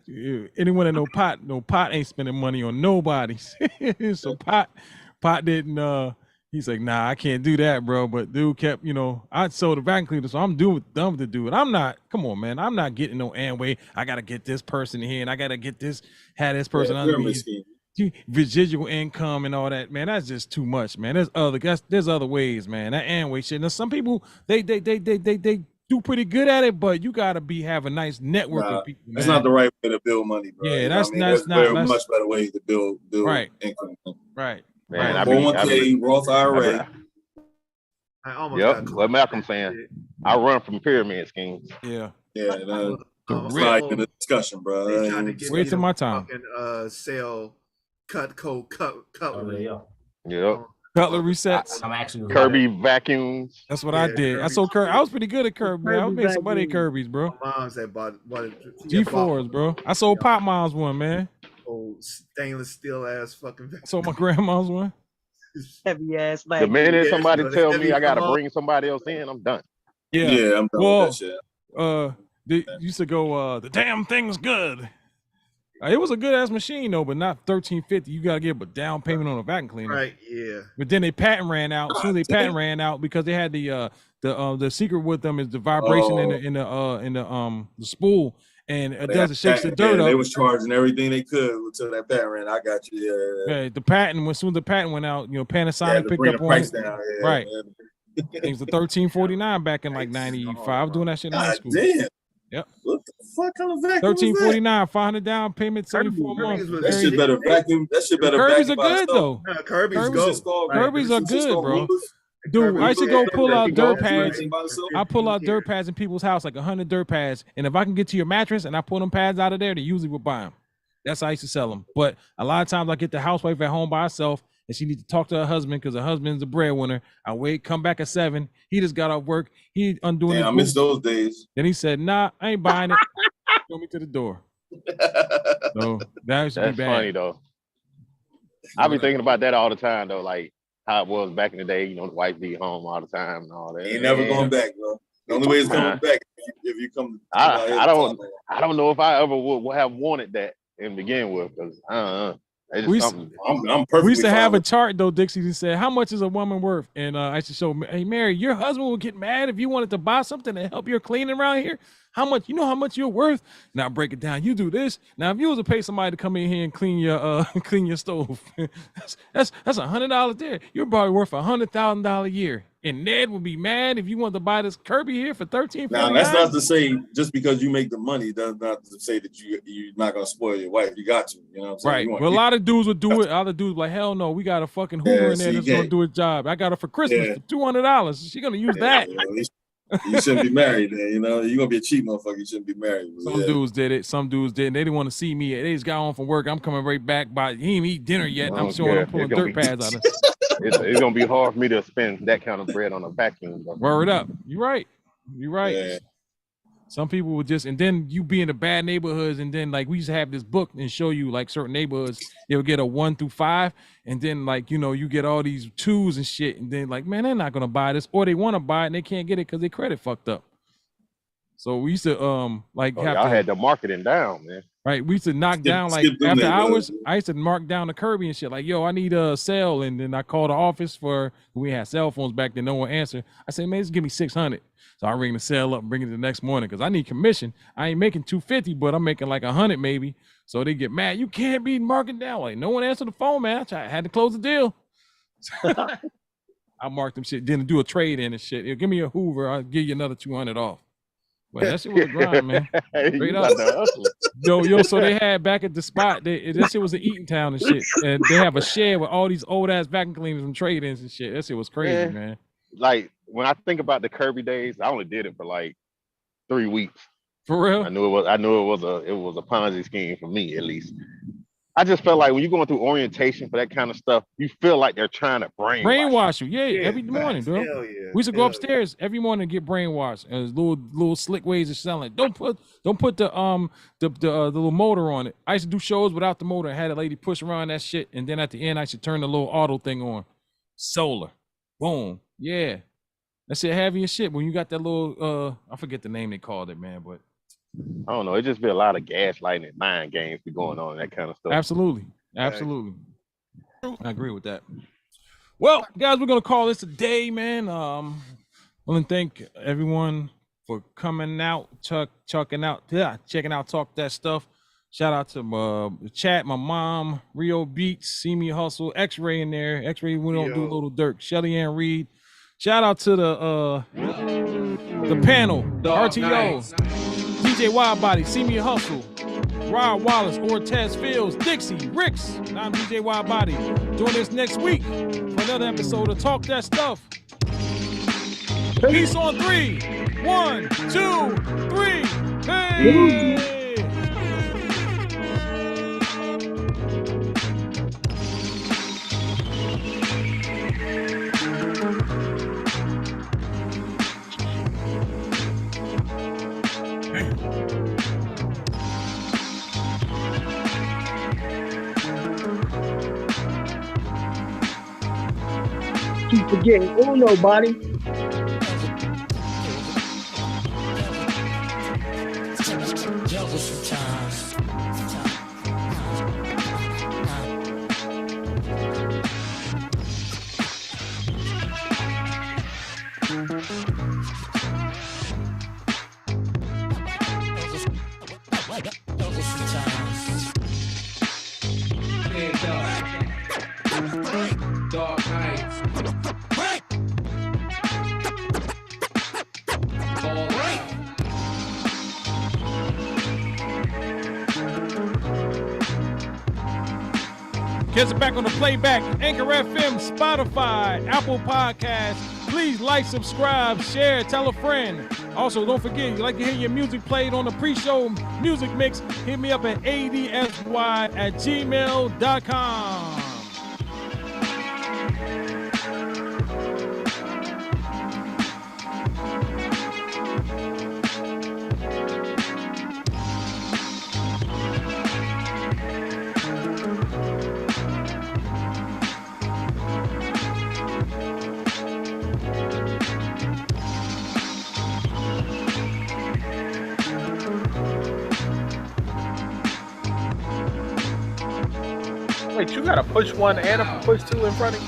Anyone that know Pot ain't spending money on nobody. So Pot didn't. He's like, nah, I can't do that, bro. But dude kept, I sold the vacuum cleaner, so I'm doing dumb to do it. I'm not. Come on, man. I'm not getting no Amway. I gotta get this person here, and I gotta get this. Have this person under me. Residual income and all that, man. That's just too much, man. There's other ways, man. That Amway shit. Now some people they do pretty good at it, but you gotta have a nice network of people.
That's
man.
not the right way to build money, bro.
Yeah,
There's much better ways to build income.
Right.
Man,
right.
401k, Roth IRA.
Yep, what Malcolm saying. I run from pyramid schemes.
Yeah.
Yeah, it's not even a discussion, bro.
They trying to get
Wait
me
till
to
my time.
fucking sell cutlery.
Yep.
Cutlery sets.
I'm actually
Kirby vacuums.
That's what I did. I sold Kirby. I was pretty good at Kirby, man. I was making some money at Kirby's, bro.
My mom's that bought
G4s, bro. I sold Pop Mom's one, man.
old stainless steel ass fucking.
I sold my grandma's one.
Heavy ass.
The minute somebody tell me I gotta
come
bring somebody else in, I'm done.
Yeah,
I'm done with that shit.
They used to go, the damn thing's good. It was a good ass machine though, but not $1,350. You gotta give a down payment on a vacuum cleaner.
Right, yeah.
But then they patent ran out. As soon as they patent ran out, because they had the secret with them is the vibration in the spool, and it does it shakes the dirt up.
They was charging everything they could until that patent ran. I got you.
Yeah, the patent, as soon as the patent went out, Panasonic picked up on it.
Down,
right. It was the $13.49 back in like '95. I was doing that shit in high school.
Damn.
Yep.
What the fuck kind of vacuum
$13.49, 500 down payment, 74 months.
That shit better vacuum. That shit better.
Kirby's are
vacuum by
good though.
No, Kirby's good.
Kirby's are good, bro. Dude, I should go pull out dirt pads. I pull out dirt pads in people's house, like 100 dirt pads. And if I can get to your mattress and I pull them pads out of there, they usually will buy them. That's how I used to sell them. But a lot of times I get the housewife at home by herself and she needs to talk to her husband because her husband's the breadwinner. I wait, come back at 7. He just got off work. He undoing
I miss those days.
Then he said, nah, I ain't buying it. Show me to the door. So that used to be
That's
bad.
funny though. I be thinking about that all the time though, like how it was back in the day. The wife be home all the time and all that.
Ain't never going back, bro. The only way it's coming back if you come.
I don't know if I ever would have wanted that in begin with because
We
I'm perfectly
used to have
fine
a chart though, Dixie, that said how much is a woman worth, and I used to show, hey Mary, your husband would get mad if you wanted to buy something to help your cleaning around here. How much? You know how much you're worth? Now break it down. You do this. Now if you was to pay somebody to come in here and clean your stove, that's $100 there. You're probably worth $100,000 a year. And Ned would be mad if you want to buy this Kirby here for $13.49.
Now that's not to say just because you make the money does not to say that you're not gonna spoil your wife. You got to, you know what I'm saying?
Right.
You want-
Well, a lot of dudes would do it. Other dudes be like, hell no, we got a fucking Hoover in there that's gonna do a job. I got her for Christmas for $200. She gonna use that.
You shouldn't be married, then. You're gonna be a cheap motherfucker. You shouldn't be married.
Some dudes did it. Some dudes didn't. They didn't want to see me. They just got home from work. I'm coming right back. By he ain't eat dinner yet. I'm showing I'm pulling dirt pads out of.
It's gonna be hard for me to spend that kind of bread on a vacuum. Though.
Word up. You're right. You're right. Yeah. Some people would just, and then you be in the bad neighborhoods, and then like we used to have this book and show you like certain neighborhoods, you'll get a 1 through 5, and then like you get all these 2s and shit, and then like man, they're not gonna buy this, or they want to buy it and they can't get it because their credit fucked up. So we used to
y'all had the marketing down, man.
Right, we used to knock down like
skip them
after
neighborhoods.
hours. I used to mark down the Kirby and shit. Like, yo, I need a cell, and then I called the office for. We had cell phones back then. No one answered. I said, man, just give me 600. So I ring the cell up and bring it the next morning because I need commission. I ain't making 250, but I'm making like 100 maybe. So they get mad. You can't be marking down. Like, no one answered the phone, man. I had to close the deal. I marked them shit. Didn't do a trade in and shit. Yo, give me a Hoover. I'll give you another 200 off. But that shit was a grind, man. Straight up. Yo, so they had back at the spot, that shit was in Eatontown and shit. And they have a shed with all these old ass vacuum cleaners and trade-ins and shit. That shit was crazy, man.
Like when I think about the Kirby days, I only did it for like 3 weeks.
For real?
I knew it was a Ponzi scheme for me, at least. I just felt like when you're going through orientation for that kind of stuff, you feel like they're trying to
brainwash you. Yeah, every morning, bro.
Hell yeah.
We used to go upstairs every morning and get brainwashed. And there's little slick ways of selling. Don't put the little motor on it. I used to do shows without the motor. I had a lady push around that shit, and then at the end I should turn the little auto thing on. Solar. Boom. Yeah. That shit heavy as shit. When you got that little I forget the name they called it, man, but
I don't know. It just be a lot of gaslighting and mind games be going on and that kind of stuff.
Absolutely. I agree with that. Well, guys, we're gonna call this a day, man. I want to thank everyone for coming out, checking out Talk That Stuff. Shout out to the chat, my mom, Rio Beats, See Me Hustle, X-Ray in there. X-Ray, we don't do Little Dirk, Shelly Ann Reed. Shout out to the panel, the RTO. DJ Widebody, See Me Hustle, Rod Wallace, Ortez Fields, Dixie, Ricks, and I'm DJ Widebody. Join us next week for another episode of Talk That Stuff. Peace on 3. 1, 2, 3. Hey!
Keep forgetting Uno, body.
Dark nights. All right.
Kids are back on the playback. Anchor FM, Spotify, Apple Podcasts. Please like, subscribe, share, tell a friend. Also, don't forget, you like to hear your music played on the pre-show music mix, hit me up at adsy@gmail.com.
Wait, you gotta push one and a push two in front of you?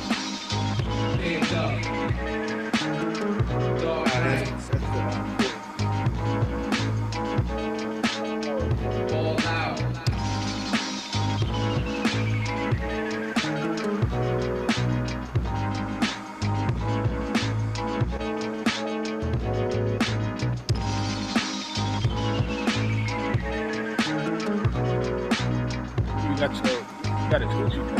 You got it to what you can.